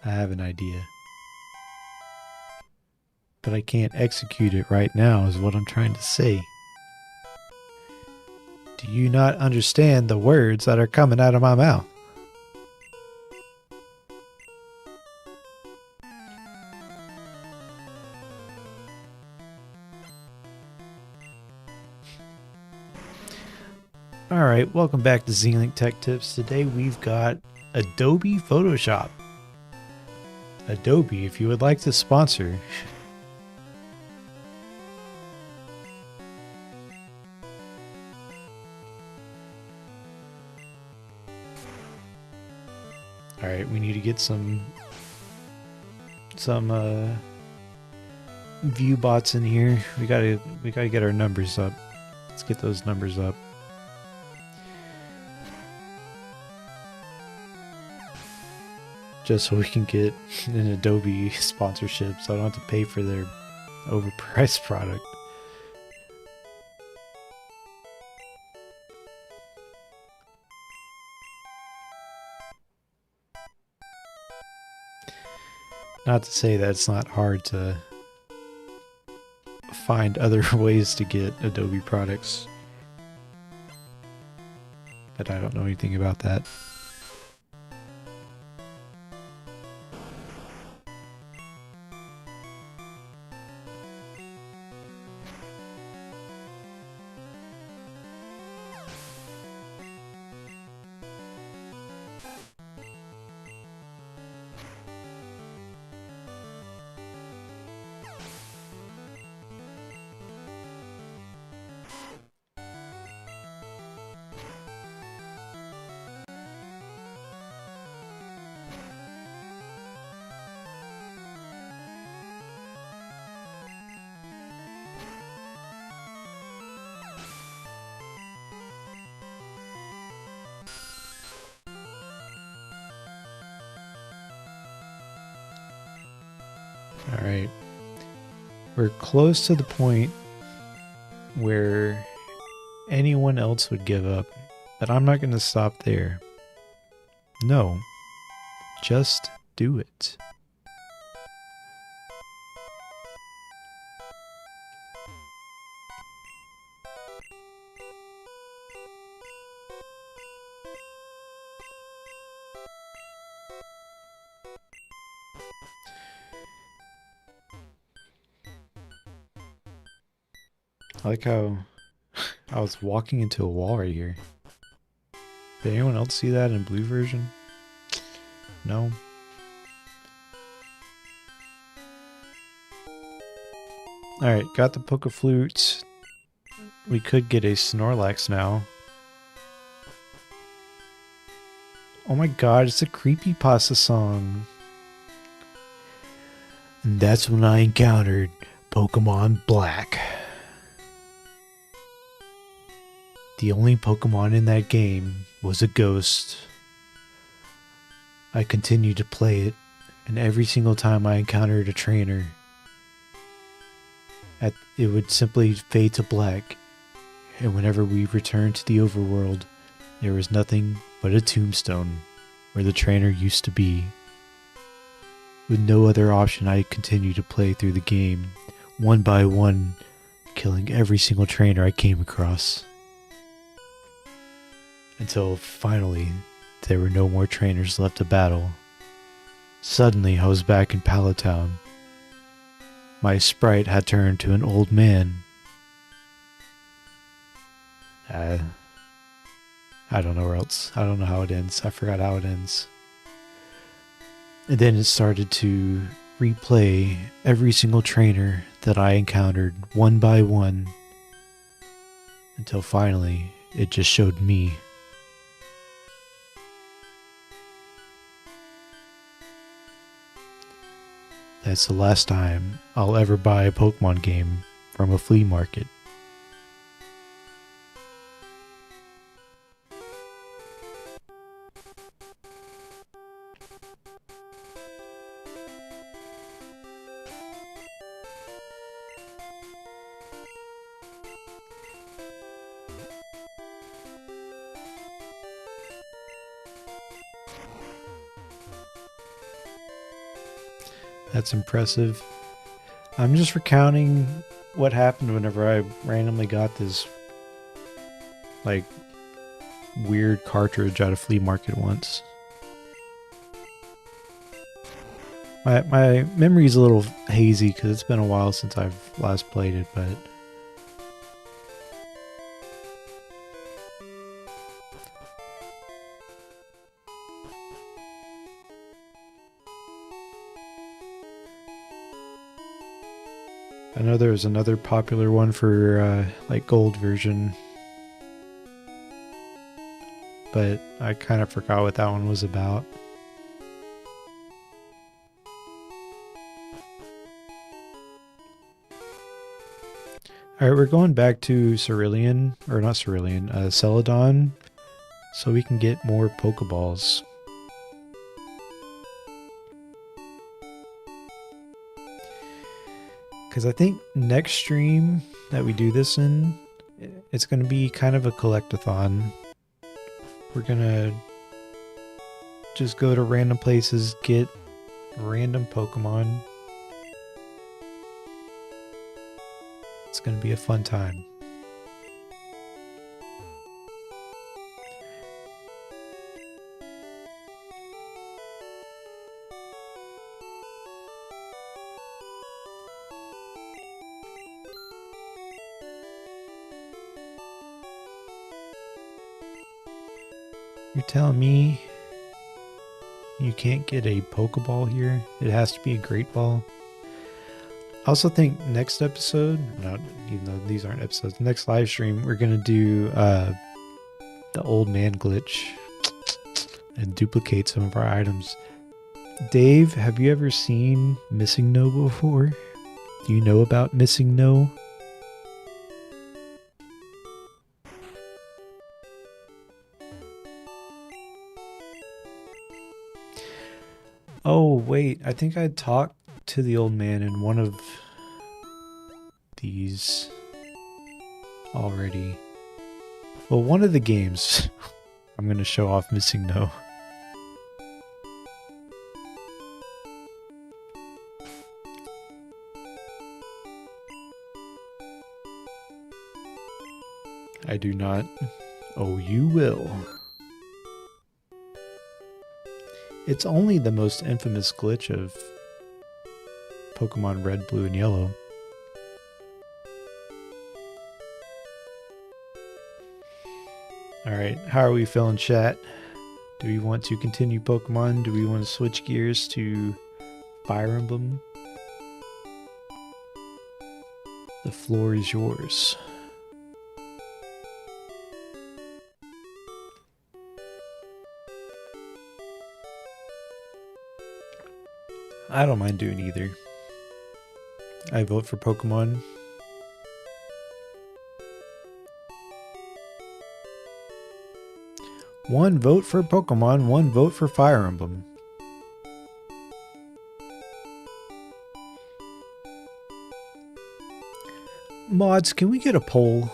Speaker 1: I have an idea. But I can't execute it right now is what I'm trying to say. Do you not understand the words that are coming out of my mouth? Alright, welcome back to ZLink Tech Tips. Today we've got Adobe Photoshop. Adobe, if you would like to sponsor. Alright, we need to get some view bots in here. We gotta get our numbers up. Let's get those numbers up. Just so we can get an Adobe sponsorship, so I don't have to pay for their overpriced product. Not to say that it's not hard to find other ways to get Adobe products, but I don't know anything about that. Alright. We're close to the point where anyone else would give up, but I'm not going to stop there. No. Just do it. I like how I was walking into a wall right here. Did anyone else see that in blue version? No? Alright, got the Poke Flute. We could get a Snorlax now. Oh my god, it's a creepypasta song. And that's when I encountered Pokemon Black. The only Pokemon in that game was a ghost. I continued to play it, and every single time I encountered a trainer, it would simply fade to black, and whenever we returned to the overworld, there was nothing but a tombstone where the trainer used to be. With no other option, I continued to play through the game, one by one, killing every single trainer I came across. Until finally, there were no more trainers left to battle. Suddenly, I was back in Pallet Town. My sprite had turned to an old man. I don't know where else. I don't know how it ends. I forgot how it ends. And then it started to replay every single trainer that I encountered one by one. Until finally, it just showed me. That's the last time I'll ever buy a Pokemon game from a flea market. That's impressive. I'm just recounting what happened whenever I randomly got this, like, weird cartridge at a flea market once. My memory's a little hazy because it's been a while since I've last played it, but... I know there was another popular one for, like, gold version. But I kind of forgot what that one was about. Alright, we're going back to Cerulean, or not Cerulean, Celadon, so we can get more Pokeballs. Because I think next stream that we do this in, it's going to be kind of a collectathon. We're going to just go to random places, get random Pokemon. It's gonna be a fun time. You're telling me you can't get a Pokeball here? It has to be a Great Ball. I also think next episode, not even though these aren't episodes, next live stream, we're going to do the old man glitch and duplicate some of our items. Dave, have you ever seen Missing No before? Do you know about Missing No? Oh, wait. I think I talked to the old man in one of these already. Well, one of the games. I'm going to show off Missing No. I do not. Oh, you will. It's only the most infamous glitch of Pokemon Red, Blue, and Yellow. Alright, how are we feeling, chat? Do we want to continue Pokemon? Do we want to switch gears to Fire Emblem? The floor is yours. I don't mind doing either. I vote for Pokemon. One vote for Pokemon, one vote for Fire Emblem. Mods, can we get a poll?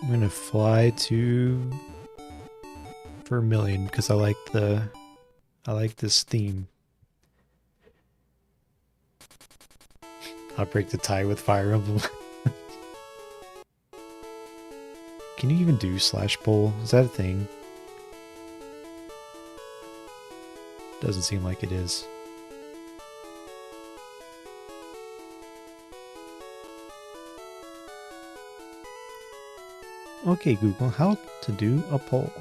Speaker 1: I'm gonna fly to Vermilion because I like this theme. I'll break the tie with Fire Emblem. Can you even do slash poll? Is that a thing? Doesn't seem like it is. Okay, Google, how to do a poll.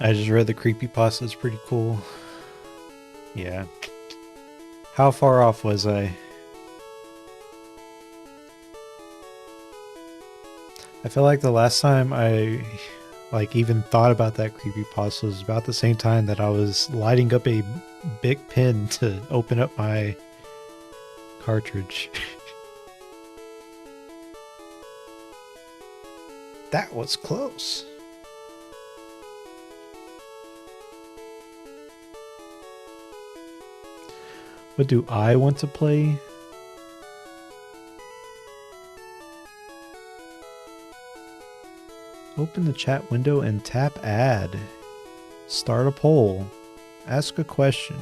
Speaker 1: I just read the creepypasta, it's pretty cool. Yeah. How far off was I? I feel like the last time I even thought about that creepypasta was about the same time that I was lighting up a big pen to open up my cartridge. That was close. What do I want to play? Open the chat window and tap add. Start a poll. Ask a question.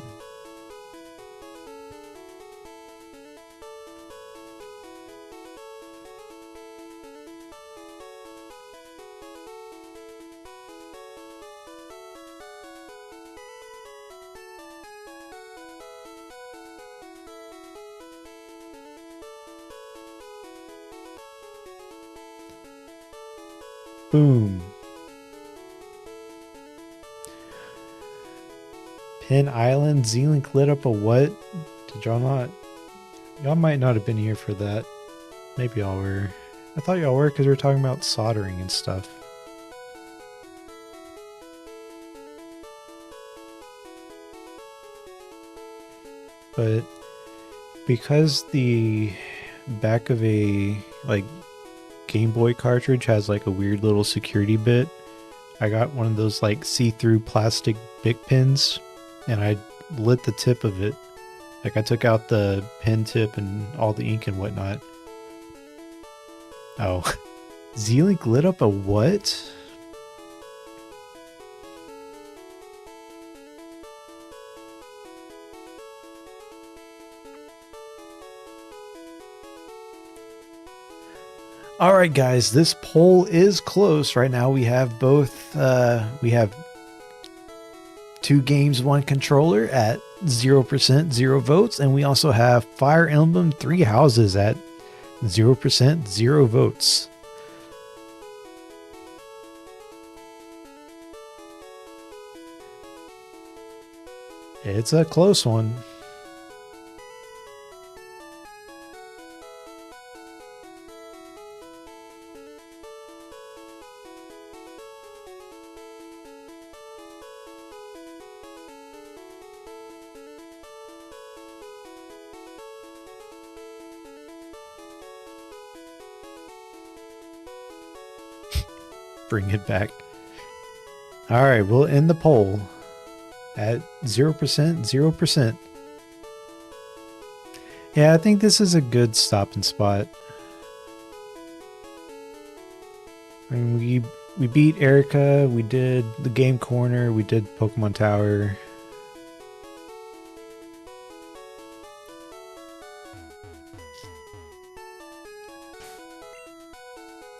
Speaker 1: Boom. Pin Island, ZLink lit up a what? Did y'all not? Y'all might not have been here for that. Maybe y'all were. I thought y'all were because we were talking about soldering and stuff. But because the back of a like Game Boy cartridge has like a weird little security bit, I got one of those like see-through plastic Bic pins and I lit the tip of it. Like I took out the pen tip and all the ink and whatnot. Oh. ZLink lit up a what? All right, guys, this poll is close. Right now we have both, we have 2 games, 1 controller at 0%, 0 votes. And we also have Fire Emblem 3 Houses at 0%, 0 votes. It's a close one. Bring it back. All right, we'll end the poll at 0%, 0%. Yeah, I think this is a good stopping spot. I mean, we beat Erika, we did the Game Corner, we did Pokemon Tower.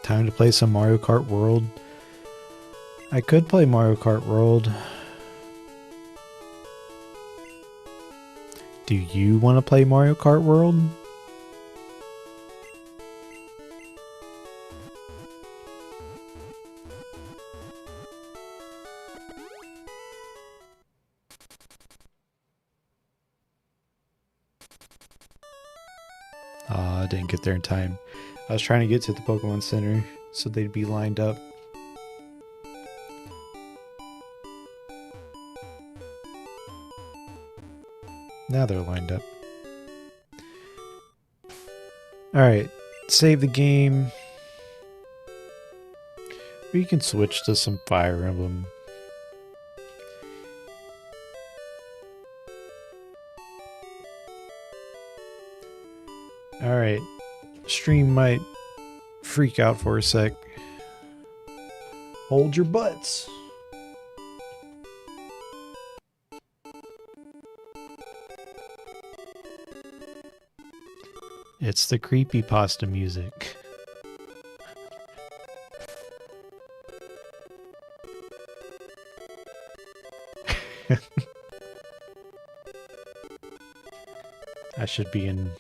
Speaker 1: Time to play some Mario Kart World. I could play Mario Kart World. Do you want to play Mario Kart World? I didn't get there in time. I was trying to get to the Pokemon Center so they'd be lined up. Now they're lined up. Alright, save the game. We can switch to some Fire Emblem. Alright, stream might freak out for a sec. Hold your butts. It's the creepypasta music. I should be in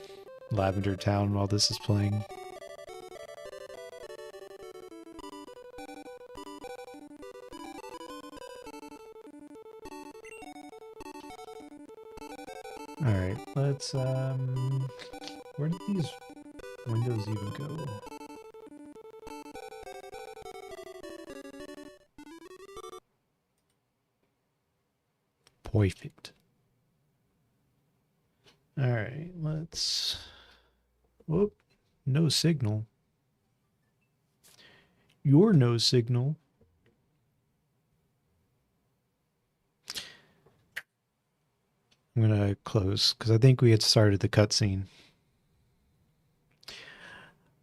Speaker 1: Lavender Town while this is playing. Alright, let's where did these windows even go? Perfect. Alright, let's... Whoop. No signal. Your no signal. I'm gonna close, because I think we had started the cutscene.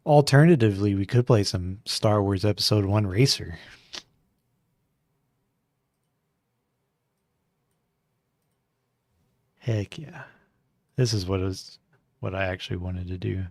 Speaker 1: Alternatively, we could play some Star Wars Episode 1 Racer. Heck yeah. This is what I actually wanted to do.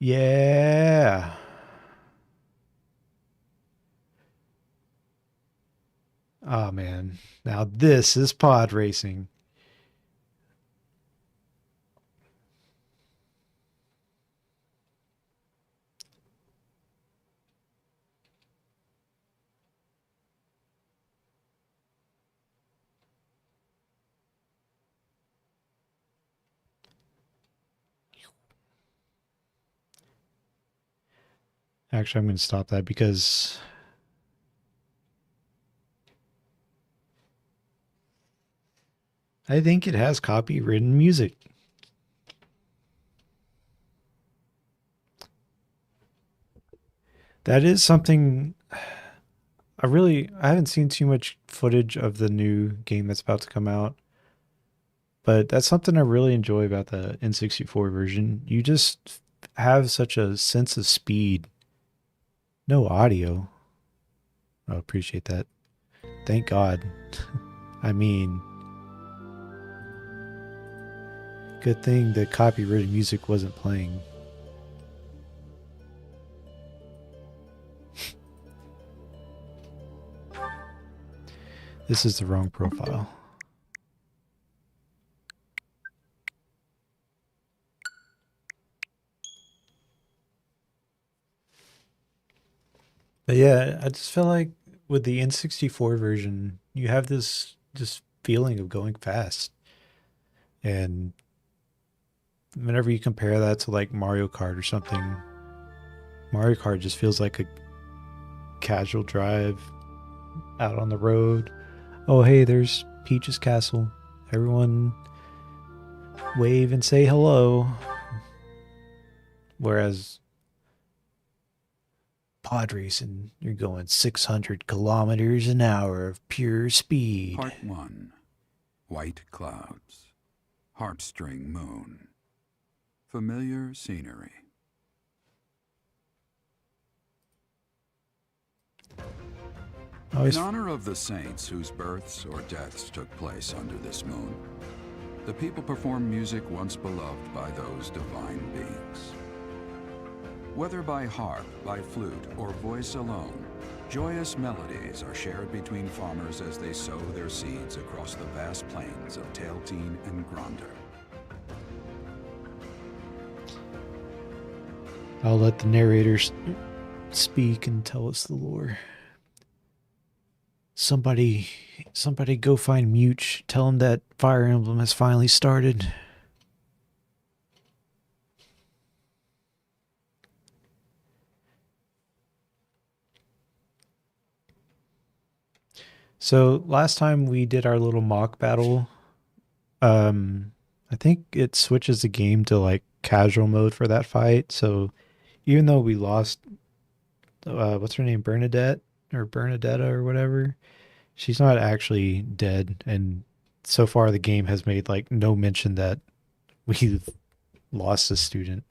Speaker 1: Yeah. Oh man, now this is pod racing. Actually, I'm going to stop that because I think it has copywritten music. That is something I haven't seen too much footage of the new game that's about to come out. But that's something I really enjoy about the N64 version. You just have such a sense of speed. No audio. I appreciate that. Thank God. I mean, good thing the copyrighted music wasn't playing. This is the wrong profile. But yeah, I just feel like with the N64 version, you have this just feeling of going fast. And whenever you compare that to like Mario Kart or something, Mario Kart just feels like a casual drive out on the road. Oh, hey, there's Peach's Castle. Everyone wave and say hello. Whereas pod racing, you're going 600 kilometers an hour of pure speed.
Speaker 2: Part 1. White clouds. Heartstring moon. Familiar scenery. In honor of the saints whose births or deaths took place under this moon, the people perform music once beloved by those divine beings. Whether by harp, by flute, or voice alone, joyous melodies are shared between farmers as they sow their seeds across the vast plains of Tailtean and Gronder.
Speaker 1: I'll let the narrators speak and tell us the lore. Somebody go find Much. Tell him that Fire Emblem has finally started. So last time we did our little mock battle, I think it switches the game to like casual mode for that fight. So even though we lost, what's her name, Bernadette or Bernadetta or whatever, she's not actually dead. And so far the game has made like no mention that we've lost a student.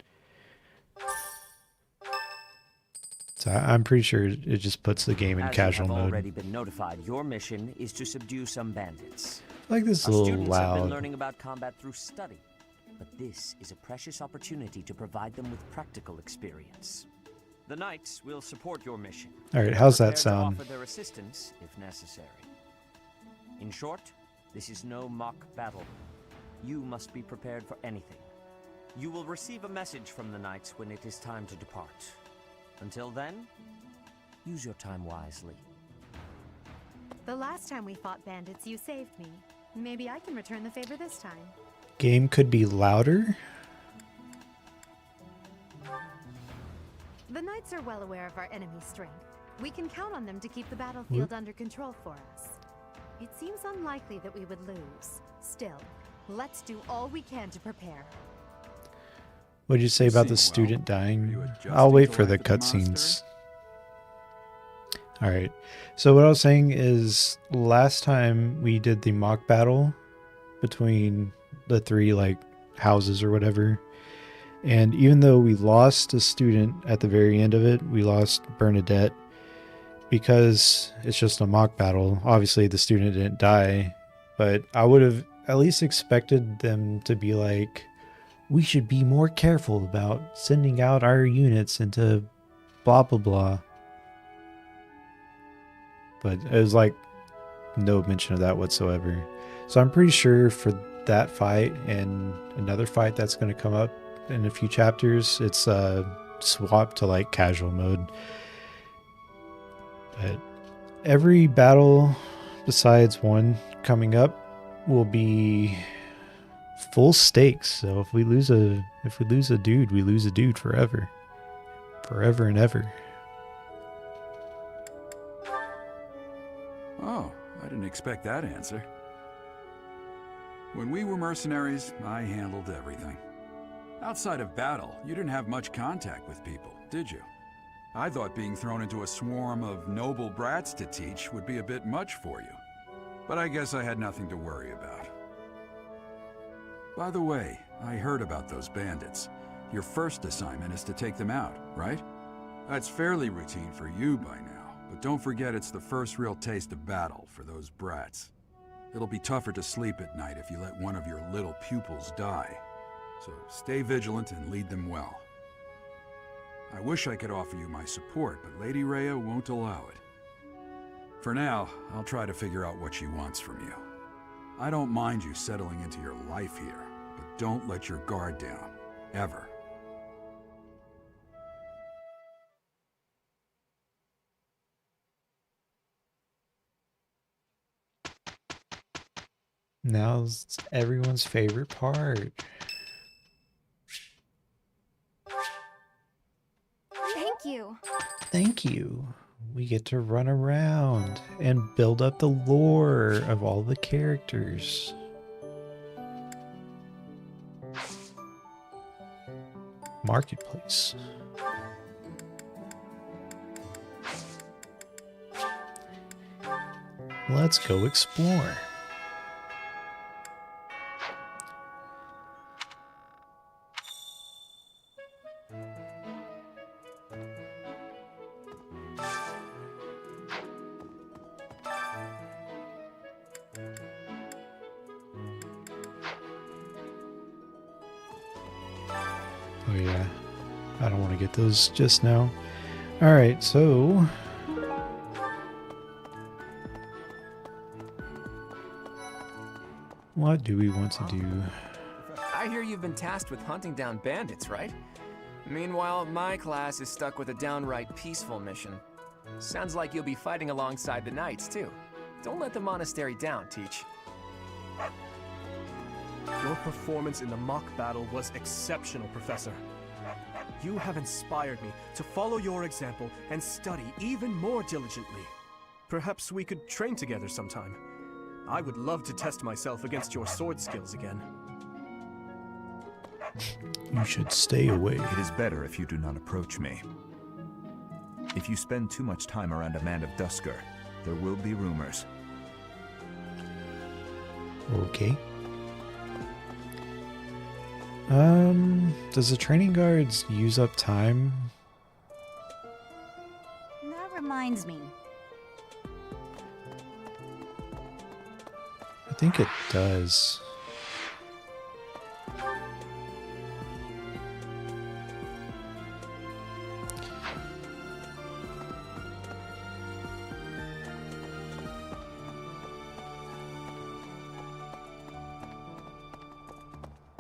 Speaker 1: So I'm pretty sure it just puts the game in casual mode.
Speaker 3: As you have already been notified, your mission is to subdue some bandits.
Speaker 1: Like this a little
Speaker 3: students have been
Speaker 1: loud.
Speaker 3: learning about combat through study, but this is a precious opportunity to provide them with practical experience. The knights will support your mission.
Speaker 1: All right, how's that
Speaker 3: Prepared to
Speaker 1: sound?
Speaker 3: offer their assistance if necessary. In short, this is no mock battle. You must be prepared for anything. You will receive a message from the knights when it is time to depart. Until then, use your time wisely.
Speaker 4: The last time we fought bandits, you saved me. Maybe I can return the favor this time.
Speaker 1: Game could be louder.
Speaker 4: The knights are well aware of our enemy's strength. We can count on them to keep the battlefield under control for us. It seems unlikely that we would lose. Still, let's do all we can to prepare.
Speaker 1: What did you say about the student dying? I'll wait for the cutscenes. All right. So what I was saying is last time we did the mock battle between the three like houses or whatever. And even though we lost a student at the very end of it, we lost Bernadette because it's just a mock battle. Obviously the student didn't die, but I would have at least expected them to be like, we should be more careful about sending out our units into blah, blah, blah. But it was like no mention of that whatsoever. So I'm pretty sure for that fight and another fight that's going to come up in a few chapters, it's swapped to like casual mode. But every battle besides one coming up will be full stakes. So if we lose a dude, we lose a dude forever. Forever and ever.
Speaker 2: Oh, I didn't expect that answer. When we were mercenaries, I handled everything. Outside of battle, you didn't have much contact with people, did you? I thought being thrown into a swarm of noble brats to teach would be a bit much for you. But I guess I had nothing to worry about. By the way, I heard about those bandits. Your first assignment is to take them out, right? That's fairly routine for you by now, but don't forget it's the first real taste of battle for those brats. It'll be tougher to sleep at night if you let one of your little pupils die. So stay vigilant and lead them well. I wish I could offer you my support, but Lady Rhea won't allow it. For now, I'll try to figure out what she wants from you. I don't mind you settling into your life here, but don't let your guard down, ever.
Speaker 1: Now's everyone's favorite part.
Speaker 4: Thank you.
Speaker 1: Thank you. We get to run around and build up the lore of all the characters. Marketplace. Let's go explore. Oh yeah, I don't want to get those just now. Alright, so... what do we want to do?
Speaker 5: I hear you've been tasked with hunting down bandits, right? Meanwhile, my class is stuck with a downright peaceful mission. Sounds like you'll be fighting alongside the knights, too. Don't let the monastery down, Teach.
Speaker 6: Your performance in the mock battle was exceptional, Professor. You have inspired me to follow your example and study even more diligently. Perhaps we could train together sometime. I would love to test myself against your sword skills again.
Speaker 1: You should stay away.
Speaker 7: It is better if you do not approach me. If you spend too much time around a man of Dusker, there will be rumors.
Speaker 1: Okay. Does the training guards use up time?
Speaker 8: That reminds me.
Speaker 1: I think it does.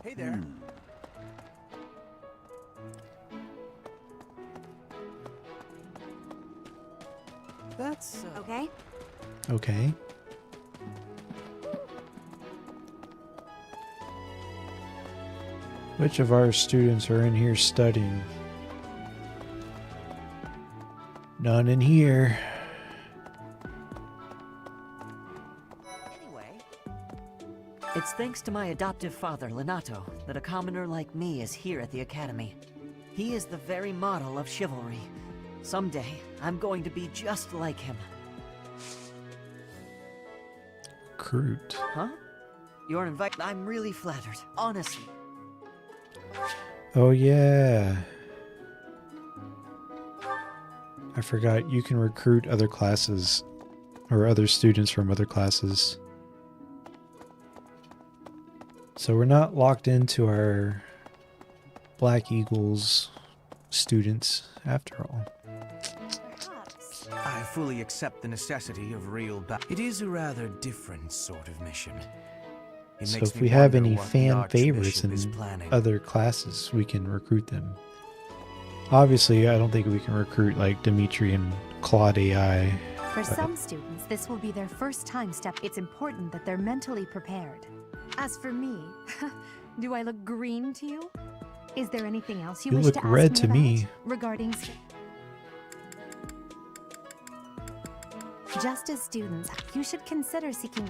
Speaker 5: Hey there. That's
Speaker 8: Okay?
Speaker 1: Okay. Which of our students are in here studying? None in here.
Speaker 9: Anyway, it's thanks to my adoptive father, Lenato, that a commoner like me is here at the Academy. He is the very model of chivalry. Someday, I'm going to be just like him.
Speaker 1: Recruit.
Speaker 9: Huh? You're invited. I'm really flattered, honestly.
Speaker 1: Oh yeah. I forgot you can recruit other classes or other students from other classes. So we're not locked into our Black Eagles students after all.
Speaker 6: I've
Speaker 10: fully accept the necessity of real battle. It is a rather different sort of mission. It
Speaker 1: So
Speaker 10: makes
Speaker 1: if
Speaker 10: me
Speaker 1: we have
Speaker 10: wonder
Speaker 1: any
Speaker 10: what the
Speaker 1: fan favorites
Speaker 10: Archbishop is
Speaker 1: in
Speaker 10: planning.
Speaker 1: other classes, we can recruit them. Obviously, I don't think we can recruit like Dimitri and Claude AI.
Speaker 4: For some students, this will be their first time It's important that they're mentally prepared. As for me, do I look green to you? Is there anything else you
Speaker 1: You
Speaker 4: wish
Speaker 1: look
Speaker 4: to ask
Speaker 1: red
Speaker 4: me
Speaker 1: to
Speaker 4: about
Speaker 1: me.
Speaker 4: regarding? Just as students, you should consider seeking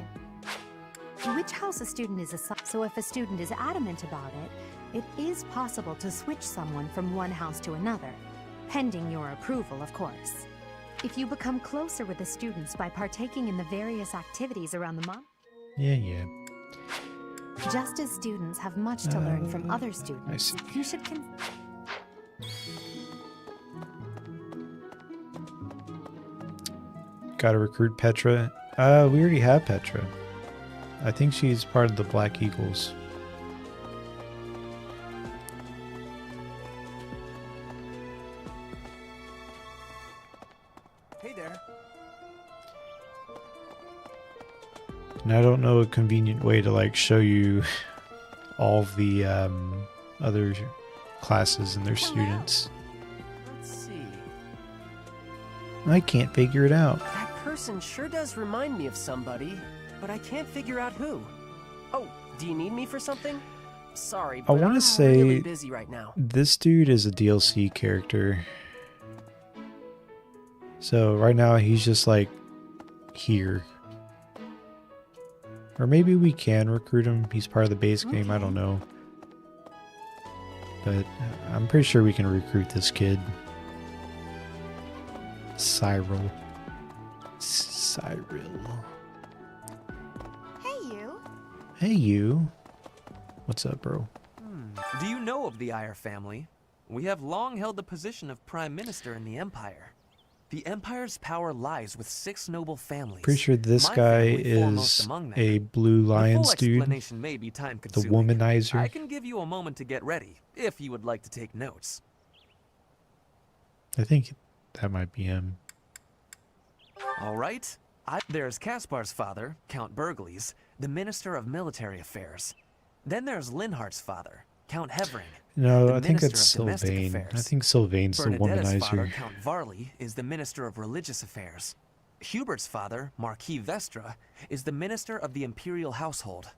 Speaker 4: which house a student is assigned. So if a student is adamant about it, it is possible to switch someone from one house to another, pending your approval, of course. If you become closer with the students by partaking in the various activities around the month.
Speaker 1: Yeah.
Speaker 4: Just as students have much to learn from other students, you should
Speaker 1: Gotta recruit Petra. We already have Petra. I think she's part of the Black Eagles.
Speaker 6: Hey there.
Speaker 1: And I don't know a convenient way to like show you all of the other classes and their students.
Speaker 11: Let's see.
Speaker 1: I can't figure it out.
Speaker 11: That person sure does remind me of somebody, but I can't figure out who. Oh, do you need me for something? Sorry, but
Speaker 1: wanna
Speaker 11: I'm
Speaker 1: say
Speaker 11: really busy right now.
Speaker 1: This dude is a DLC character. So right now he's just like here. Or maybe we can recruit him. He's part of the base game. I don't know. But I'm pretty sure we can recruit this kid. Cyril.
Speaker 12: Hey, you.
Speaker 1: Hey, you. What's up, bro?
Speaker 13: Do you know of the Ire family? We have long held the position of Prime Minister in the Empire. The Empire's power lies with 6 noble families.
Speaker 1: Pretty sure this
Speaker 13: My
Speaker 1: guy
Speaker 13: family foremost
Speaker 1: is
Speaker 13: among them.
Speaker 1: a Blue Lions
Speaker 13: The full
Speaker 1: dude.
Speaker 13: explanation may be
Speaker 1: The
Speaker 13: time-consuming.
Speaker 1: womanizer.
Speaker 13: I can give you a moment to get ready, if you would like to take notes.
Speaker 1: I think that might be him.
Speaker 13: All right. There's Caspar's father, Count Burgles, the Minister of Military Affairs. Then there's Linhardt's father, Count Hevering.
Speaker 1: No,
Speaker 13: the
Speaker 1: I think
Speaker 13: Minister
Speaker 1: it's
Speaker 13: of Domestic
Speaker 1: Sylvain.
Speaker 13: Affairs.
Speaker 1: I think Sylvain's the
Speaker 13: Bernadetta's father,
Speaker 1: womanizer.
Speaker 13: Count Varley, is the Minister of Religious Affairs. Hubert's father, Marquis Vestra, is the Minister of the Imperial Household.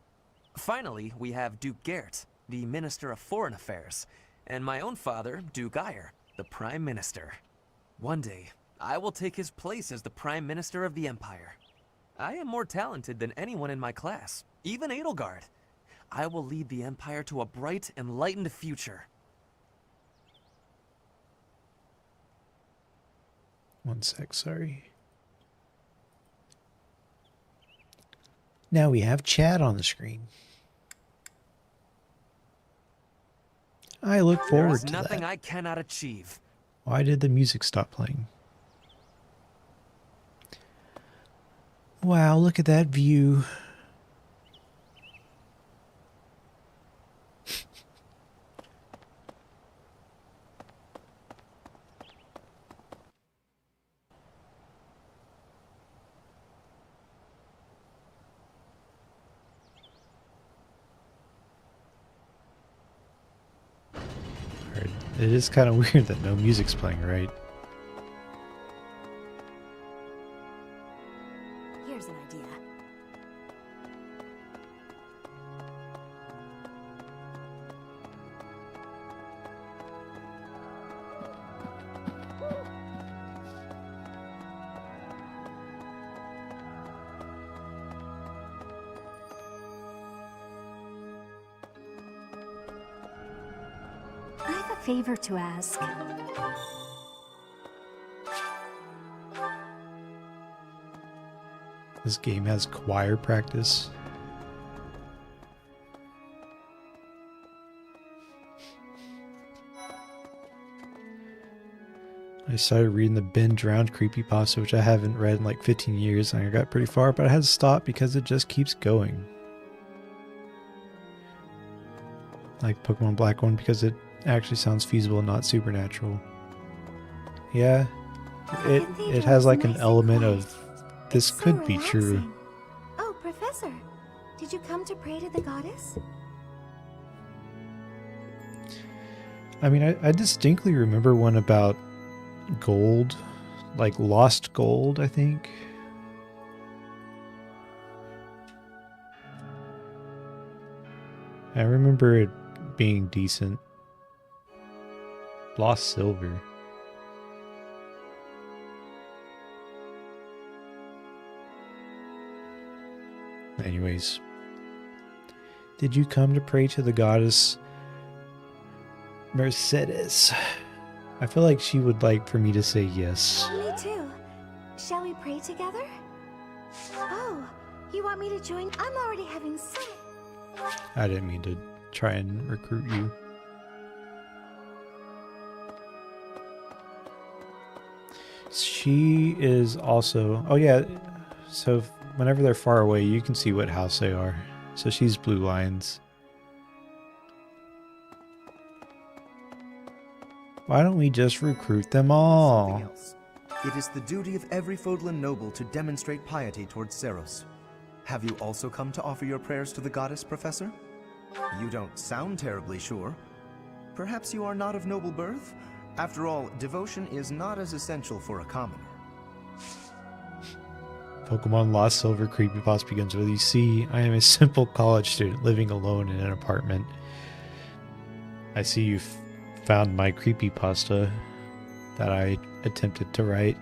Speaker 13: Finally, we have Duke Gert, the Minister of Foreign Affairs, and my own father, Duke Ire, the Prime Minister. One day, I will take his place as the Prime Minister of the Empire. I am more talented than anyone in my class, even Edelgard. I will lead the Empire to a bright, enlightened future.
Speaker 1: One sec, sorry. Now we have chat on the screen. I look
Speaker 13: There
Speaker 1: forward
Speaker 13: is
Speaker 1: to
Speaker 13: nothing
Speaker 1: that.
Speaker 13: I cannot achieve.
Speaker 1: Why did the music stop playing? Wow, look at that view. Alright, it is kind of weird that no music's playing, right?
Speaker 12: Here's an idea.
Speaker 4: I have a favor to ask.
Speaker 1: This game has choir practice. I started reading the Ben Drowned creepypasta, which I haven't read in like 15 years, and I got pretty far, but I had to stop because it just keeps going. Like Pokemon Black one because it actually sounds feasible and not supernatural. Yeah, it has like an element of this could be true.
Speaker 12: Oh, Professor, did you come to pray to the goddess?
Speaker 1: I mean, I distinctly remember one about gold, like lost gold, I think. I remember it being decent. Lost silver. Anyways, did you come to pray to the goddess Mercedes? I feel like she would like for me to say yes.
Speaker 12: Me too. Shall we pray together? Oh, you want me to join? I'm already having so...
Speaker 1: I didn't mean to try and recruit you. She is also... Oh yeah, so whenever they're far away, you can see what house they are. So she's Blue Lions. Why don't we just recruit them all?
Speaker 14: It is the duty of every Fodlan noble to demonstrate piety towards Seros. Have you also come to offer your prayers to the goddess, Professor? You don't sound terribly sure. Perhaps you are not of noble birth? After all, devotion is not as essential for a commoner.
Speaker 1: Pokemon Lost Silver creepypasta begins with, you see, I am a simple college student living alone in an apartment. I see you found my creepypasta that I attempted to write.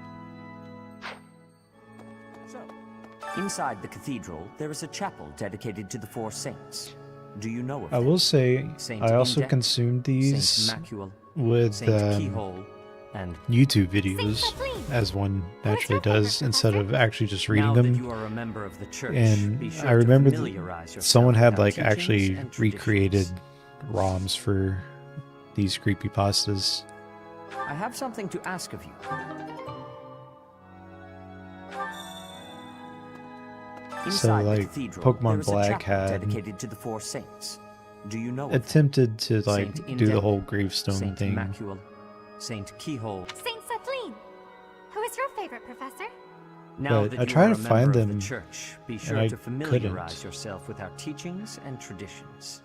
Speaker 3: Inside the cathedral, there is a chapel dedicated to the four saints. Do you know of
Speaker 1: I
Speaker 3: them?
Speaker 1: will say,
Speaker 3: Saint
Speaker 1: I also
Speaker 3: Index,
Speaker 1: consumed these
Speaker 3: Saint Macule,
Speaker 1: with
Speaker 3: Saint Keyhole, and
Speaker 1: YouTube videos, as one naturally does, instead of actually just reading
Speaker 3: now
Speaker 1: them.
Speaker 3: That you are a member of the church,
Speaker 1: And
Speaker 3: be sure
Speaker 1: I remember
Speaker 3: to familiarize yourself
Speaker 1: someone had
Speaker 3: with our
Speaker 1: like actually
Speaker 3: teachings and
Speaker 1: recreated ROMs for these creepypastas.
Speaker 3: I have something to ask of you.
Speaker 1: So
Speaker 3: Inside the
Speaker 1: like
Speaker 3: cathedral,
Speaker 1: Pokemon
Speaker 3: there is a
Speaker 1: Black
Speaker 3: chapel
Speaker 1: had
Speaker 3: dedicated to the four saints. Do you know of
Speaker 1: attempted to like
Speaker 3: Saint
Speaker 1: do the
Speaker 3: Index,
Speaker 1: whole gravestone
Speaker 3: Saint
Speaker 1: thing.
Speaker 3: Macule, Saint Keyhole.
Speaker 12: Saint Celine! Who is your favorite, Professor?
Speaker 3: Now
Speaker 1: But
Speaker 3: that
Speaker 1: I
Speaker 3: you
Speaker 1: tried
Speaker 3: are
Speaker 1: to
Speaker 3: a
Speaker 1: find
Speaker 3: member of
Speaker 1: them,
Speaker 3: the church, be
Speaker 1: and
Speaker 3: sure
Speaker 1: I
Speaker 3: to
Speaker 1: couldn't.
Speaker 3: familiarize yourself with our teachings and traditions.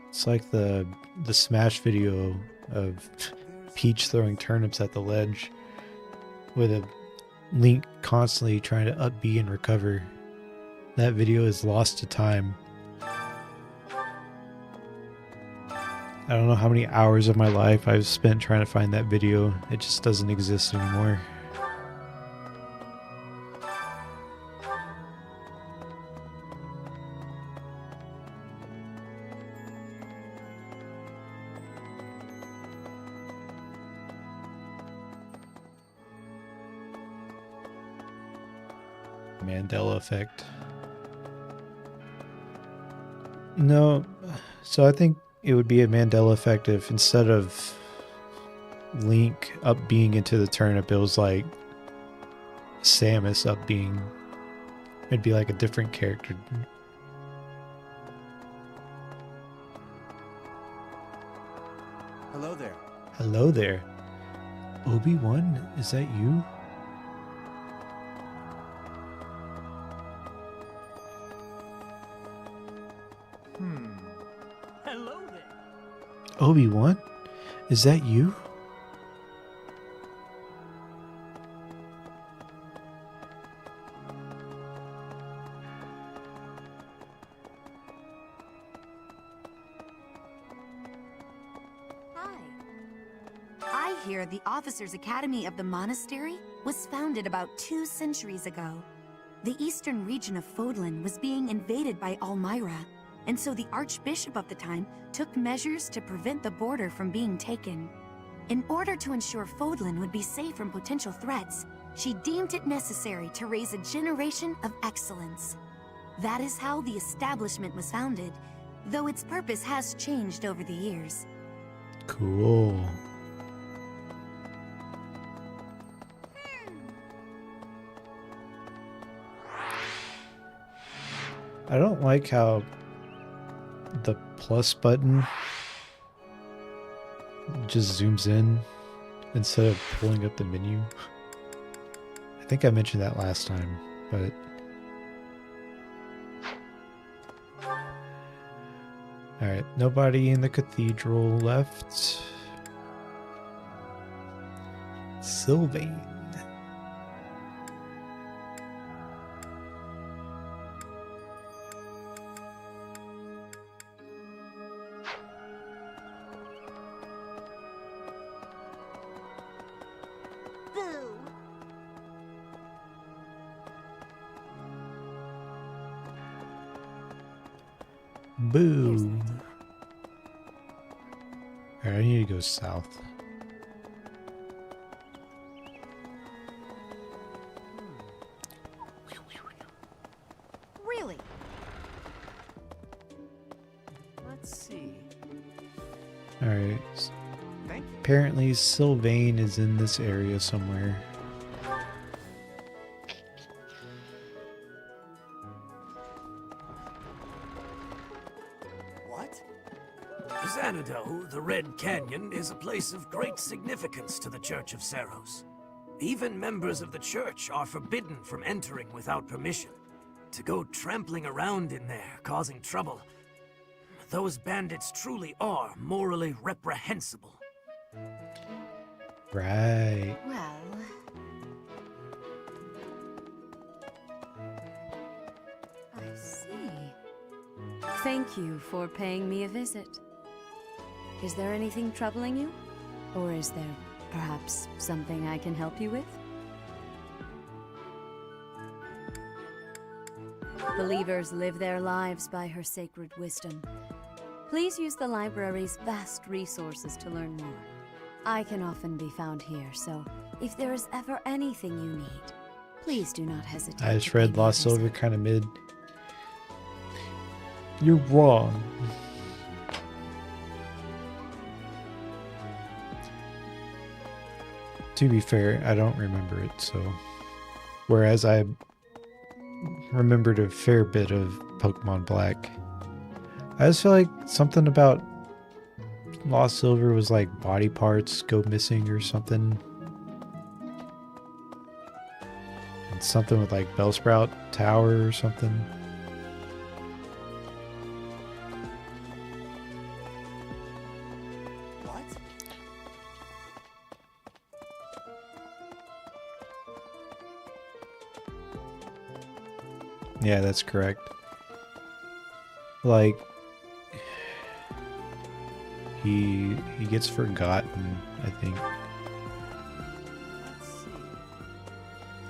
Speaker 1: It's like the Smash video of Peach throwing turnips at the ledge with a Link constantly trying to up B and recover. That video is lost to time. I don't know how many hours of my life I've spent trying to find that video. It just doesn't exist anymore. Mandela effect. No, so I think it would be a Mandela effect if instead of Link up being into the turnip, it was like Samus up being. It'd be like a different character.
Speaker 10: Hello there.
Speaker 1: Hello there. Obi-Wan, is that you?
Speaker 3: Hello there.
Speaker 1: Obi-Wan? Is that you?
Speaker 4: Hi. I hear the Officers' Academy of the Monastery was founded about 2 centuries ago. The eastern region of Fodlan was being invaded by Almyra, and so the Archbishop of the time took measures to prevent the border from being taken. In order to ensure Fodlan would be safe from potential threats, she deemed it necessary to raise a generation of excellence. That is how the establishment was founded, though its purpose has changed over the years.
Speaker 1: Cool. I don't like how the plus button just zooms in instead of pulling up the menu. I think I mentioned that last time, but alright, nobody in the cathedral left. Sylvain. Boo. Alright, I need to go south.
Speaker 4: Really?
Speaker 11: Let's see.
Speaker 1: Alright.
Speaker 11: Thank you.
Speaker 1: Apparently Sylvain is in this area somewhere.
Speaker 15: Xanadu, the Red Canyon, is a place of great significance to the Church of Ceros. Even members of the church are forbidden from entering without permission. To go trampling around in there, causing trouble, those bandits truly are morally reprehensible.
Speaker 1: Right.
Speaker 4: Well... I see.
Speaker 16: Thank you for paying me a visit. Is there anything troubling you? Or is there perhaps something I can help you with? Believers live their lives by her sacred wisdom. Please use the library's vast resources to learn more. I can often be found here, so if there is ever anything you need, please do not hesitate.
Speaker 1: I just read Lost Silver kind of mid. You're wrong. To be fair, I don't remember it, so... Whereas I remembered a fair bit of Pokemon Black. I just feel like something about Lost Silver was like body parts go missing or something. And something with like Bellsprout Tower or something. Yeah, that's correct. Like he gets forgotten, I think.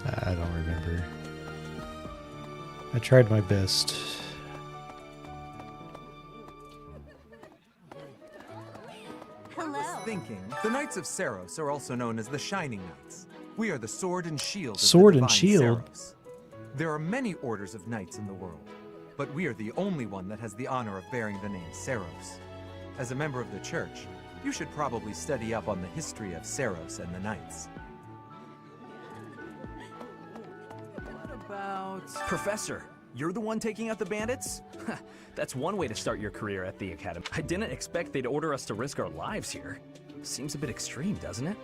Speaker 1: I don't remember. I tried my best.
Speaker 17: Thinking, the Knights of Ceros are also known as the Shining Knights. We are the Sword and Shield of
Speaker 1: Sword
Speaker 17: the
Speaker 1: and
Speaker 17: Divine
Speaker 1: Shield?
Speaker 17: Ceros. There are many orders of knights in the world, but we are the only one that has the honor of bearing the name Ceros. As a member of the church, you should probably study up on the history of Ceros and the knights.
Speaker 18: What about... Professor, you're the one taking out the bandits? That's one way to start your career at the Academy. I didn't expect they'd order us to risk our lives here. Seems a bit extreme, doesn't it?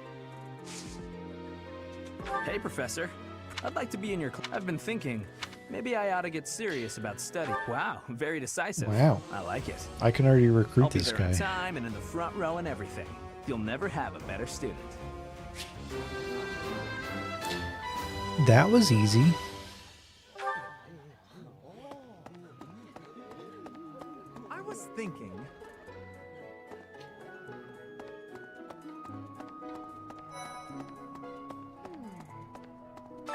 Speaker 18: Hey, Professor. I'd like to be in your class. I've been thinking, maybe I ought to get serious about study. Wow, very decisive.
Speaker 1: Wow.
Speaker 18: I like it.
Speaker 1: I can already recruit
Speaker 18: I'll be
Speaker 1: this
Speaker 18: there
Speaker 1: guy.
Speaker 18: on time and in the front row and everything. You'll never have a better student.
Speaker 1: That was easy.
Speaker 17: I was thinking...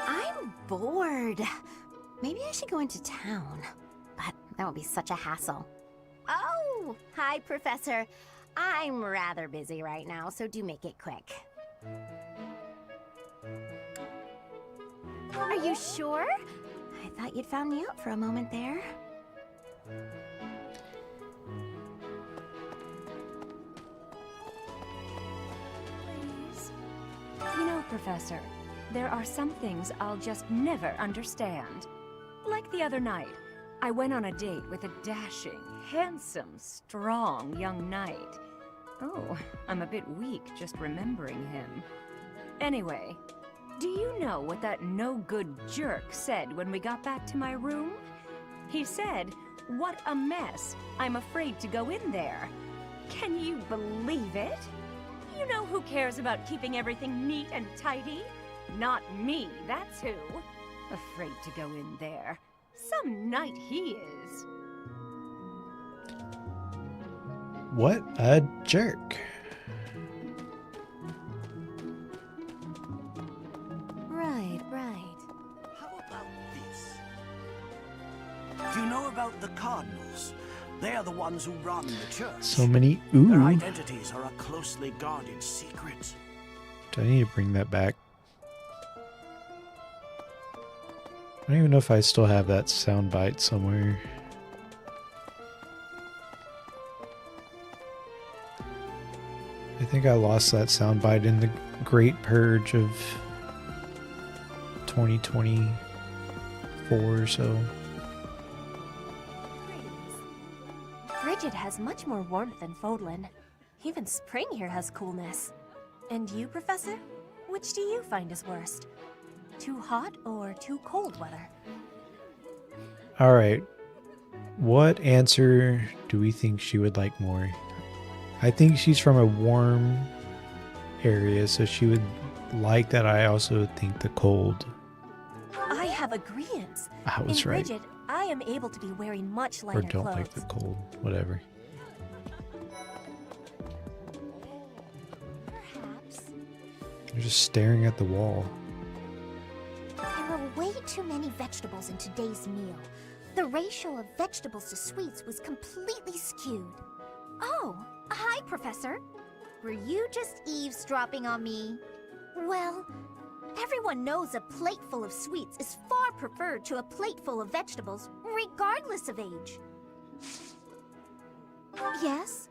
Speaker 12: I'm bored. Maybe I should go into town. But that would be such a hassle. Oh, hi, Professor. I'm rather busy right now, so do make it quick. Are you sure? I thought you'd found me out for a moment there.
Speaker 16: Please. You know, Professor, there are some things I'll just never understand. Like the other night, I went on a date with a dashing, handsome, strong young knight.
Speaker 19: Oh, I'm a bit weak just remembering him. Anyway, do you know what that no-good jerk said when we got back to my room? He said, "What a mess. I'm afraid to go in there." Can you believe it? You know who cares about keeping everything neat and tidy? Not me, that's who. Afraid to go in there. Some knight he is.
Speaker 1: What a jerk.
Speaker 4: Right.
Speaker 15: How about this? Do you know about the Cardinals? They are the ones who run the church.
Speaker 1: So many
Speaker 15: Their
Speaker 1: ooh.
Speaker 15: identities are a closely guarded secret.
Speaker 1: Do I need to bring that back? I don't even know if I still have that soundbite somewhere. I think I lost that soundbite in the Great Purge of 2024 or so.
Speaker 12: Bridget has much more warmth than Fodlan. Even spring here has coolness. And you, Professor? Which do you find is worst? Too hot or too cold weather?
Speaker 1: Alright. What answer do we think she would like more? I think she's from a warm area, so she would like that. I also think the cold.
Speaker 12: I have agreements.
Speaker 1: I was right.
Speaker 12: Bridget, I am able to be wearing much lighter
Speaker 1: Or don't
Speaker 12: clothes.
Speaker 1: like the cold. Whatever.
Speaker 12: Perhaps.
Speaker 1: You're just staring at the wall.
Speaker 12: There were way too many vegetables in today's meal. The ratio of vegetables to sweets was completely skewed. Oh, hi, Professor. Were you just eavesdropping on me? Well, everyone knows a plate full of sweets is far preferred to a plate full of vegetables, regardless of age. Yes?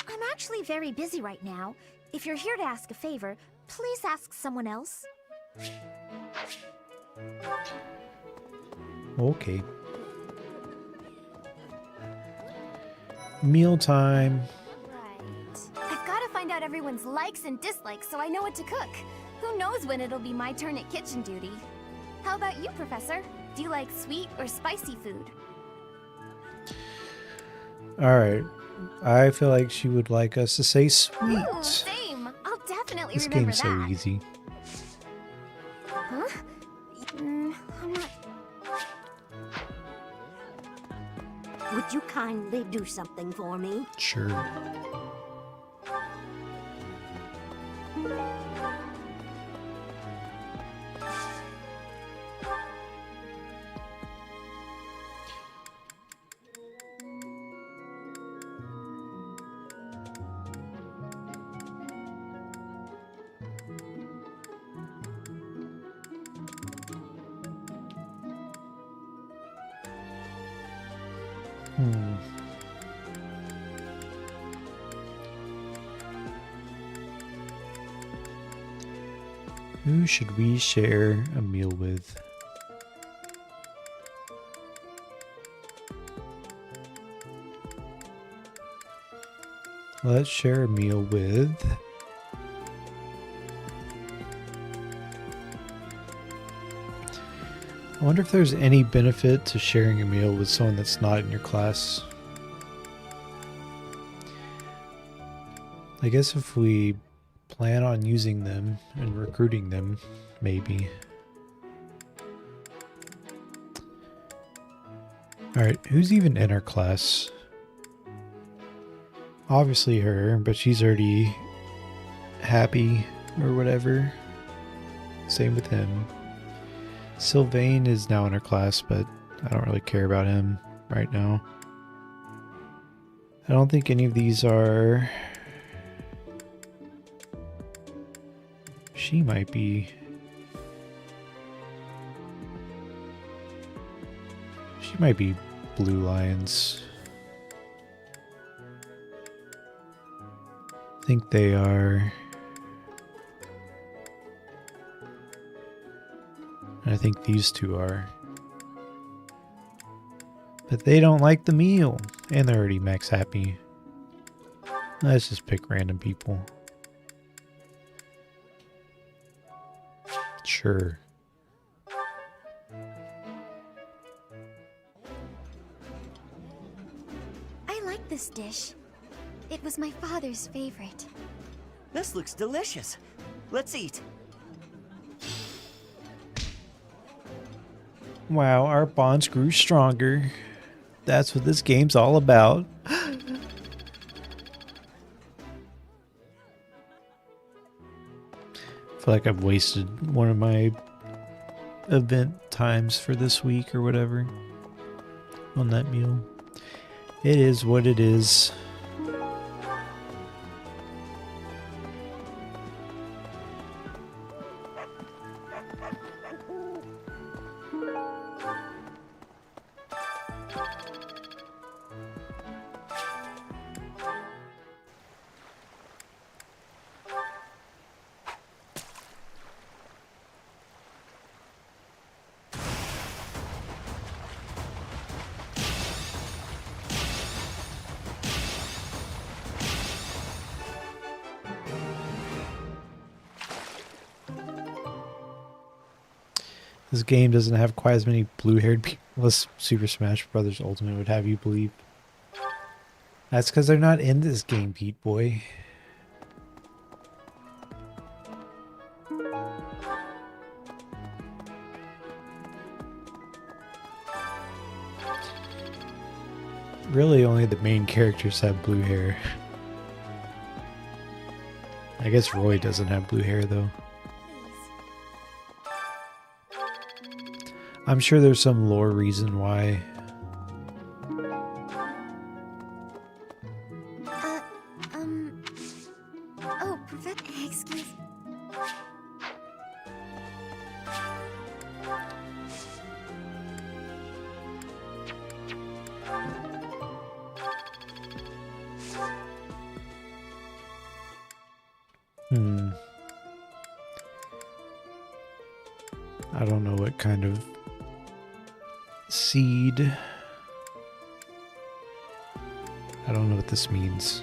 Speaker 12: I'm actually very busy right now. If you're here to ask a favor, please ask someone else.
Speaker 1: Okay. Mealtime.
Speaker 12: I've got to find out everyone's likes and dislikes so I know what to cook. Who knows when it'll be my turn at kitchen duty? How about you, Professor? Do you like sweet or spicy food?
Speaker 1: Alright. I feel like she would like us to say sweet.
Speaker 12: Ooh, same. I'll definitely
Speaker 1: This
Speaker 12: remember
Speaker 1: game's
Speaker 12: that.
Speaker 1: so easy.
Speaker 12: Huh? I'm not...
Speaker 8: Would you kindly do something for me?
Speaker 1: Sure. Who should we share a meal with? Let's share a meal with... I wonder if there's any benefit to sharing a meal with someone that's not in your class. I guess if we plan on using them and recruiting them, maybe. Alright, who's even in our class? Obviously her, but she's already happy or whatever. Same with him. Sylvain is now in our class, but I don't really care about him right now. I don't think any of these are... She might be... She might be Blue Lions. I think they are... I think these two are. But they don't like the meal. And they're already max happy. Let's just pick random people. Sure.
Speaker 12: I like this dish. It was my father's favorite.
Speaker 9: This looks delicious. Let's eat.
Speaker 1: Wow, our bonds grew stronger. That's what this game's all about. I feel like I've wasted one of my event times for this week or whatever on that meal. It is what it is. This game doesn't have quite as many blue-haired people as Super Smash Bros. Ultimate would have you believe. That's because they're not in this game, Pete Boy. Really, only the main characters have blue hair. I guess Roy doesn't have blue hair, though. I'm sure there's some lore reason why.
Speaker 12: Oh, Professor, excuse.
Speaker 1: I don't know what kind of seed. I don't know what this means.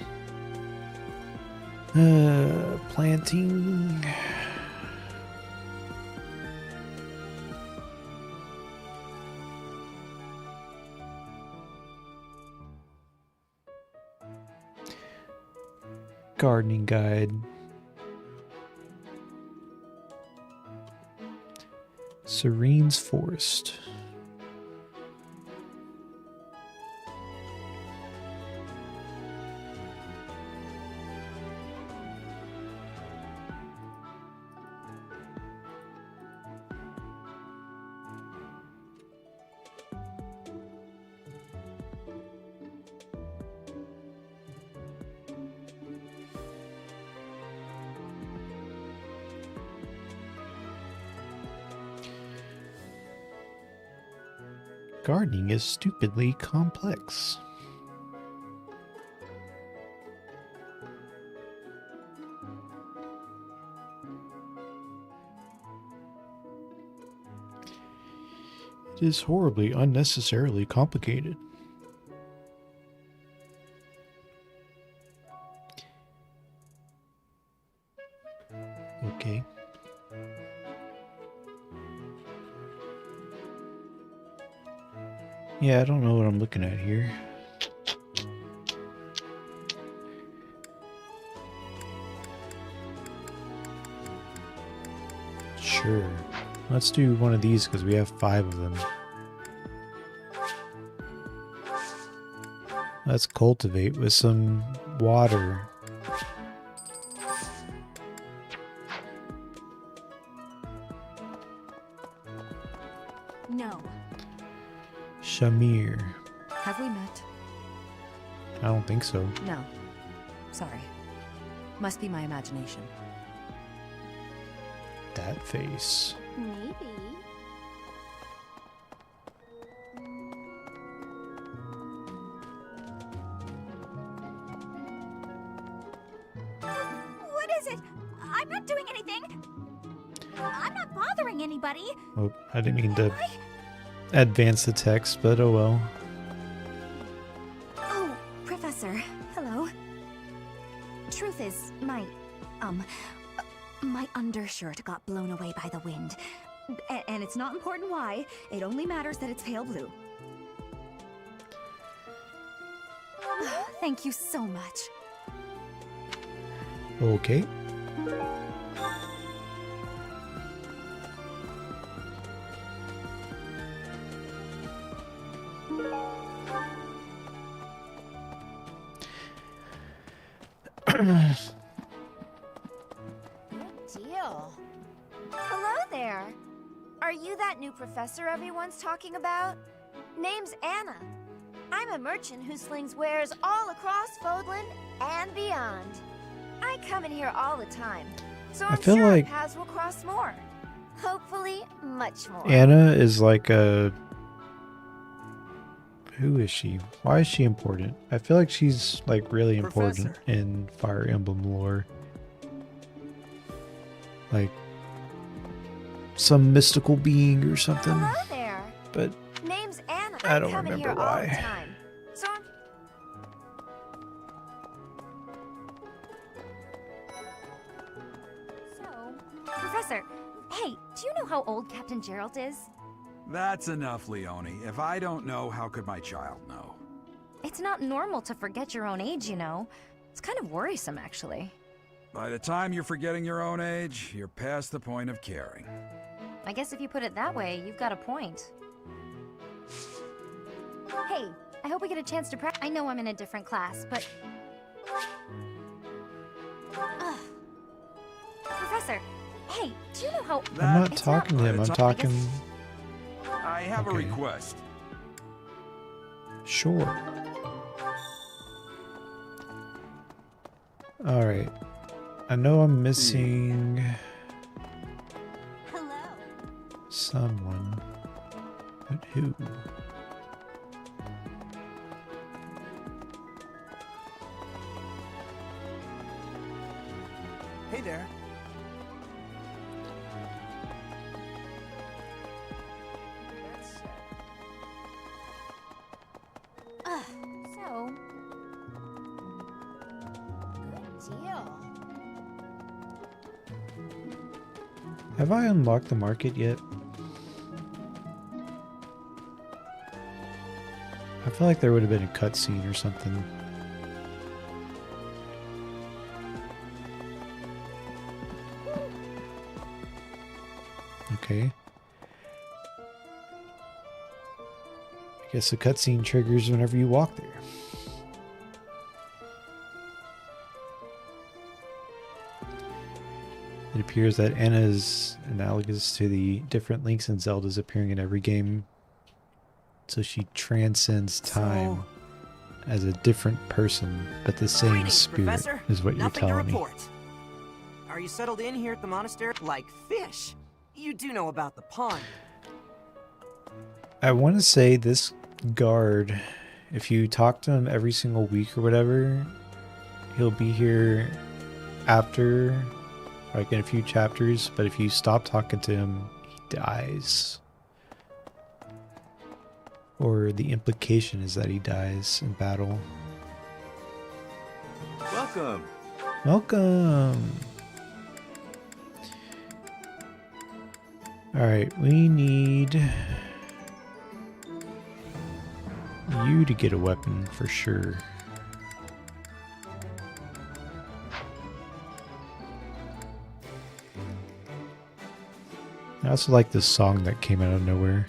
Speaker 1: Planting. Gardening guide. Serene's Forest. Gardening is stupidly complex. It is horribly unnecessarily complicated. Okay. Yeah, I don't know what I'm looking at here. Sure. Let's do one of these because we have 5 of them. Let's cultivate with some water.
Speaker 16: No.
Speaker 1: Shamir.
Speaker 16: Have we met?
Speaker 1: I don't think so.
Speaker 16: No. Sorry. Must be my imagination.
Speaker 1: That face.
Speaker 12: Maybe. What is it? I'm not doing anything. I'm not bothering anybody.
Speaker 1: Oh, I didn't mean to advance the text, but oh well.
Speaker 12: Oh, Professor. Hello. truth is, my undershirt got blown away by the wind. And it's not important why. It only matters that it's pale blue. Thank you so much.
Speaker 1: Okay.
Speaker 20: Good deal. Hello there. Are you that new professor everyone's talking about? Name's Anna. I'm a merchant who slings wares all across Fodlan and beyond. I come in here all the time, so I'm
Speaker 1: feel
Speaker 20: sure
Speaker 1: like
Speaker 20: our paths will cross more. Hopefully, much more.
Speaker 1: Anna is like a... Who is she? Why is she important? I feel like she's like really important in Fire Emblem lore. Like some mystical being or something.
Speaker 20: Hello there.
Speaker 1: But
Speaker 20: Name's Anna.
Speaker 1: I don't
Speaker 20: come in
Speaker 1: remember
Speaker 20: here all the
Speaker 1: why.
Speaker 20: time, so I'm... Professor, hey, do you know how old Captain Gerald is?
Speaker 2: That's enough, Leone. If I don't know, how could my child know?
Speaker 20: It's not normal to forget your own age, you know. It's kind of worrisome, actually.
Speaker 2: By the time you're forgetting your own age, you're past the point of caring.
Speaker 20: I guess if you put it that way, you've got a point. Hey, I hope we get a chance to practice. I know I'm in a different class, but... Professor, hey, do you know how...
Speaker 1: I'm not talking to him, I'm talking...
Speaker 2: I have a request.
Speaker 1: Sure. Alright. I know I'm missing... someone. But who?
Speaker 11: Hey there.
Speaker 20: So... Good deal.
Speaker 1: Have I unlocked the market yet? I feel like there would have been a cutscene or something. Okay. I guess the cutscene triggers whenever you walk there. It appears that Anna is analogous to the different Links and Zeldas appearing in every game. So she transcends time as a different person, but the same
Speaker 11: Greetings,
Speaker 1: spirit
Speaker 11: Professor.
Speaker 1: is what you're
Speaker 11: Nothing
Speaker 1: telling
Speaker 11: to
Speaker 1: me.
Speaker 11: report. Are you settled in here at the monastery? Like fish. You do know about the pond.
Speaker 1: I want to say this guard, if you talk to him every single week or whatever, he'll be here after, like in a few chapters, but if you stop talking to him, he dies. Or the implication is that he dies in battle.
Speaker 21: Welcome.
Speaker 1: Welcome. Alright, we need you to get a weapon for sure. I also like this song that came out of nowhere.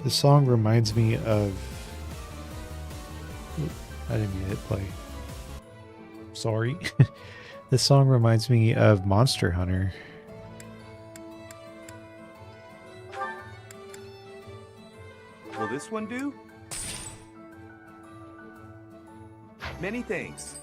Speaker 1: The song reminds me of... Oop, I didn't mean to hit play. Sorry. This song reminds me of Monster Hunter.
Speaker 21: Will this one do? Many thanks.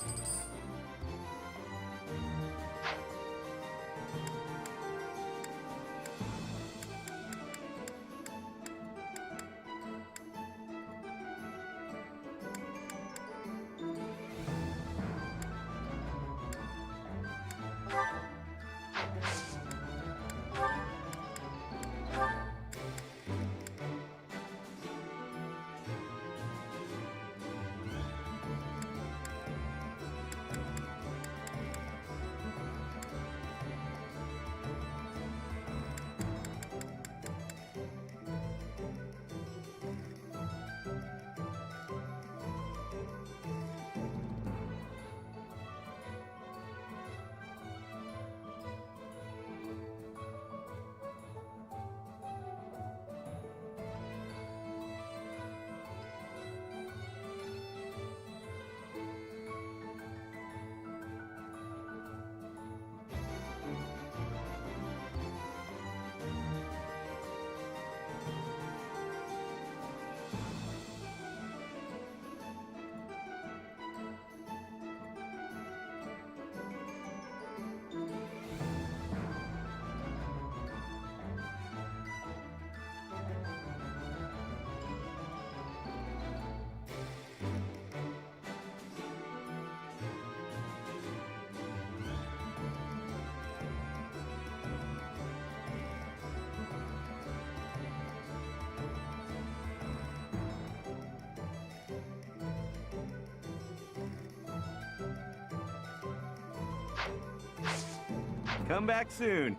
Speaker 21: Come back soon.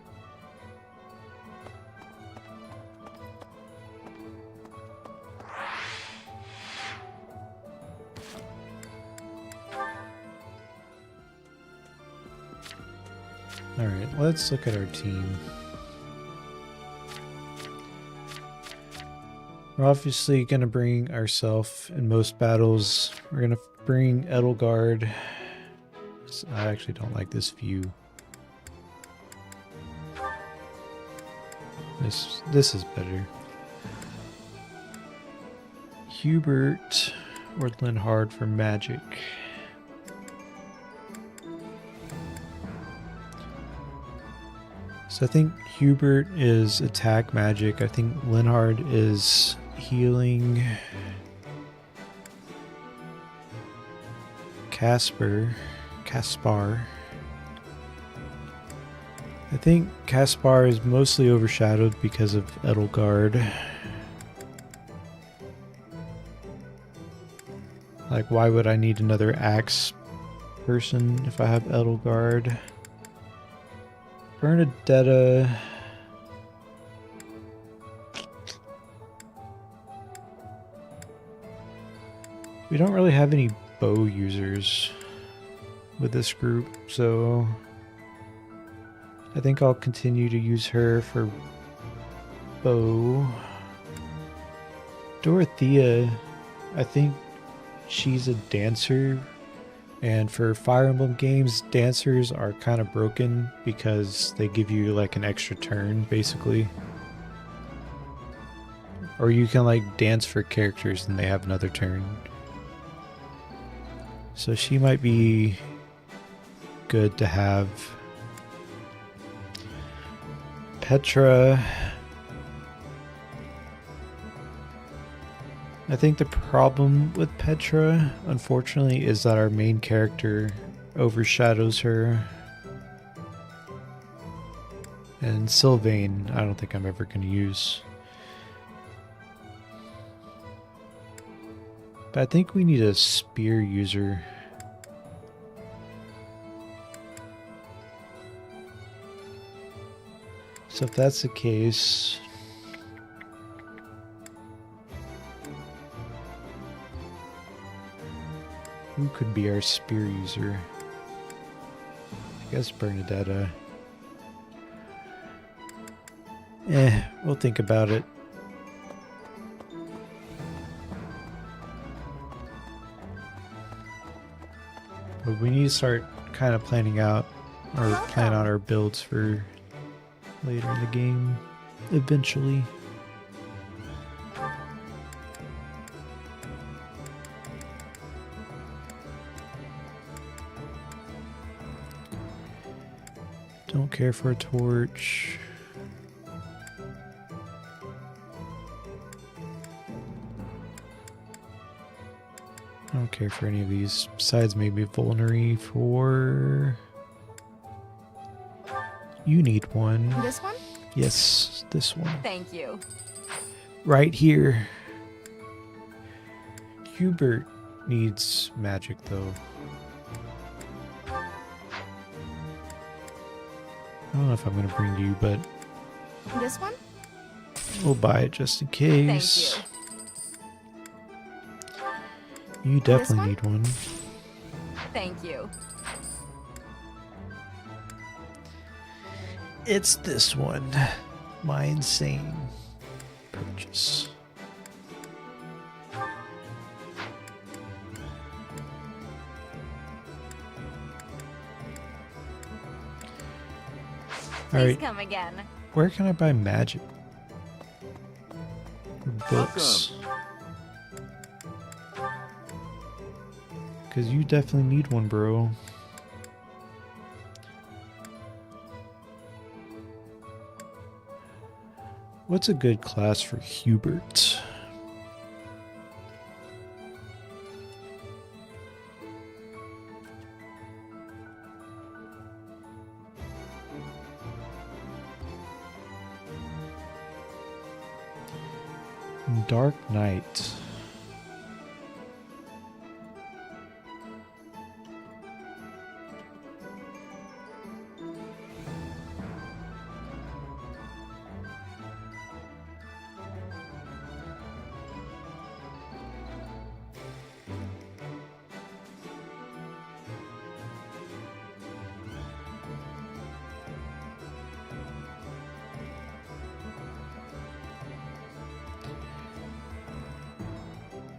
Speaker 1: Alright, let's look at our team. We're obviously going to bring ourselves in most battles. We're going to bring Edelgard. I actually don't like this view. This is better. Hubert or Linhard for magic. So I think Hubert is attack magic. I think Linhard is healing. Caspar. I think Caspar is mostly overshadowed because of Edelgard. Like, why would I need another axe person if I have Edelgard? Bernadetta. We don't really have any bow users with this group, so I think I'll continue to use her for bow. Dorothea, I think she's a dancer, and for Fire Emblem games, dancers are kind of broken because they give you like an extra turn, basically. Or you can like dance for characters and they have another turn. So she might be good to have. Petra. I think the problem with Petra, unfortunately, is that our main character overshadows her. And Sylvain, I don't think I'm ever going to use. But I think we need a spear user. So if that's the case, who could be our spear user? I guess Bernadetta. We'll think about it. But we need to start kind of planning out or plan out our builds for later in the game, eventually. Don't care for a torch. I don't care for any of these, besides maybe Vulnerary for... You need one.
Speaker 19: This one?
Speaker 1: Yes, this one.
Speaker 19: Thank you.
Speaker 1: Right here. Hubert needs magic though. I don't know if I'm gonna bring you, but
Speaker 19: This one?
Speaker 1: we'll buy it just in case.
Speaker 19: Thank you.
Speaker 1: You definitely need one.
Speaker 19: Thank you.
Speaker 1: It's this one. My insane purchase.
Speaker 19: Please come again.
Speaker 1: Where can I buy magic? Books. Because you definitely need one, bro. What's a good class for Hubert? Dark Knight.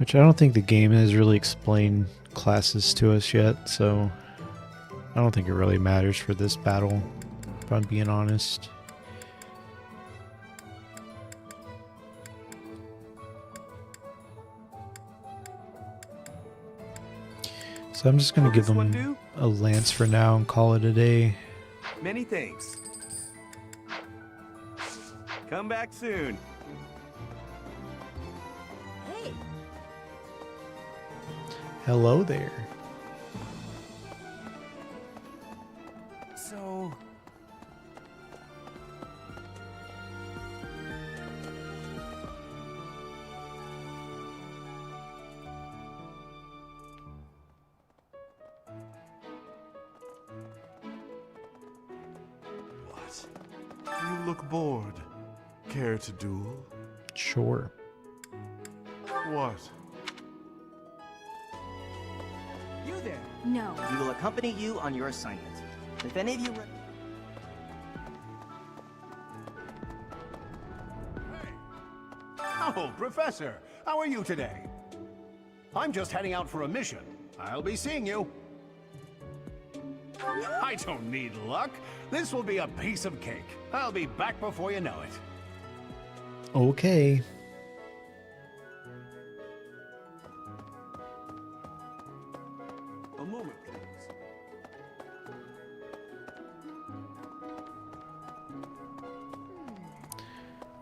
Speaker 1: Which I don't think the game has really explained classes to us yet, so I don't think it really matters for this battle, if I'm being honest. So I'm just going to give them a lance for now and call it a day.
Speaker 21: Many thanks. Come back soon.
Speaker 12: Hey.
Speaker 1: Hello there.
Speaker 10: So...
Speaker 7: You look bored. Care to duel?
Speaker 1: Sure.
Speaker 7: What?
Speaker 22: You there?
Speaker 12: No.
Speaker 22: We will accompany you on your assignment. If any of you...
Speaker 23: Oh, Professor, how are you today? I'm just heading out for a mission. I'll be seeing you. I don't need luck. This will be a piece of cake. I'll be back before you know it.
Speaker 1: Okay.
Speaker 23: A moment, please.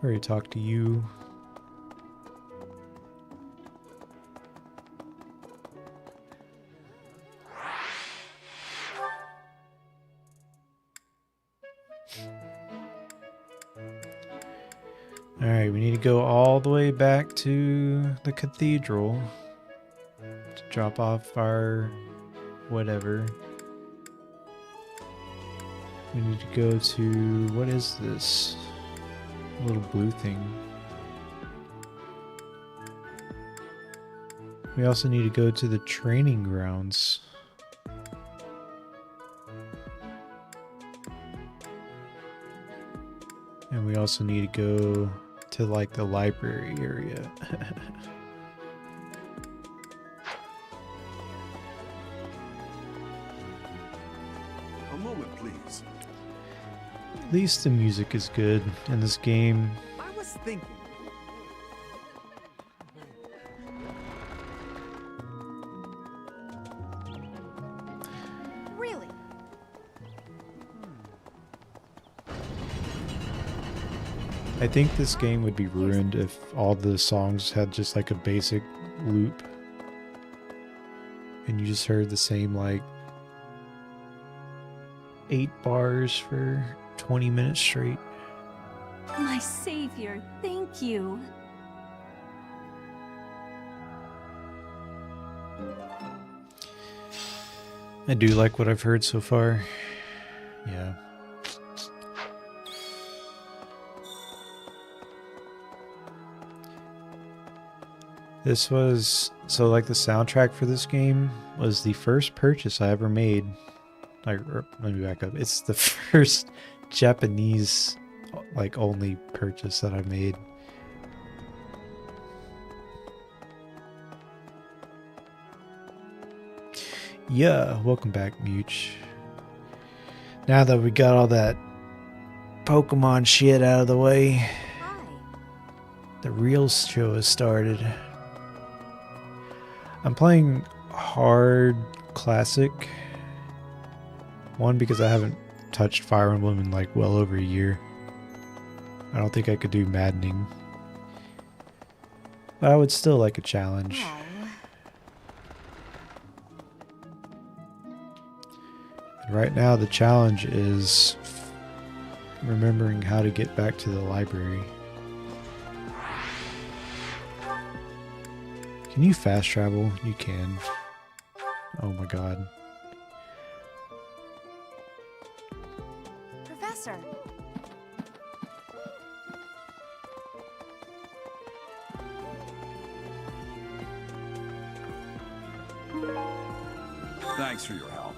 Speaker 1: I already talked to you. Alright, we need to go all the way back to the cathedral to drop off our whatever. We need to go to, what is this? A little blue thing. We also need to go to the training grounds. And we also need to go to like the library area.
Speaker 23: A moment, please.
Speaker 1: At least the music is good in this game.
Speaker 22: I was thinking.
Speaker 12: Really?
Speaker 1: I think this game would be ruined if all the songs had just like a basic loop and you just heard the same like 8 bars for 20 minutes straight.
Speaker 16: My savior, thank you.
Speaker 1: I do like what I've heard so far. Yeah. This was, so like the soundtrack for this game was the first purchase I ever made. Like, let me back up. It's the first Japanese, like, only purchase that I made. Yeah, welcome back, Much. Now that we got all that Pokemon shit out of the way, the real show has started. I'm playing hard classic. One, because I haven't touched Fire Emblem in like well over a year. I don't think I could do maddening. But I would still like a challenge. And right now the challenge is remembering how to get back to the library. Can you fast travel? You can. Oh my god.
Speaker 12: Professor.
Speaker 2: Thanks for your help.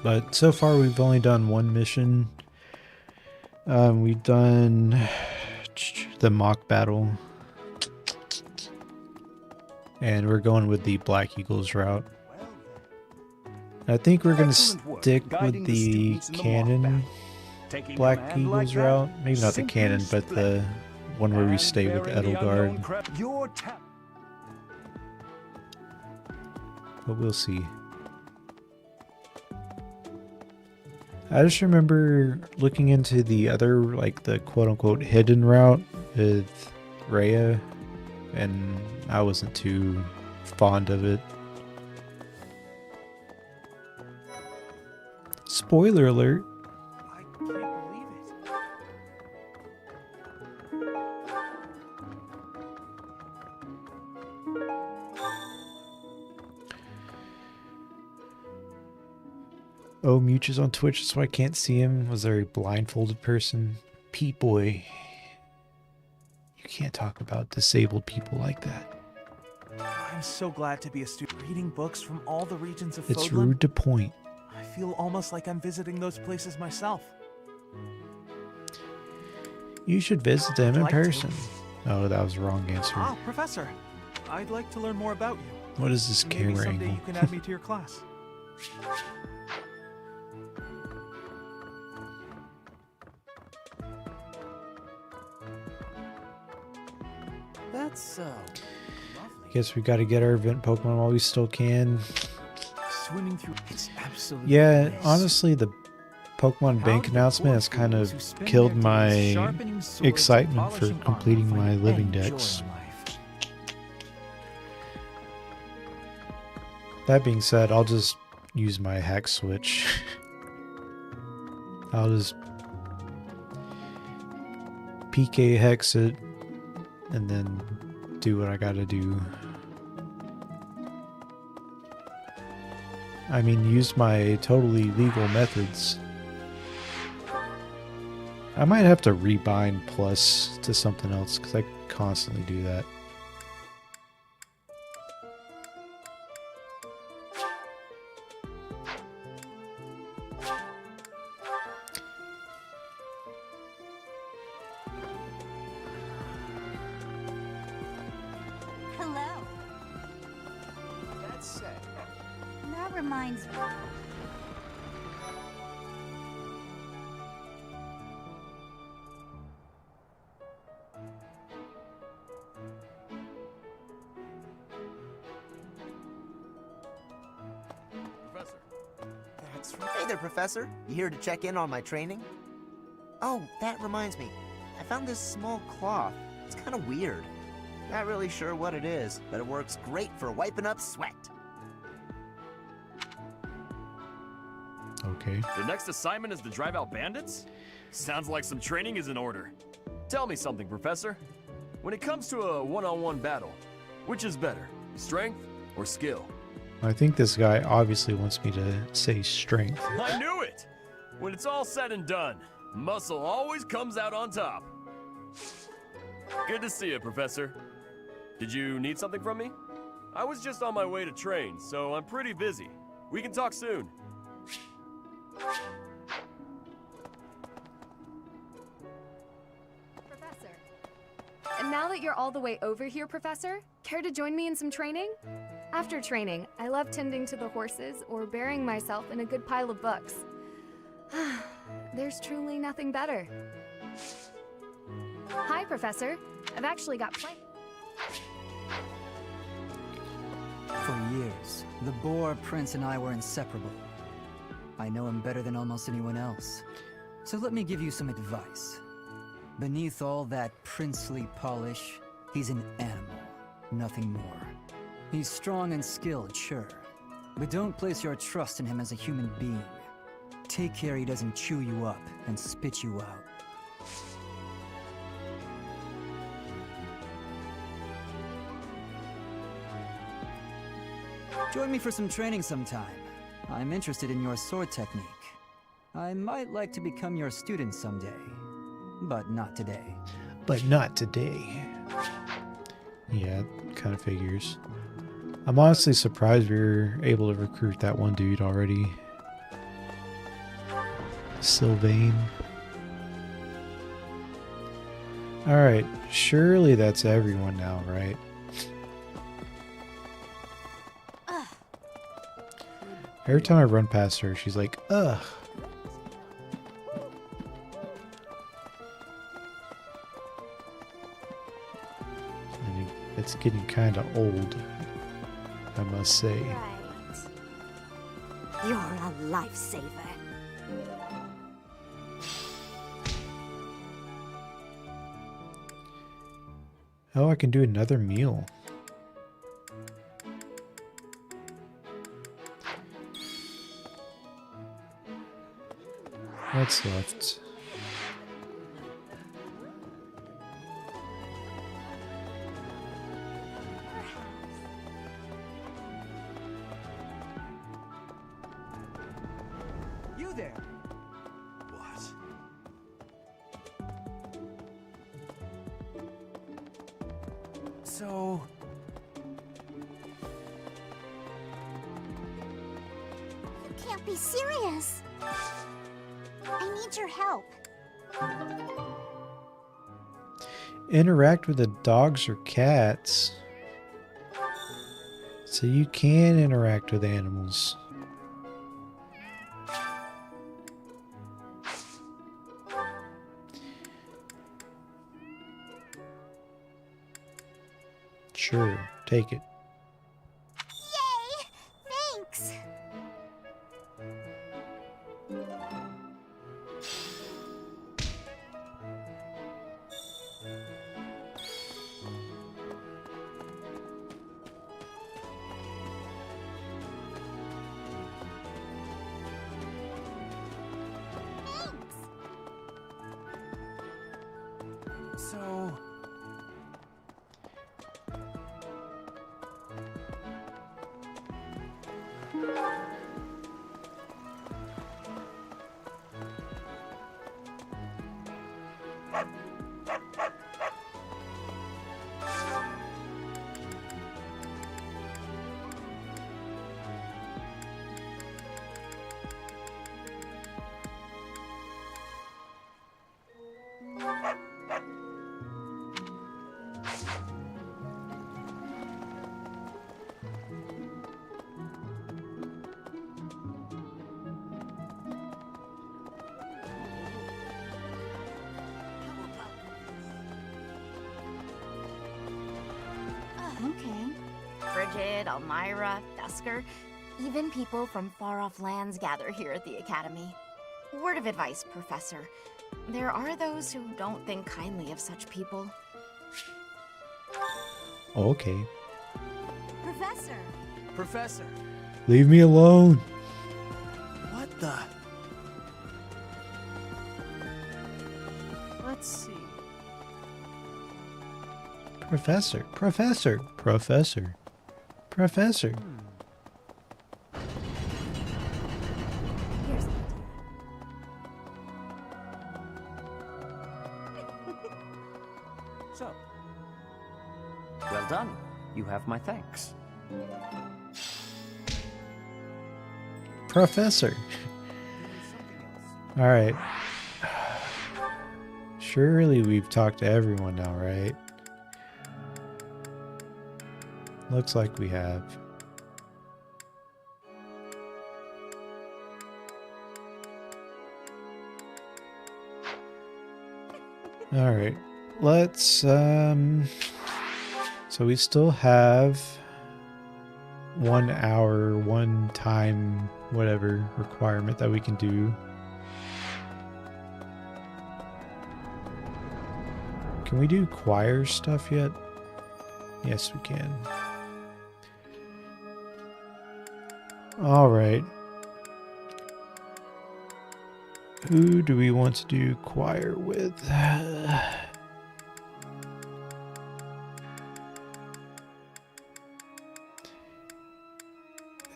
Speaker 1: But so far we've only done one mission. We've done the mock battle. And we're going with the Black Eagles route. I think we're going to stick with the canon Black Eagles route. Maybe not the canon, but the one where we stay with Edelgard. But we'll see. I just remember looking into the other, like the quote-unquote hidden route with Rhea, and I wasn't too fond of it. Spoiler alert.
Speaker 10: I can't believe it.
Speaker 1: Oh, Much is on Twitch, so I can't see him. Was there a blindfolded person? Pete Boy. You can't talk about disabled people like that.
Speaker 7: I'm so glad to be a student reading books from all the regions of
Speaker 1: It's
Speaker 7: Fodlan.
Speaker 1: rude to point.
Speaker 7: I feel almost like I'm visiting those places myself.
Speaker 1: You should visit them in
Speaker 7: I'd like to.
Speaker 1: person. Oh, that was the wrong answer.
Speaker 7: Ah, Professor, I'd like to learn more about you.
Speaker 1: What is this
Speaker 7: Maybe
Speaker 1: camera
Speaker 7: someday
Speaker 1: angle?
Speaker 7: you can add me to your class. That's
Speaker 1: I guess we got to get our event Pokemon while we still can.
Speaker 7: swimming through. It's absolutely.
Speaker 1: Yeah,
Speaker 7: bliss.
Speaker 1: honestly, the Pokemon Bank announcement has kind of killed my excitement for completing my living decks. That being said, I'll just use my hack switch. I'll just PK hex it and then do what I gotta do. I mean, use my totally legal methods. I might have to rebind plus to something else because I constantly do that.
Speaker 8: Hello.
Speaker 10: That's sad.
Speaker 8: That reminds me.
Speaker 22: That's right. Hey there, Professor. You here to check in on my training? Oh, that reminds me. I found this small cloth. It's kind of weird. Not really sure what it is, but it works great for wiping up sweat.
Speaker 1: Okay.
Speaker 5: The next assignment is to drive out bandits? Sounds like some training is in order. Tell me something, Professor. When it comes to a one-on-one battle, which is better, strength or skill?
Speaker 1: I think this guy obviously wants me to say strength.
Speaker 5: I knew it! When it's all said and done, muscle always comes out on top. Good to see you, Professor. Did you need something from me? I was just on my way to train, so I'm pretty busy. We can talk soon.
Speaker 6: Professor. And now that you're all the way over here, Professor, care to join me in some training? After training, I love tending to the horses or burying myself in a good pile of books. There's truly nothing better. Hi, Professor. I've actually got plenty.
Speaker 13: For years, the Boar Prince and I were inseparable. I know him better than almost anyone else. So let me give you some advice. Beneath all that princely polish, he's an animal, nothing more. He's strong and skilled, sure, but don't place your trust in him as a human being. Take care he doesn't chew you up and spit you out. Join me for some training sometime. I'm interested in your sword technique. I might like to become your student someday, but not today.
Speaker 1: But not today. Yeah, kind of figures. I'm honestly surprised we were able to recruit that one dude already. Sylvain. Alright, surely that's everyone now, right? Every time I run past her, she's like, ugh. And it's getting kind of old, I must say.
Speaker 8: You're a lifesaver.
Speaker 1: Oh, I can do another meal. What's left?
Speaker 10: You there?
Speaker 23: What?
Speaker 10: So...
Speaker 12: You can't be serious. I need your help.
Speaker 1: Interact with the dogs or cats. So you can interact with animals. Sure, take it.
Speaker 12: Yay! Thanks.
Speaker 10: So...
Speaker 20: Okay. Bridget, Elmira, Dusker, even people from far-off lands gather here at the Academy. Word of advice, Professor. There are those who don't think kindly of such people.
Speaker 1: Okay.
Speaker 12: Professor.
Speaker 10: Professor.
Speaker 1: Leave me alone.
Speaker 10: What the... Let's see.
Speaker 1: Professor, Professor, Professor, Professor.
Speaker 12: Here's
Speaker 3: So, well done. You have my thanks.
Speaker 1: Professor. All right. Surely we've talked to everyone now, right? Looks like we have. All right. Let's so we still have 1 hour, 1 time, whatever requirement that we can do. Can we do choir stuff yet? Yes, we can. All right. Who do we want to do choir with? I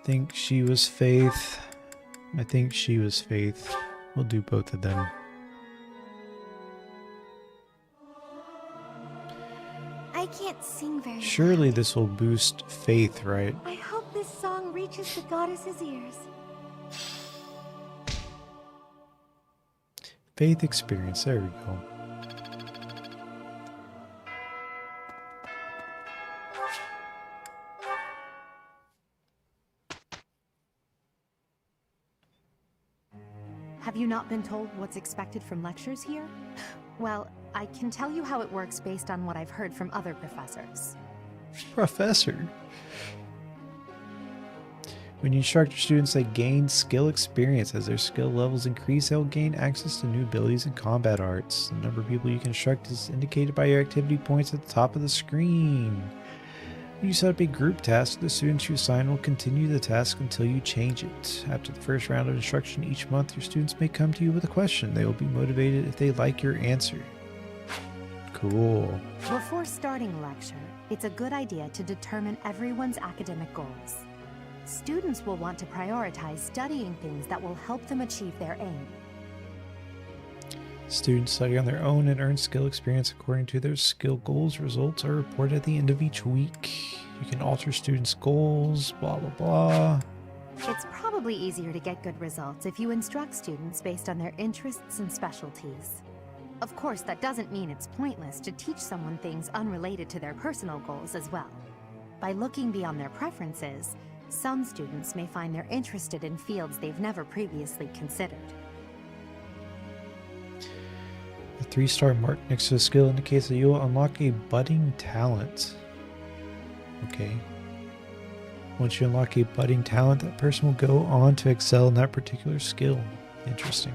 Speaker 1: think she was Faith. I think she was Faith. We'll do both of them.
Speaker 12: I can't sing very well.
Speaker 1: Surely this will boost Faith, right?
Speaker 12: I hope this song reaches the goddess's ears.
Speaker 1: Faith experience, there we go.
Speaker 4: Have you not been told what's expected from lectures here? Well, I can tell you how it works based on what I've heard from other professors.
Speaker 1: Professor. When you instruct your students, they gain skill experience. As their skill levels increase, they'll gain access to new abilities and combat arts. The number of people you can instruct is indicated by your activity points at the top of the screen. When you set up a group task, the students you assign will continue the task until you change it. After the first round of instruction each month, your students may come to you with a question. They will be motivated if they like your answer. Cool.
Speaker 4: Before starting a lecture, it's a good idea to determine everyone's academic goals. Students will want to prioritize studying things that will help them achieve their aim.
Speaker 1: Students study on their own and earn skill experience according to their skill goals. Results are reported at the end of each week. You can alter students' goals, blah, blah, blah.
Speaker 4: It's probably easier to get good results if you instruct students based on their interests and specialties. Of course, that doesn't mean it's pointless to teach someone things unrelated to their personal goals as well. By looking beyond their preferences, some students may find they're interested in fields they've never previously considered.
Speaker 1: The 3-star mark next to the skill indicates that you will unlock a budding talent. Okay. Once you unlock a budding talent, that person will go on to excel in that particular skill. Interesting.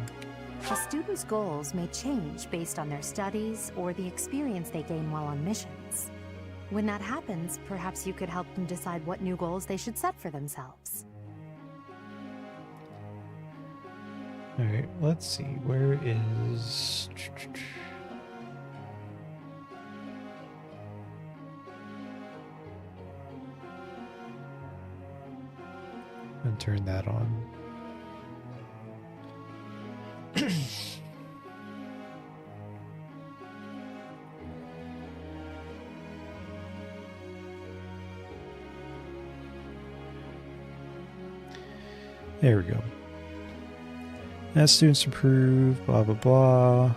Speaker 4: A student's goals may change based on their studies or the experience they gain while on missions. When that happens, perhaps you could help them decide what new goals they should set for themselves.
Speaker 1: Alright, let's see. Where is... And turn that on. There we go. As students improve, blah, blah, blah.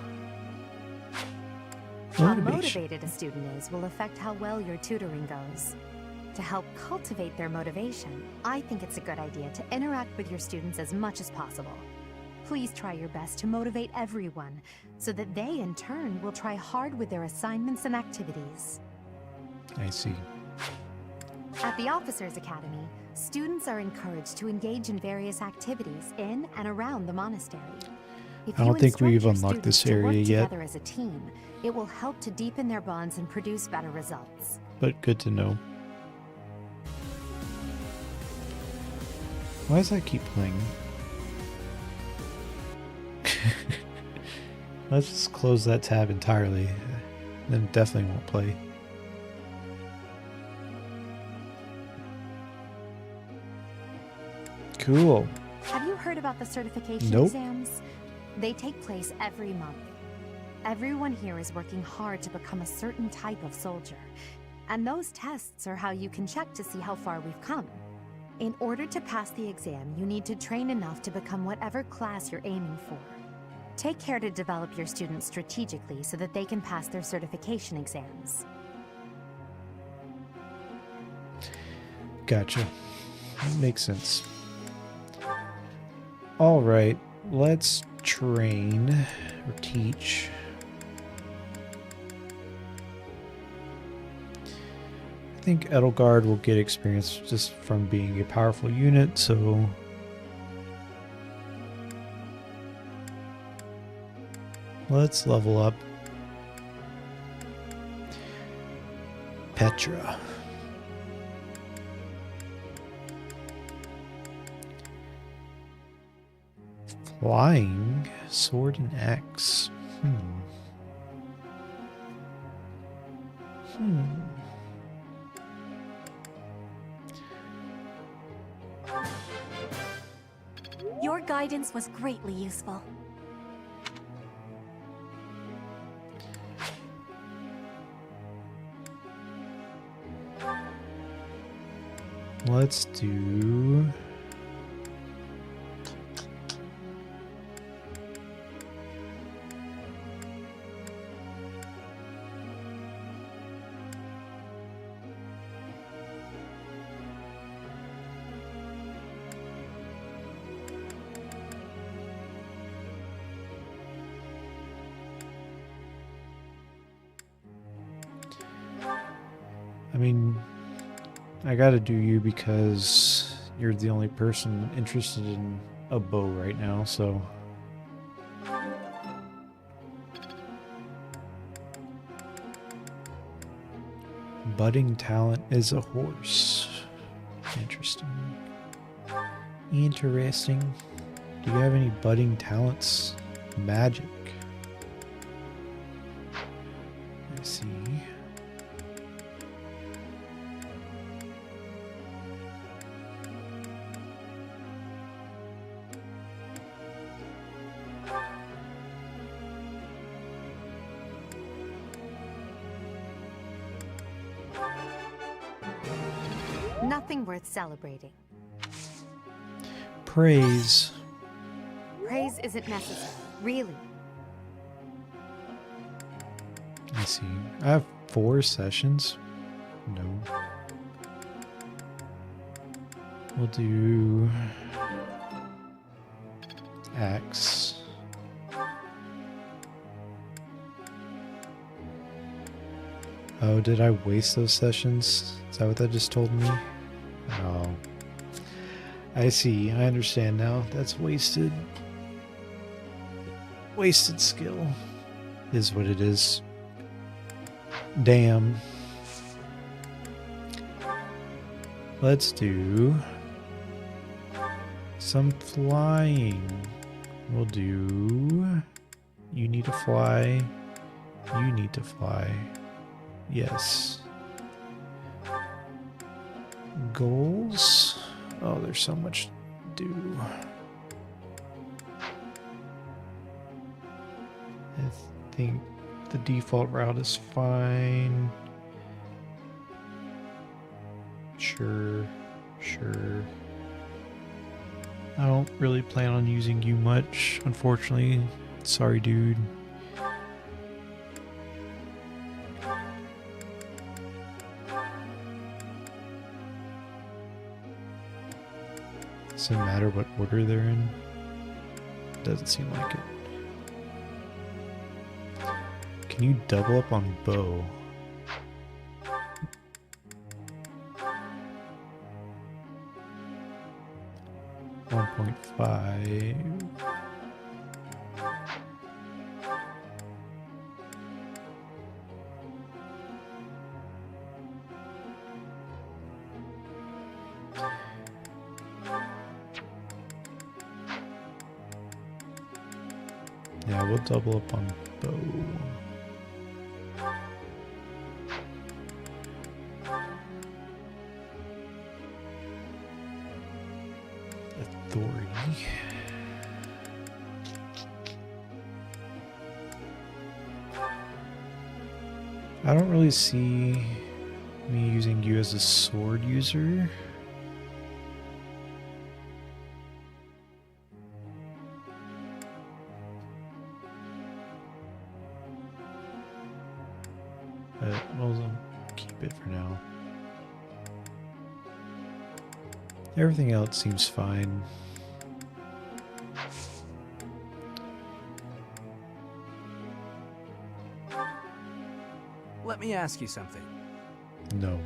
Speaker 4: How motivated a student is will affect how well your tutoring goes. To help cultivate their motivation, I think it's a good idea to interact with your students as much as possible. Please try your best to motivate everyone, so that they, in turn, will try hard with their assignments and activities.
Speaker 1: I see.
Speaker 4: At the Officers Academy, students are encouraged to engage in various activities in and around the monastery. If
Speaker 1: I don't think we've unlocked this area yet.
Speaker 4: Together as a team, it will help to deepen their bonds and produce better results.
Speaker 1: But good to know. Why does that keep playing? Let's just close that tab entirely. Then it definitely won't play. Cool.
Speaker 4: Have you heard about the certification
Speaker 1: Nope.
Speaker 4: exams? They take place every month. Everyone here is working hard to become a certain type of soldier, and those tests are how you can check to see how far we've come. In order to pass the exam, you need to train enough to become whatever class you're aiming for. Take care to develop your students strategically so that they can pass their certification exams.
Speaker 1: Gotcha. That makes sense. Alright, let's train or teach. I think Edelgard will get experience just from being a powerful unit, so let's level up Petra. Flying, sword and axe.
Speaker 12: Your guidance was greatly useful.
Speaker 1: Let's do... mean, I gotta do you because you're the only person interested in a bow right now, so... Budding talent is a horse. Interesting. Interesting. Do you have any budding talents? Magic. I see.
Speaker 4: Nothing worth celebrating.
Speaker 1: Praise.
Speaker 4: Praise isn't necessary, really.
Speaker 1: I see. I have 4 sessions. No. We'll do X. Oh, did I waste those sessions? Is that what that just told me? Oh. I see. I understand now. That's wasted. Wasted skill is what it is. Damn. Let's do some flying. We'll do... You need to fly. You need to fly. Yes. Goals? Oh, there's so much to do. I think the default route is fine. Sure. I don't really plan on using you much, unfortunately. Sorry, dude. Does it matter what order they're in? Doesn't seem like it. Can you double up on bow? $1.5. Yeah, we'll double up on bow. Authority. I don't really see me using you as a sword user. But we'll keep it for now. Everything else seems fine.
Speaker 10: Let me ask you something.
Speaker 1: No.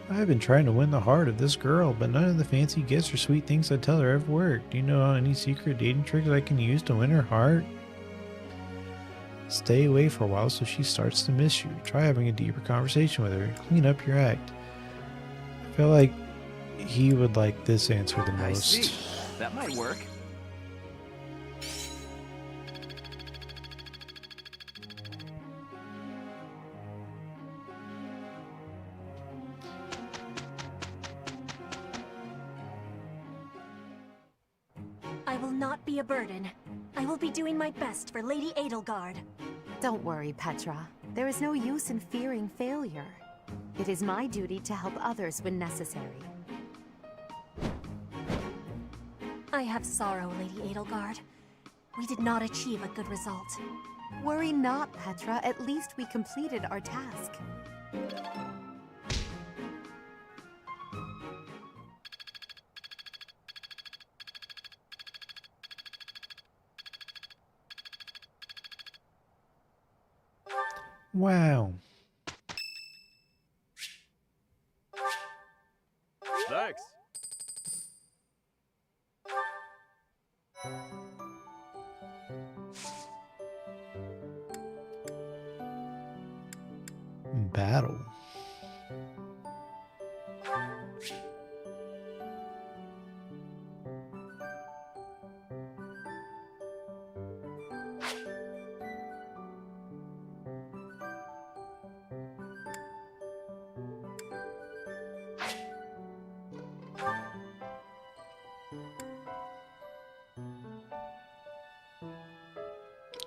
Speaker 1: I've been trying to win the heart of this girl, but none of the fancy gifts or sweet things I tell her have worked. Do you know any secret dating tricks I can use to win her heart? Stay away for a while so she starts to miss you. Try having a deeper conversation with her. Clean up your act. I feel like he would like this answer the
Speaker 10: I
Speaker 1: most.
Speaker 10: see. That might work.
Speaker 8: I will not be a burden. I will be doing my best for Lady Edelgard.
Speaker 4: Don't worry, Petra. There is no use in fearing failure. It is my duty to help others when necessary.
Speaker 8: I have sorrow, Lady Edelgard. We did not achieve a good result.
Speaker 4: Worry not, Petra. At least we completed our task.
Speaker 1: Wow.
Speaker 5: Thanks.
Speaker 1: Battle.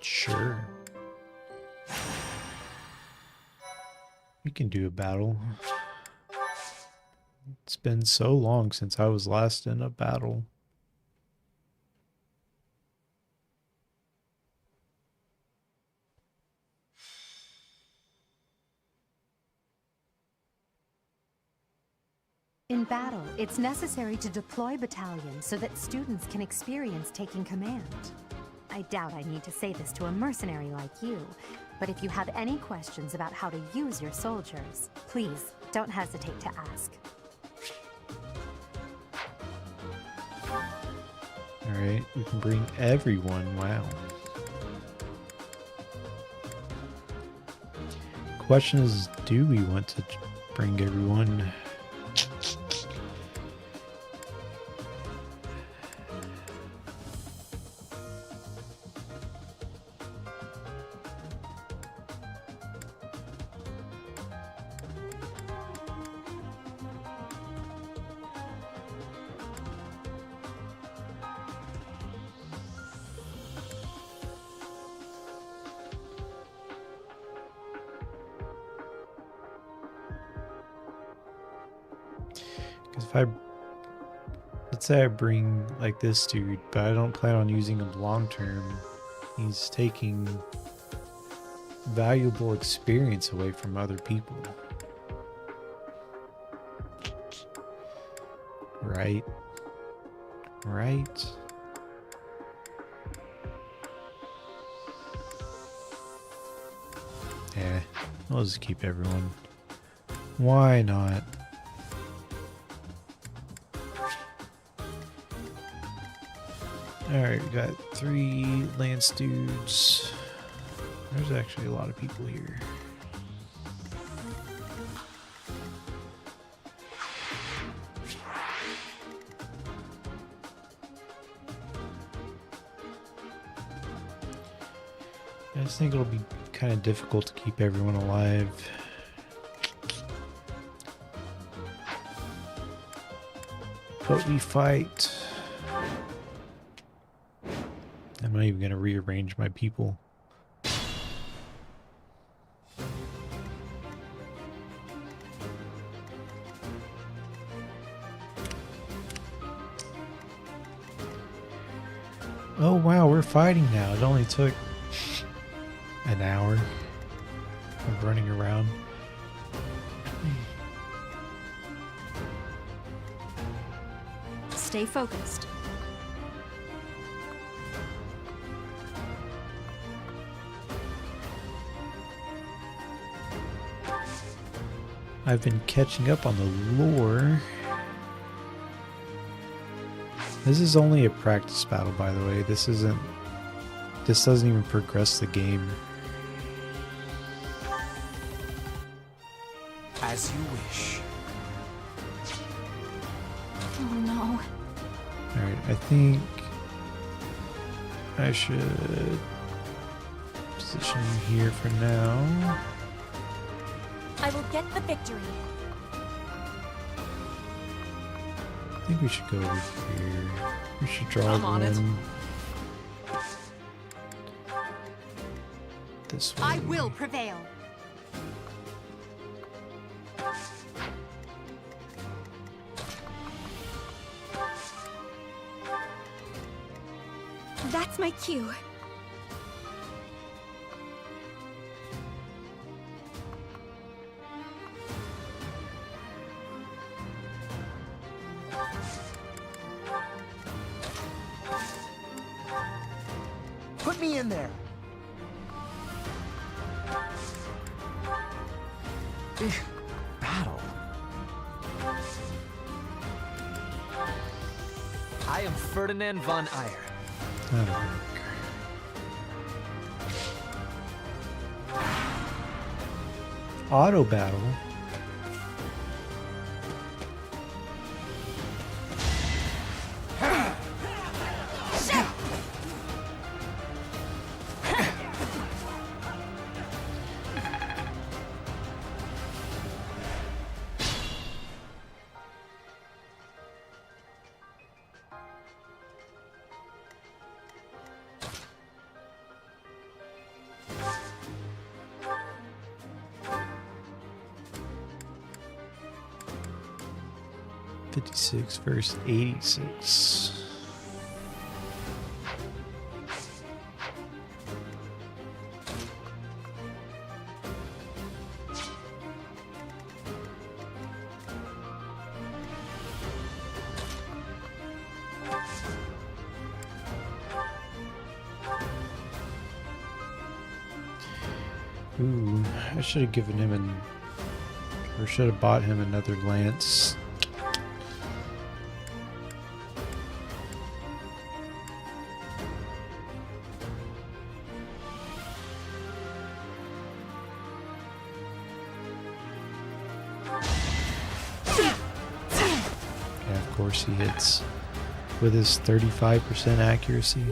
Speaker 1: Sure. We can do a battle. It's been so long since I was last in a battle.
Speaker 4: In battle, it's necessary to deploy battalions so that students can experience taking command. I doubt I need to say this to a mercenary like you, but if you have any questions about how to use your soldiers, please don't hesitate to ask.
Speaker 1: Alright, we can bring everyone. Wow. Question is, do we want to bring everyone? If let's say I bring like this dude, but I don't plan on using him long term, he's taking valuable experience away from other people. Right? Right? Yeah, I'll just keep everyone. Why not? Alright, we got 3 lance dudes. There's actually a lot of people here. I just think it'll be kind of difficult to keep everyone alive. But we fight. I'm not even going to rearrange my people. Oh wow, we're fighting now. It only took an hour of running around.
Speaker 16: Stay focused.
Speaker 1: I've been catching up on the lore. This is only a practice battle, by the way. This doesn't even progress the game.
Speaker 10: As you wish.
Speaker 8: Oh no.
Speaker 1: Alright, I think I should position here for now.
Speaker 8: I will get the victory.
Speaker 1: I think we should go over here. We should draw one. This way.
Speaker 4: I will prevail.
Speaker 8: That's my cue.
Speaker 22: Put me in there.
Speaker 10: Battle.
Speaker 14: I am Ferdinand von Eyre.
Speaker 1: That'll work. Auto battle. '56 versus '86. Ooh, I should have given him or should have bought him another lance. Of course he hits with his 35% accuracy.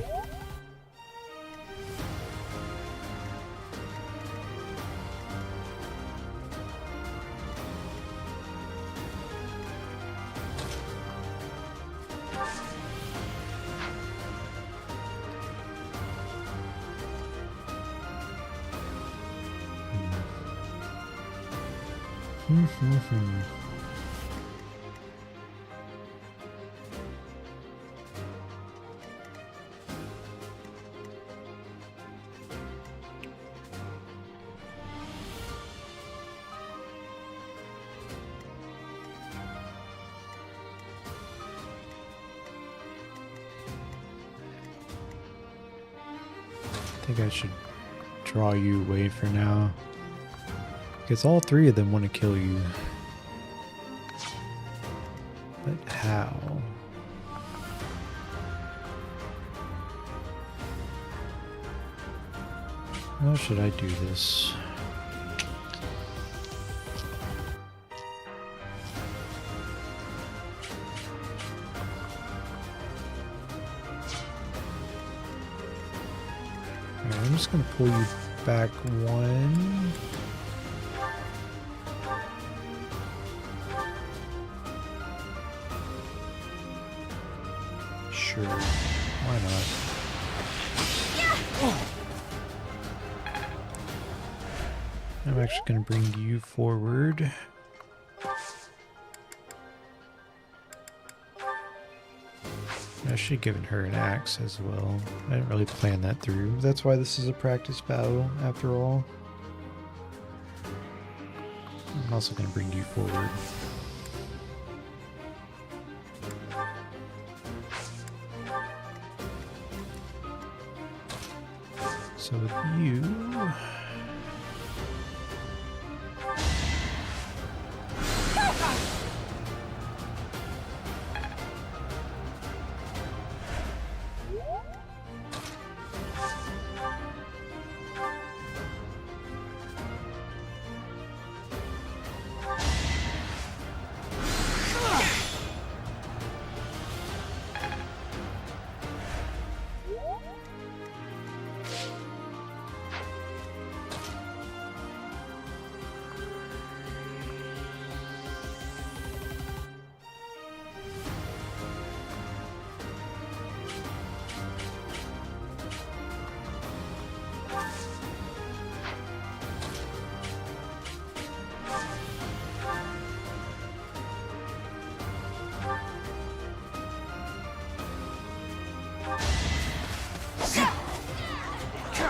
Speaker 1: I think I should draw you away for now, because all three of them want to kill you. But how? How should I do this? I'm just going to pull you back one. Sure, why not? I'm actually going to bring you forward. I should have given her an axe as well. I didn't really plan that through. That's why this is a practice battle, after all. I'm also going to bring you forward. So with you...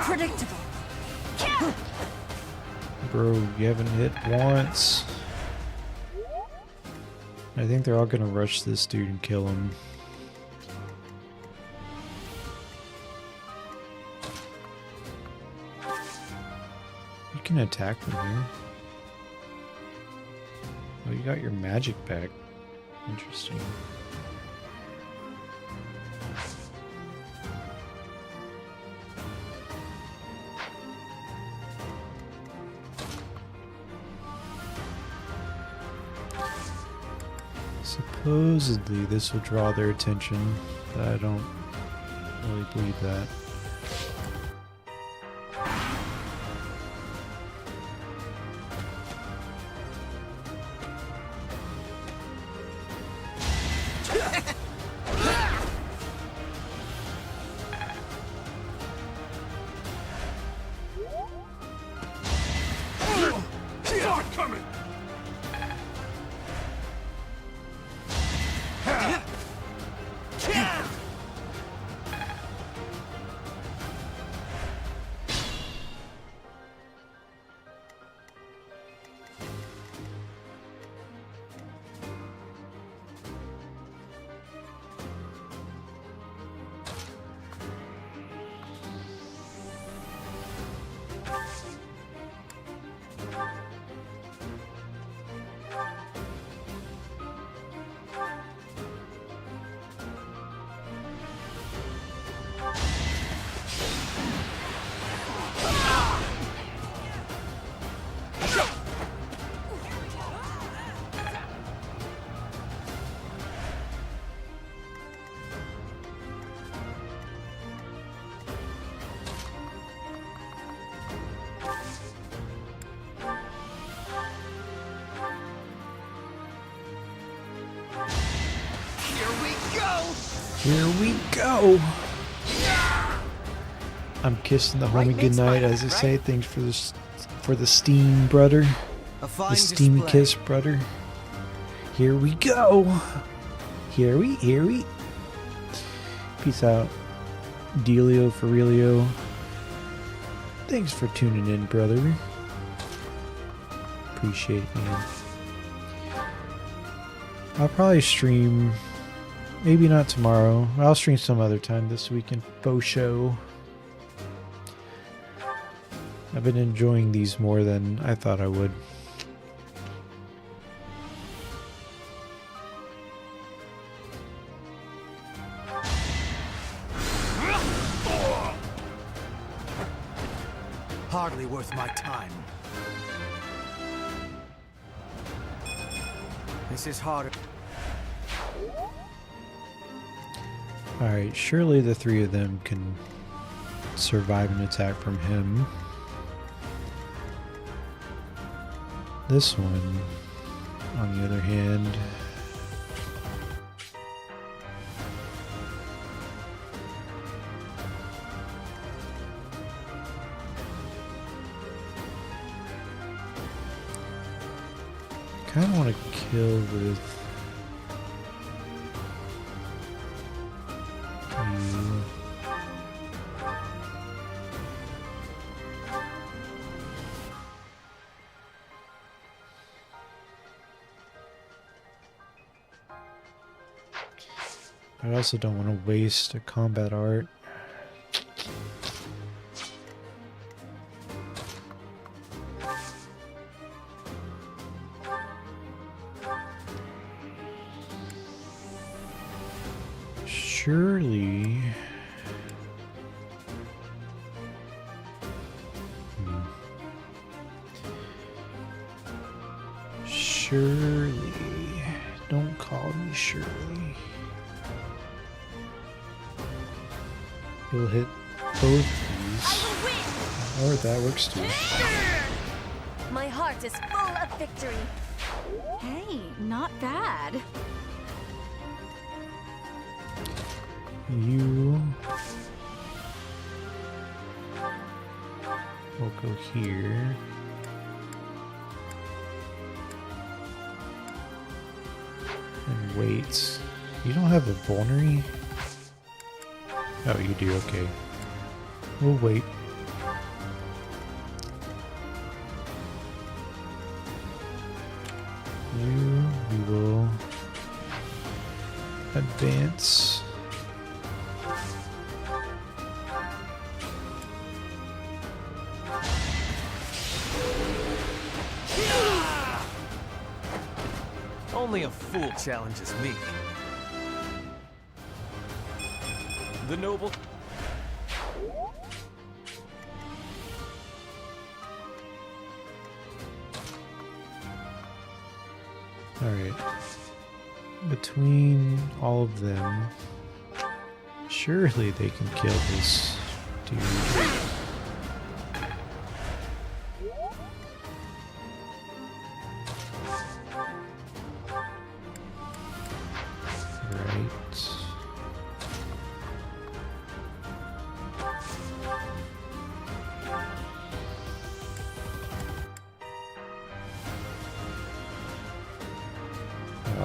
Speaker 8: Predictable.
Speaker 1: Bro, you haven't hit once. I think they're all gonna rush this dude and kill him. You can attack from here. Oh, you got your magic back. Interesting. Supposedly this will draw their attention, but I don't really believe that. Here we go! I'm kissing the homie goodnight as I say. Thanks for the steam, brother. The steamy kiss, brother. Here we go! Here we. Peace out. Dealio for realio. Thanks for tuning in, brother. Appreciate it, man. I'll probably stream. Maybe not tomorrow. I'll stream some other time this weekend. Faux show. I've been enjoying these more than I thought I would.
Speaker 10: Hardly worth my time. This is harder.
Speaker 1: Alright, surely the three of them can survive an attack from him. This one, on the other hand, kind of want to kill with you. I also don't want to waste a combat art. Surely... Surely... Don't call me Shirley. You'll hit both these. Or that works too.
Speaker 8: My heart is full of victory.
Speaker 19: Hey, not bad.
Speaker 1: You will go here. And wait. You don't have a vulnerary? Oh, you do, okay. We'll wait. We will advance.
Speaker 10: Only a fool challenges me. The noble...
Speaker 1: Alright. between all of them, surely they can kill this dude.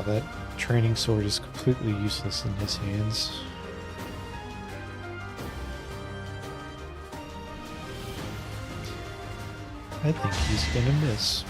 Speaker 1: That training sword is completely useless in his hands. I think he's gonna miss.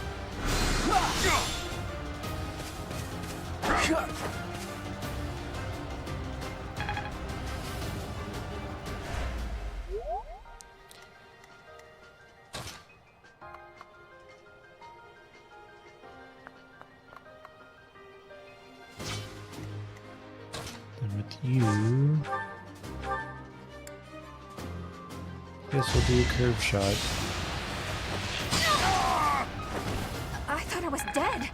Speaker 1: You. Guess we'll do a curve shot.
Speaker 8: I thought I was dead.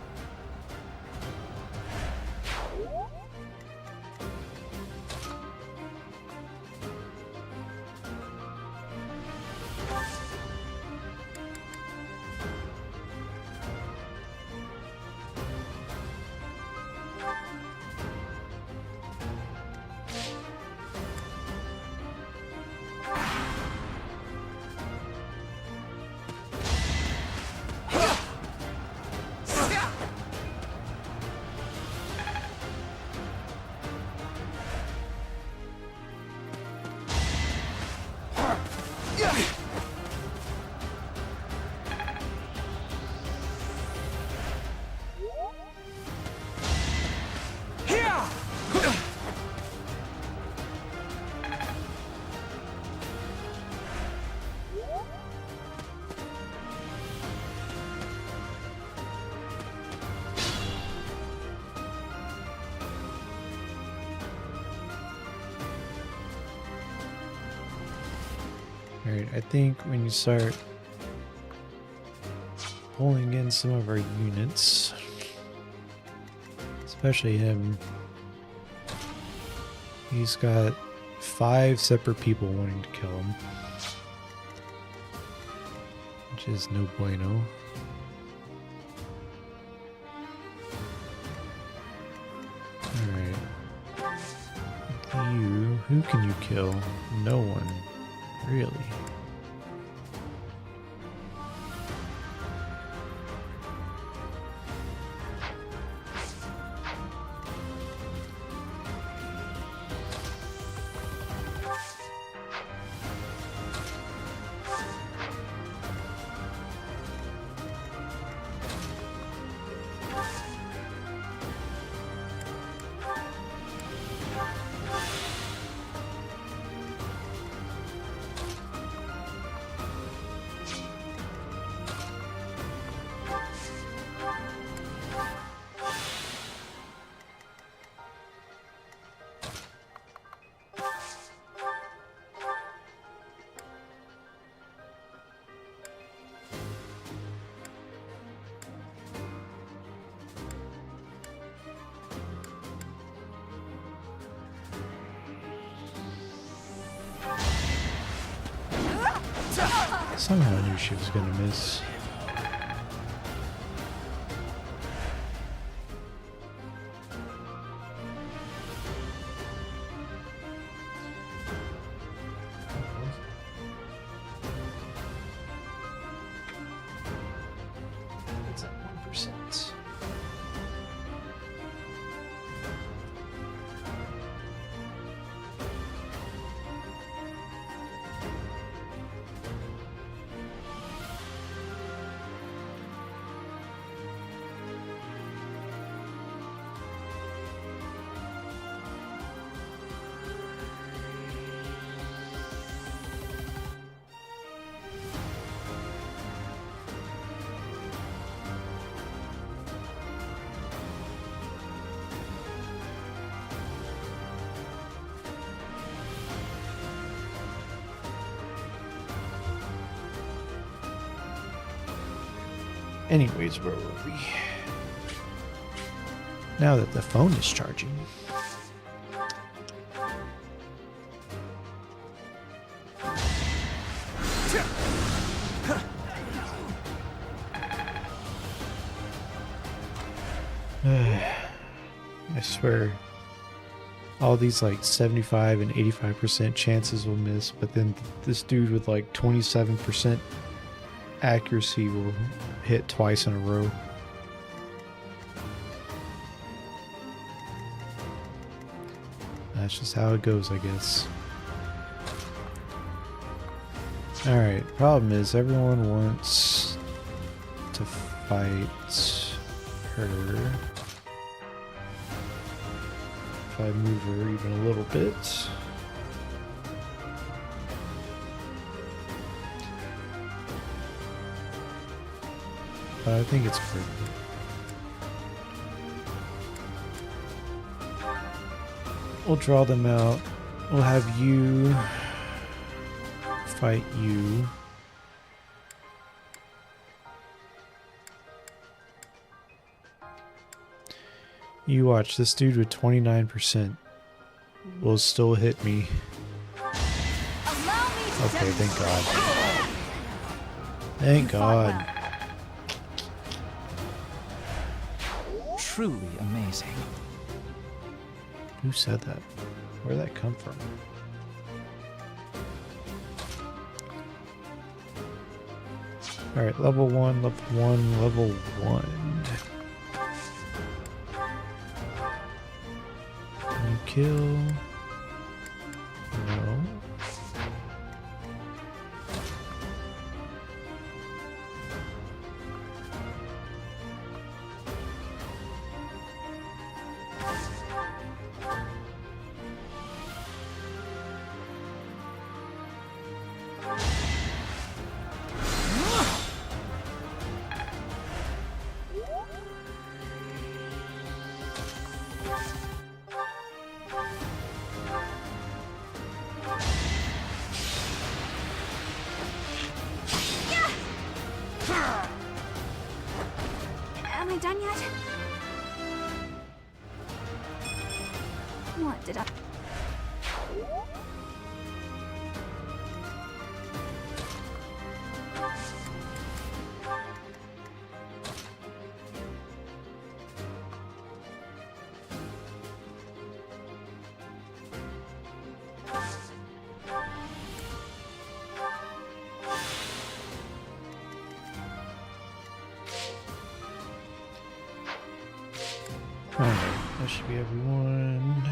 Speaker 8: Alright, I think when you start pulling in some of our units, especially him, he's got 5 separate people wanting to kill him, which is no bueno. Alright. You, who can you kill? No one. Really? Somehow I knew she was gonna miss. It's at 1%. Anyways, where were we?
Speaker 1: Now that the phone is charging. I swear, all these like 75 and 85% chances will miss, but then this dude with like 27% accuracy will hit twice in a row. That's just how it goes, I guess. Alright, problem is everyone wants to fight her. If I move her even a little bit. But I think it's good. We'll draw them out. We'll have you fight you. You watch, this dude with 29% will still hit me. Okay, thank God. Thank God.
Speaker 13: Truly amazing.
Speaker 1: Who said that? Where'd that come from? Alright, level 1, level 1. Can you kill? No.
Speaker 16: Am I done yet? What did I...
Speaker 1: Alright, that should be everyone.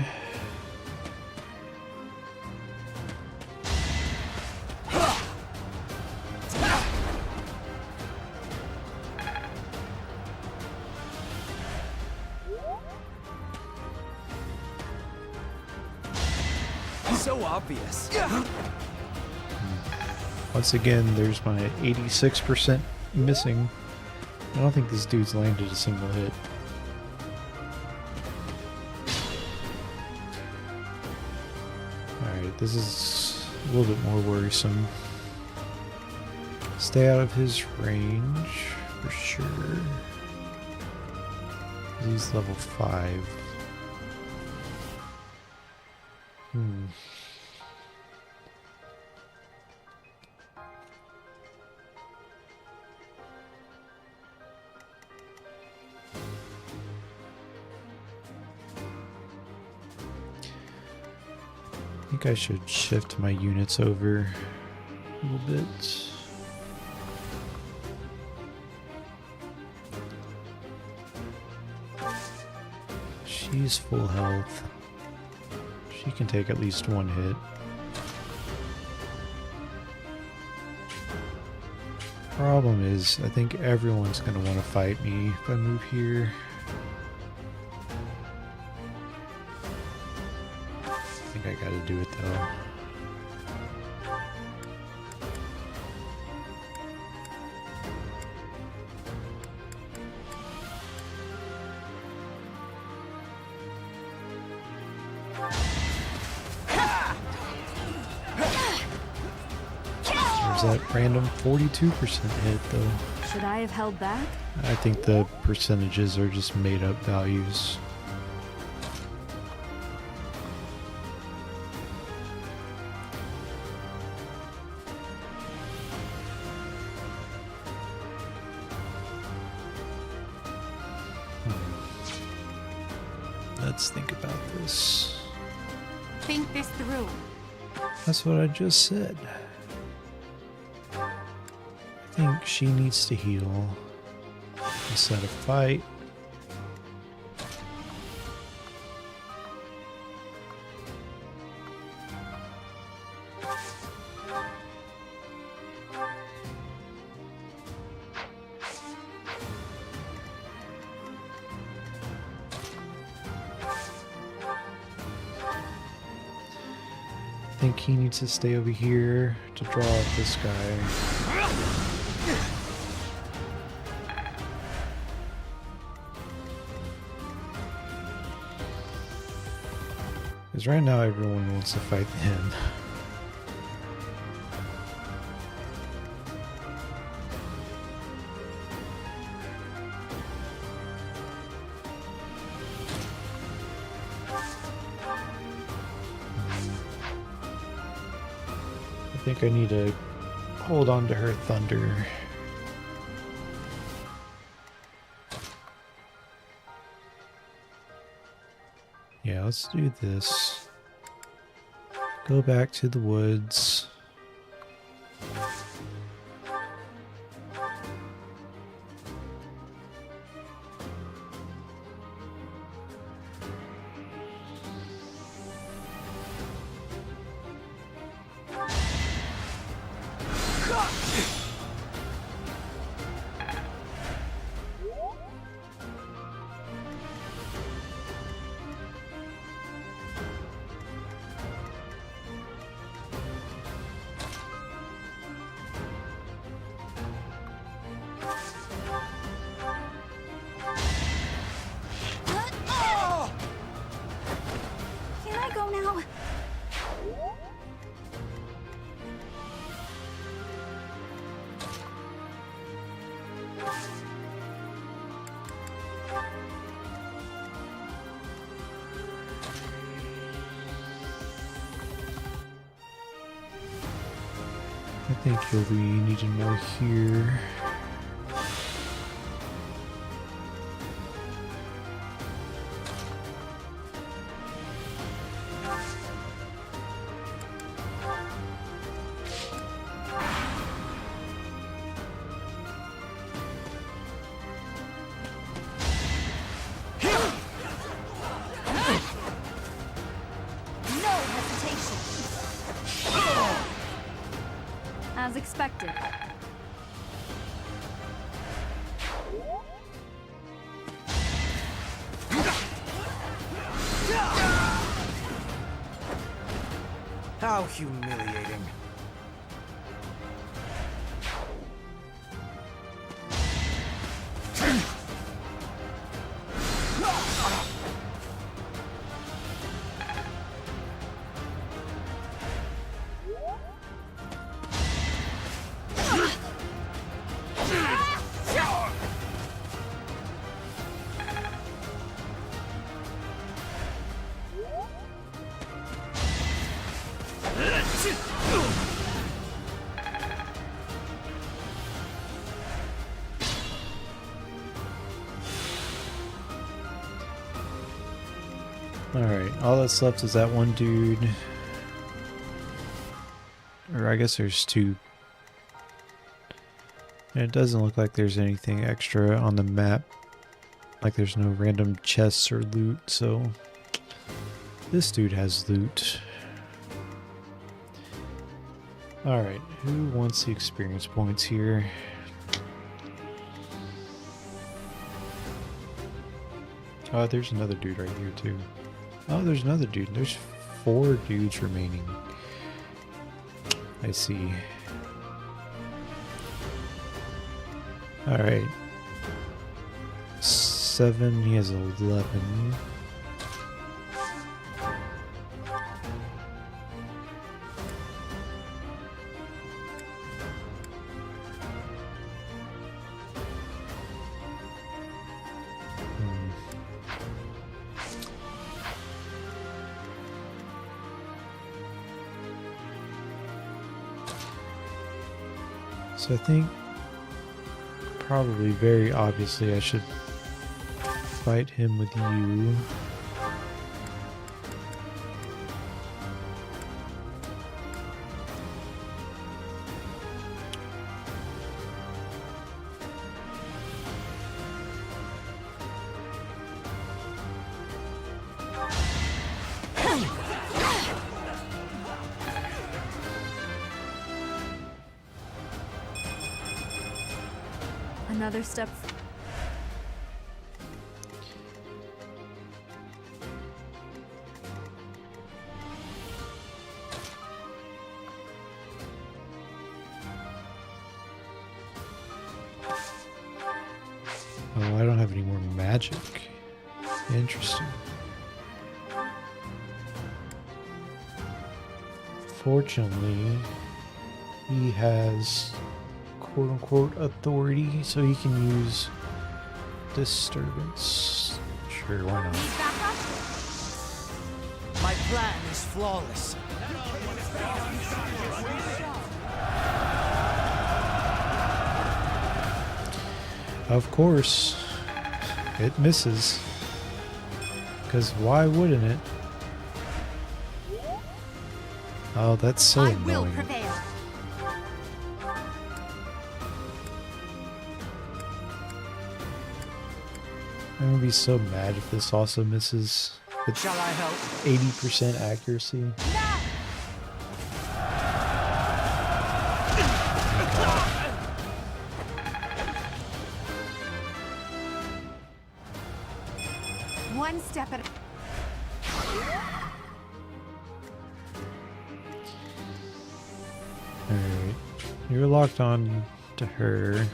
Speaker 11: So obvious.
Speaker 1: Once again, there's my 86% missing. I don't think this dude's landed a single hit. Alright, this is a little bit more worrisome. Stay out of his range, for sure. He's level 5. I think I should shift my units over a little bit. She's full health. She can take at least one hit. Problem is, I think everyone's going to want to fight me if I move here. I think I gotta do it though. There's that random 42% hit though.
Speaker 16: Should I have held back?
Speaker 1: I think the percentages are just made up values. Let's think about this.
Speaker 4: Think this through.
Speaker 1: That's what I just said. I think she needs to heal instead of fight. I think he needs to stay over here to draw out this guy. Because right now everyone wants to fight him. I think I need to hold on to her thunder. Yeah, let's do this. Go back to the woods. I think you'll be needing more here.
Speaker 16: As expected.
Speaker 10: How humiliating.
Speaker 1: Alright, all that's left is that one dude. Or I guess there's two. And it doesn't look like there's anything extra on the map. Like there's no random chests or loot, so this dude has loot. Alright, who wants the experience points here? Oh, there's another dude right here too. Oh, there's another dude. There's 4 dudes remaining. I see. Alright. 7, he has 11. So I think probably very obviously I should fight him with you.
Speaker 16: another step.
Speaker 1: Oh, I don't have any more magic. Interesting. Fortunately, he has quote-unquote authority, so he can use disturbance. Sure, why not?
Speaker 10: My plan is flawless.
Speaker 1: Of course, it misses. Because why wouldn't it? Oh, that's so
Speaker 4: I
Speaker 1: annoying.
Speaker 4: will prevail.
Speaker 1: I'm gonna be so mad if this also misses. It's
Speaker 10: Shall I help?
Speaker 1: 80% accuracy.
Speaker 4: One step at a...
Speaker 1: Alright. You're locked on to her.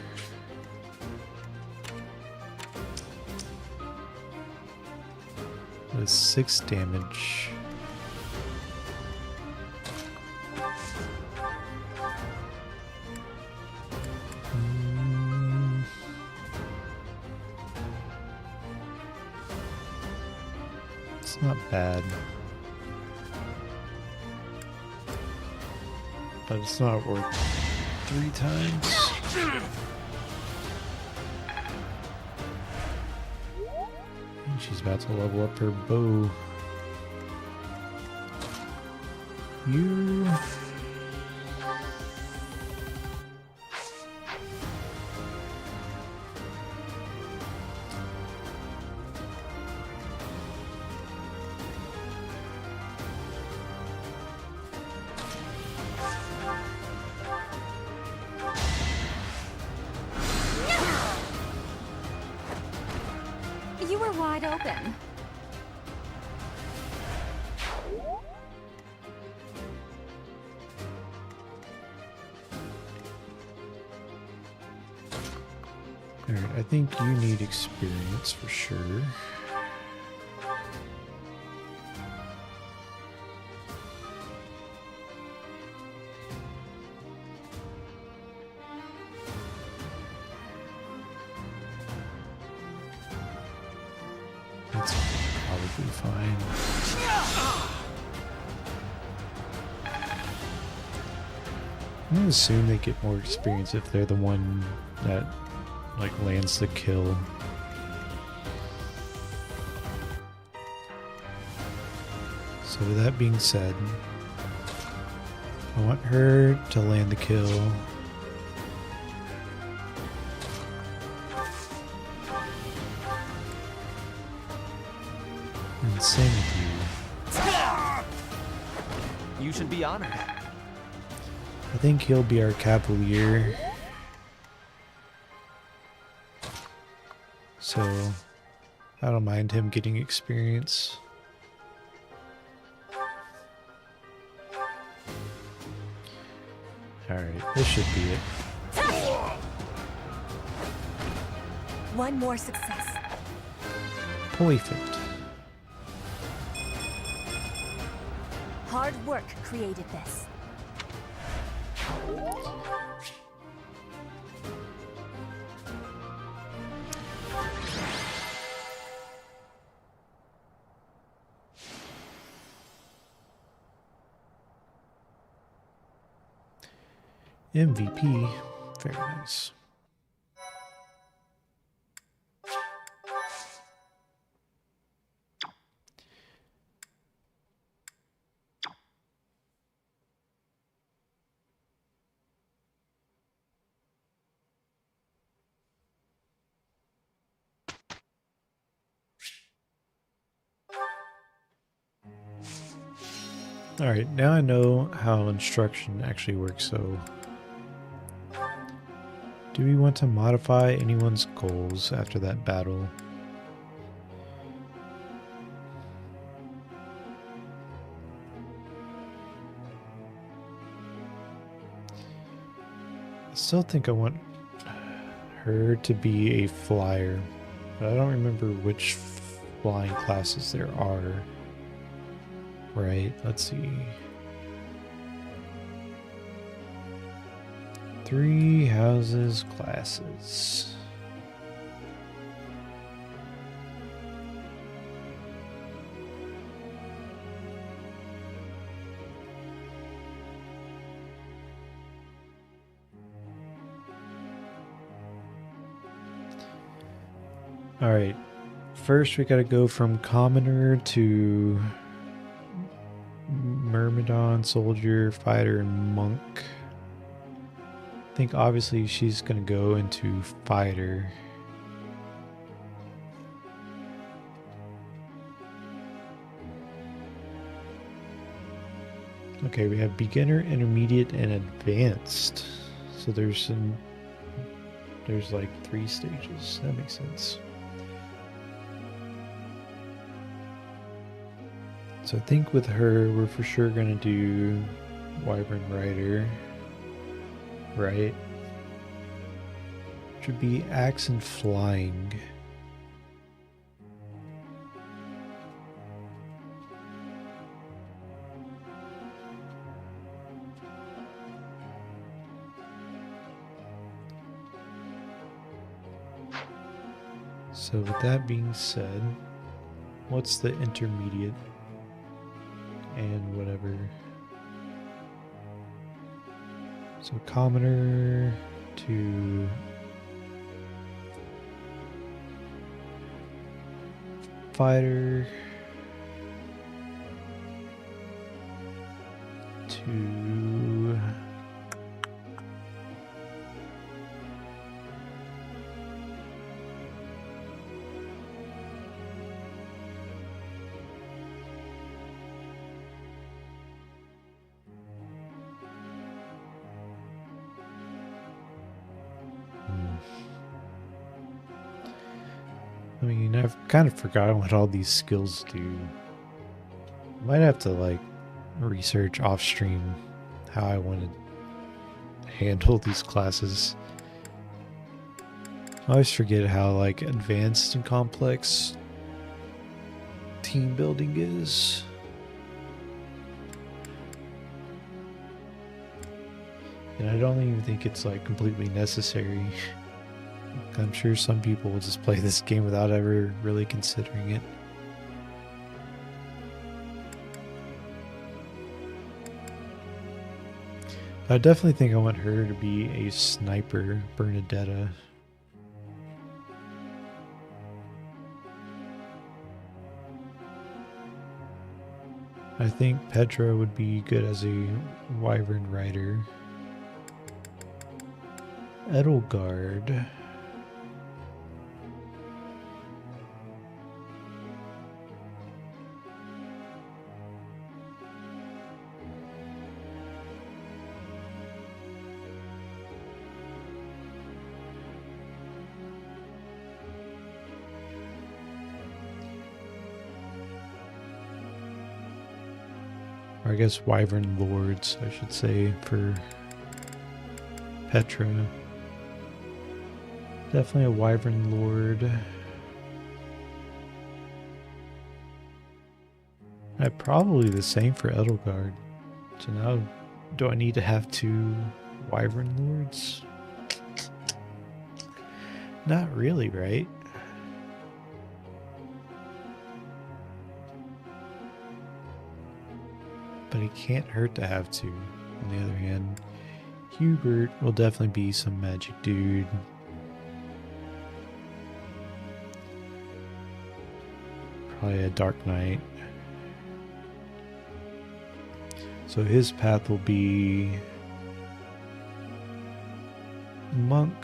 Speaker 1: With 6 damage. It's not bad. But it's not worth 3 times. And she's about to level up her bow. You...
Speaker 16: You were wide open.
Speaker 1: Alright, I think you need experience for sure. That's probably fine. I'm gonna assume they get more experience if they're the one that like lands the kill. So with that being said, I want her to land the kill. And same with you.
Speaker 11: You should be honored.
Speaker 1: I think he'll be our cavalier. So I don't mind him getting experience. Alright, this should be it.
Speaker 8: One more success.
Speaker 1: Perfect.
Speaker 8: Hard work created this.
Speaker 1: MVP. Very nice. Alright, now I know how instruction actually works, so Do we want to modify anyone's goals after that battle? I still think I want her to be a flyer, but I don't remember which flying classes there are. Right, let's see. 3 houses classes. All right. First, we got to go from commoner to Myrmidon, soldier, fighter, and monk. I think obviously she's going to go into fighter. Okay, we have beginner, intermediate, and advanced. So there's like 3 stages. That makes sense. So I think with her, we're for sure going to do Wyvern Rider, right? Should be axe and flying. So with that being said, what's the intermediate? And whatever. So commoner to fighter to I mean, I've kind of forgotten what all these skills do. Might have to like research off stream how I want to handle these classes. I always forget how like advanced and complex team building is. And I don't even think it's like completely necessary. I'm sure some people will just play this game without ever really considering it. I definitely think I want her to be a sniper, Bernadetta. I think Petra would be good as a Wyvern Rider. Edelgard. Or I guess Wyvern Lords, I should say, for Petra. Definitely a Wyvern Lord. Probably the same for Edelgard. So now, do I need to have 2 Wyvern Lords? Not really, right? But it can't hurt to have 2. On the other hand, Hubert will definitely be some magic dude. Probably a Dark Knight. So his path will be monk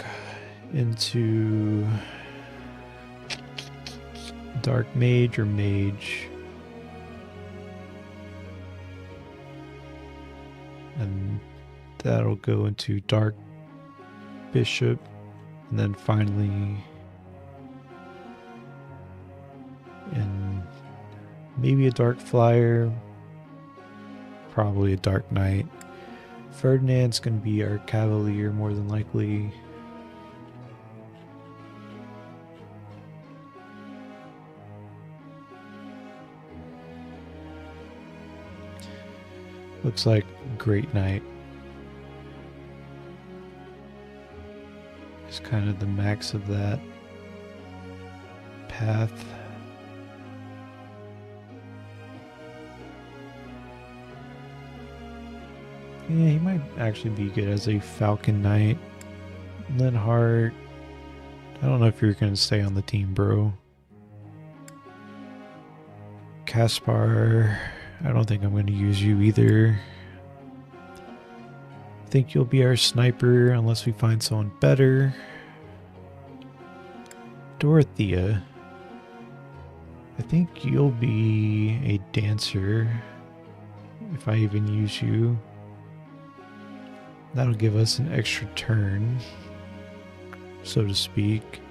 Speaker 1: into dark mage or mage. And that'll go into dark bishop And then finally, in maybe a Dark Flyer, probably a Dark Knight. Ferdinand's going to be our Cavalier more than likely. Looks like Great Knight is kind of the max of that path. Yeah, he might actually be good as a Falcon Knight. Linhardt, I don't know if you're going to stay on the team, bro. Caspar, I don't think I'm going to use you either. I think you'll be our sniper unless we find someone better. Dorothea, I think you'll be a dancer if I even use you. That'll give us an extra turn, so to speak.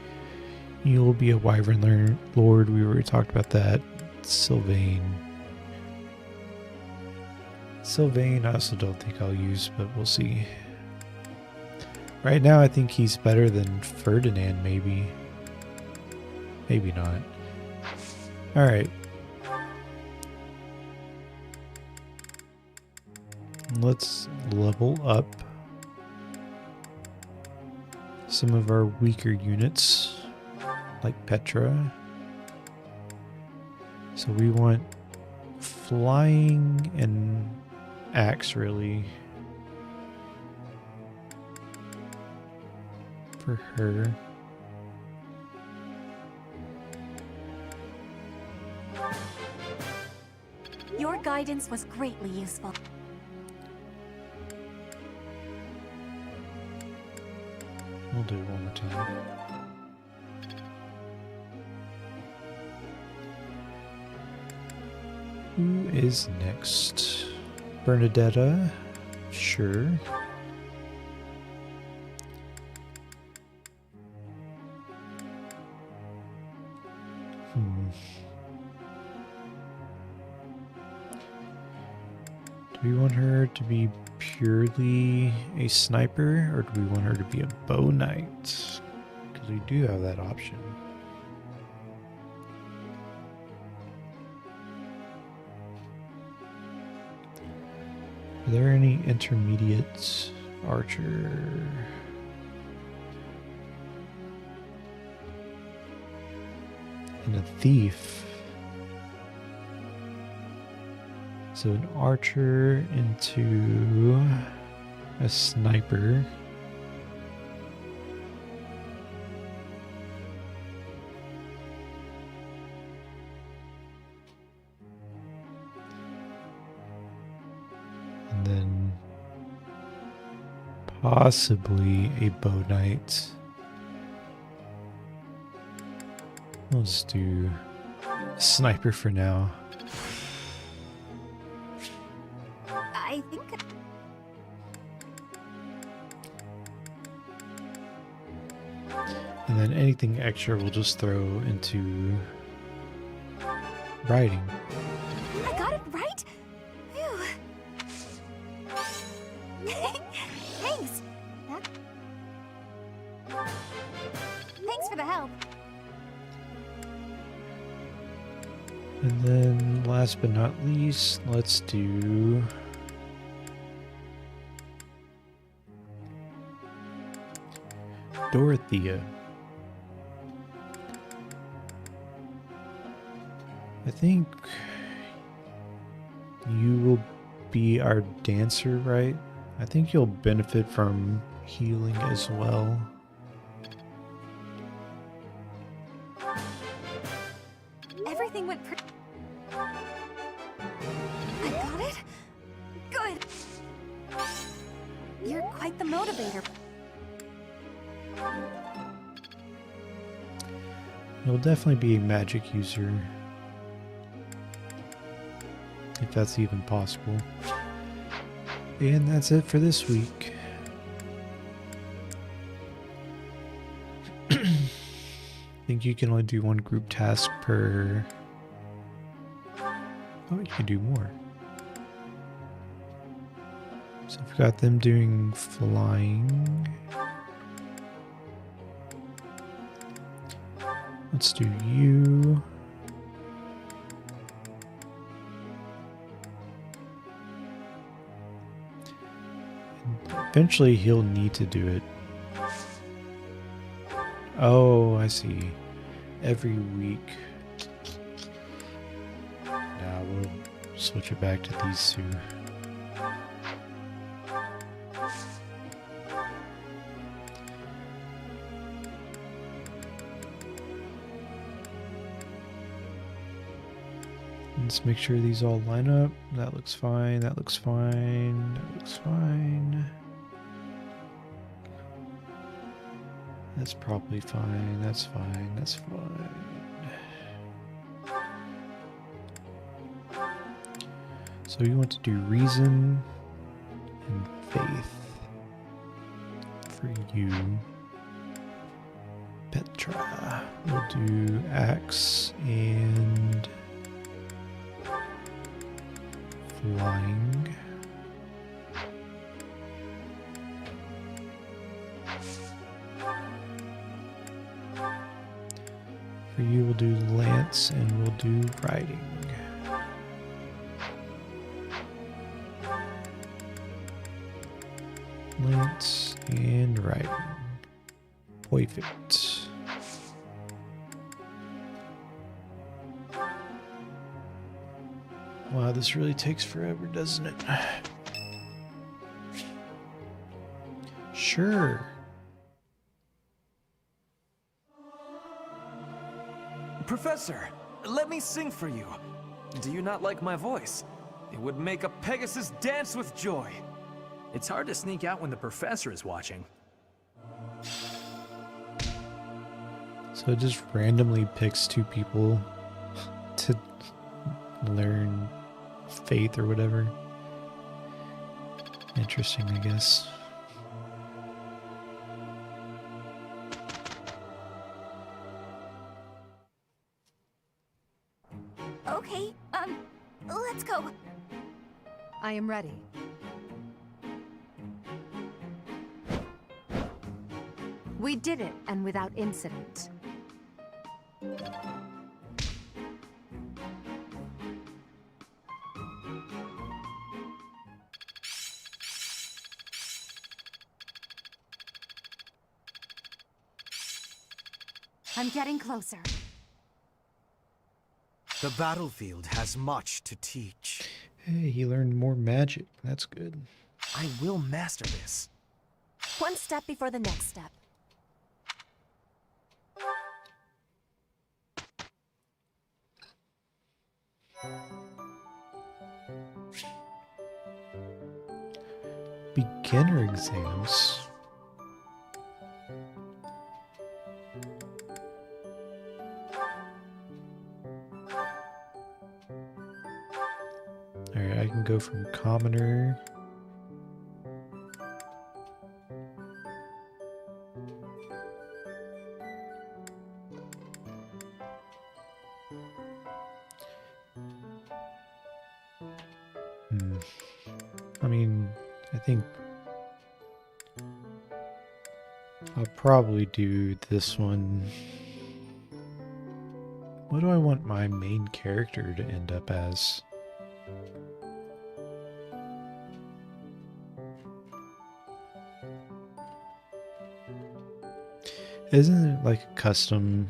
Speaker 1: You'll be a Wyvern Lord. We already talked about that. Sylvain. Sylvain, I also don't think I'll use, but we'll see. Right now, I think he's better than Ferdinand, maybe. Maybe not. Alright. Let's level up some of our weaker units, like Petra. So we want flying and axe, really, for her.
Speaker 8: Your guidance was greatly useful.
Speaker 1: We'll do it one more time. Who is next? Bernadetta? Sure. Do we want her to be purely a sniper, or do we want her to be a bow knight? Because we do have that option. Are there any intermediates? Archer. And a thief. So an archer into a sniper. And then possibly a bow knight. We'll just do a sniper for now.
Speaker 12: I think...
Speaker 1: And then anything extra we'll just throw into writing.
Speaker 12: I got it right? Phew. Thanks. Thanks for the help.
Speaker 1: And then last but not least, let's do Dorothea. I think you will be our dancer, right? I think you'll benefit from healing as well.
Speaker 12: Everything went pretty... I got it? Good. You're quite the motivator.
Speaker 1: You'll definitely be a magic user. If that's even possible. And that's it for this week. think you can only do one group task per... Oh, you can do more. So I've got them doing flying. Let's do you. And eventually he'll need to do it. Oh, I see. Every week. Now we'll switch it back to these two. Let's make sure these all line up. That looks fine, that looks fine, that looks fine. That's probably fine, that's fine, that's fine. So you want to do reason and faith for you. Petra. We'll do axe and flying. For you, we'll do lance and we'll do riding. Lance and riding. Perfect. Wow, this really takes forever, doesn't it? Sure.
Speaker 7: Professor, let me sing for you. Do you not like my voice? It would make a Pegasus dance with joy.
Speaker 14: It's hard to sneak out when the professor is watching.
Speaker 1: So it just randomly picks two people to learn faith or whatever. Interesting, I guess.
Speaker 12: Okay, let's go.
Speaker 4: I am ready. We did it, and without incident. I'm getting closer.
Speaker 10: The battlefield has much to teach.
Speaker 1: Hey, he learned more magic. That's good.
Speaker 11: I will master this.
Speaker 12: One step before the next step.
Speaker 1: Beginner exams. Alright, I can go from commoner. I mean, I think I'll probably do this one. What do I want my main character to end up as? Isn't it like a custom,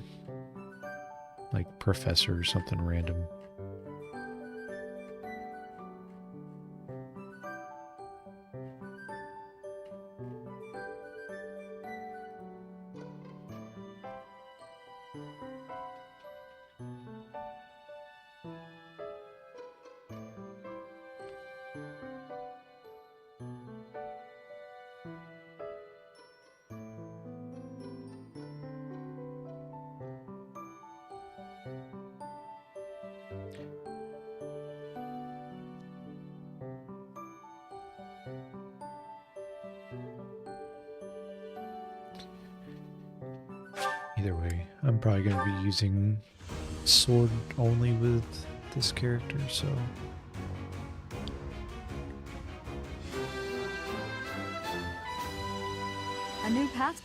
Speaker 1: like professor or something random? Either way, I'm probably going to be using sword only with this character, so...
Speaker 16: A new path.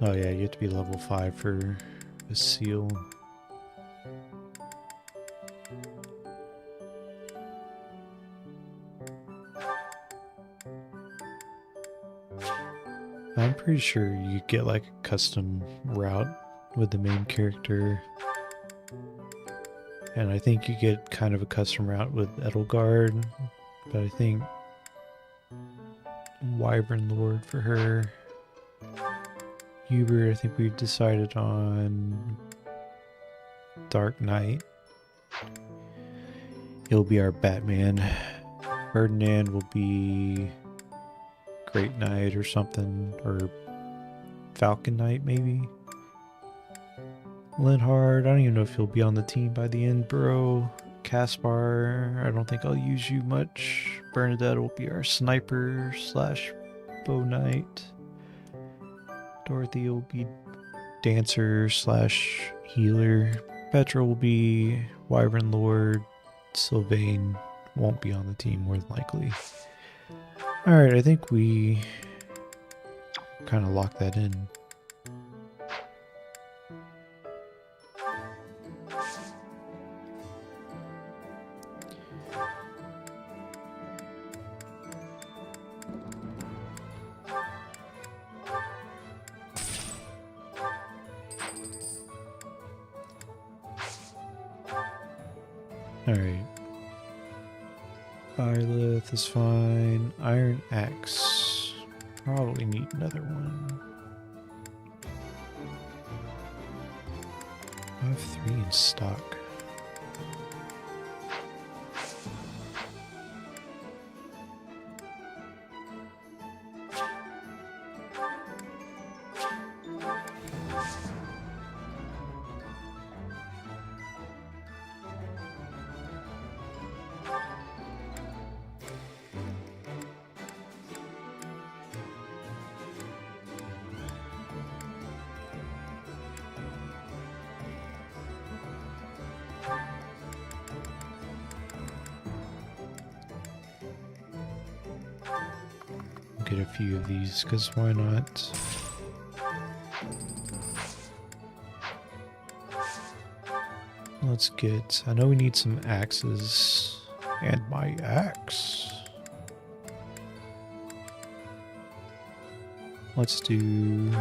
Speaker 1: Oh yeah, you have to be level 5 for the seal. I'm pretty sure you get like a custom route with the main character. And I think you get kind of a custom route with Edelgard, but I think Wyvern Lord for her. Hubert, I think we've decided on Dark Knight. He'll be our Batman. Ferdinand will be Great Knight or something, or Falcon Knight maybe. Linhard, I don't even know if he'll be on the team by the end, bro. Caspar, I don't think I'll use you much. Bernadette will be our sniper slash bow knight. Dorothy will be dancer slash healer. Petra will be Wyvern Lord. Sylvain won't be on the team more than likely. Alright, I think we kind of locked that in. Alright. Byleth is fine. Iron Axe. Probably need another one. I have 3 in stock. Get a few of these, because why not? Let's get... I know we need some axes. And my axe. Let's do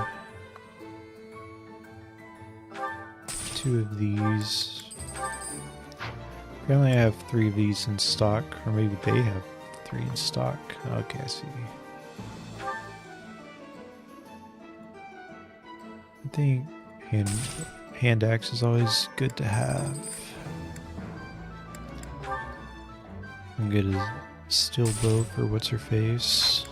Speaker 1: 2 of these. Apparently I have 3 of these in stock, or maybe they have 3 in stock. Okay, I see. I think hand axe is always good to have. I'm get a steel bow for what's her face.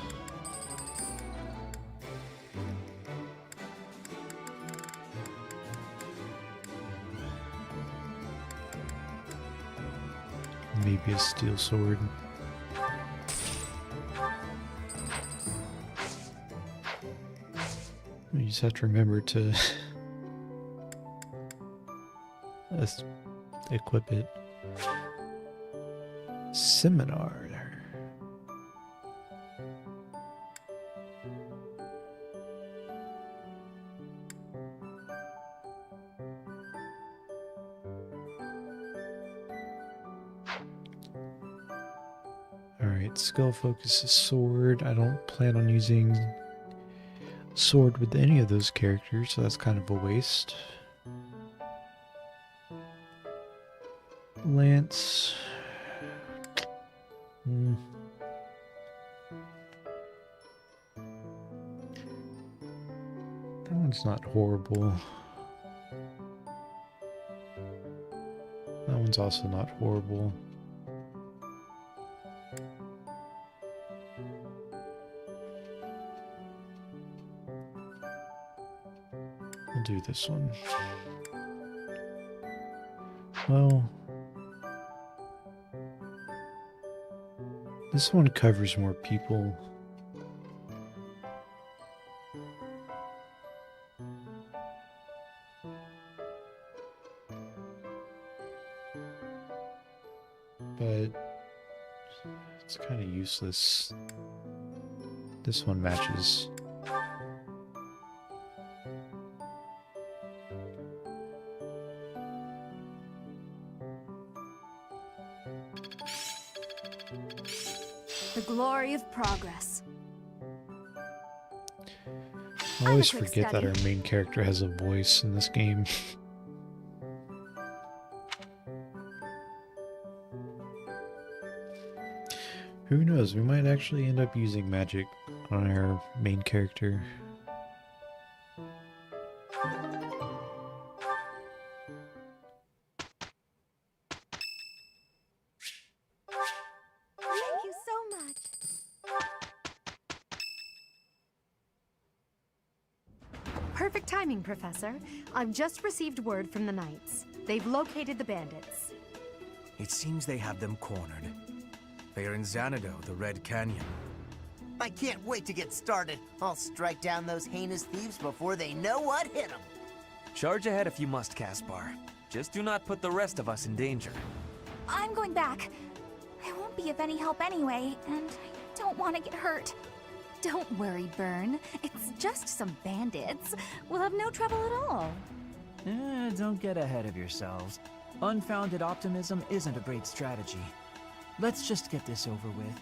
Speaker 1: Maybe a steel sword. You just have to remember to equip it. Seminar. Alright, skill focus is sword. I don't plan on using sword with any of those characters, so that's kind of a waste. Lance. That one's not horrible. That one's also not horrible. I'll do this one. Well, This one covers more people. But it's kind of useless. This one matches.
Speaker 16: The glory of progress.
Speaker 1: I always forget that our main character has a voice in this game. Who knows, we might actually end up using magic on our main character.
Speaker 20: Thank you so much.
Speaker 4: Perfect timing, Professor. I've just received word from the Knights. They've located the bandits.
Speaker 10: It seems they have them cornered. They are in Xanadu, the Red Canyon.
Speaker 22: I can't wait to get started. I'll strike down those heinous thieves before they know what hit them.
Speaker 7: Charge ahead if you must, Caspar. Just do not put the rest of us in danger.
Speaker 20: I'm going back. I won't be of any help anyway, and I don't want to get hurt.
Speaker 8: Don't worry, Byrne. It's just some bandits. We'll have no trouble at all.
Speaker 13: Don't get ahead of yourselves. Unfounded optimism isn't a great strategy. Let's just get this over with.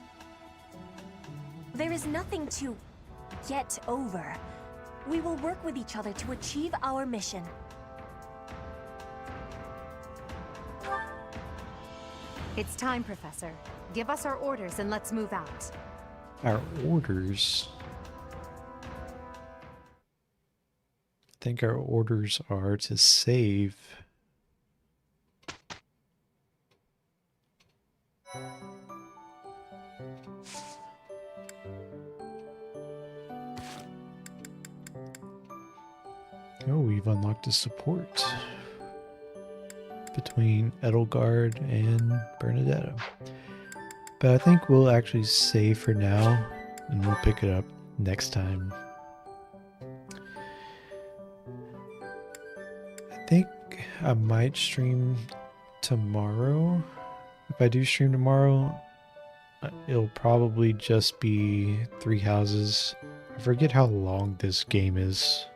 Speaker 8: There is nothing to get over. We will work with each other to achieve our mission.
Speaker 4: It's time, Professor. Give us our orders and let's move out.
Speaker 1: Our orders? I think our orders are to save. Oh, we've unlocked a support between Edelgard and Bernadetta. But I think we'll actually save for now, and we'll pick it up next time. I think I might stream tomorrow. If I do stream tomorrow, it'll probably just be 3 houses. I forget how long this game is.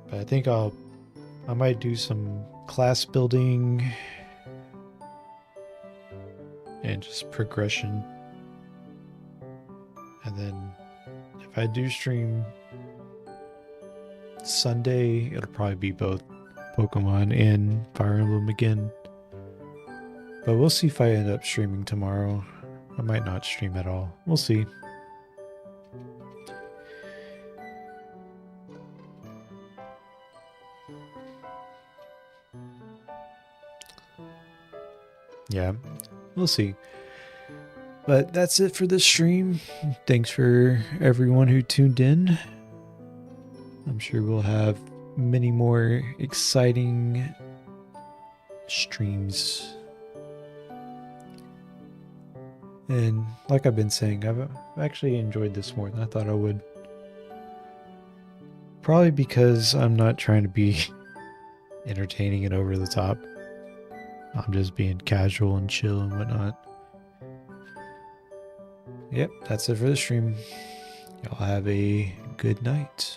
Speaker 1: But I think I might do some class building and just progression. And then if I do stream Sunday, it'll probably be both Pokemon and Fire Emblem again. But we'll see if I end up streaming tomorrow. I might not stream at all. We'll see. Yeah, we'll see. But that's it for this stream. Thanks for everyone who tuned in. I'm sure we'll have many more exciting streams. And like I've been saying, I've actually enjoyed this more than I thought I would. Probably because I'm not trying to be entertaining and over the top. I'm just being casual and chill and whatnot. Yep, that's it for the stream. Y'all have a good night.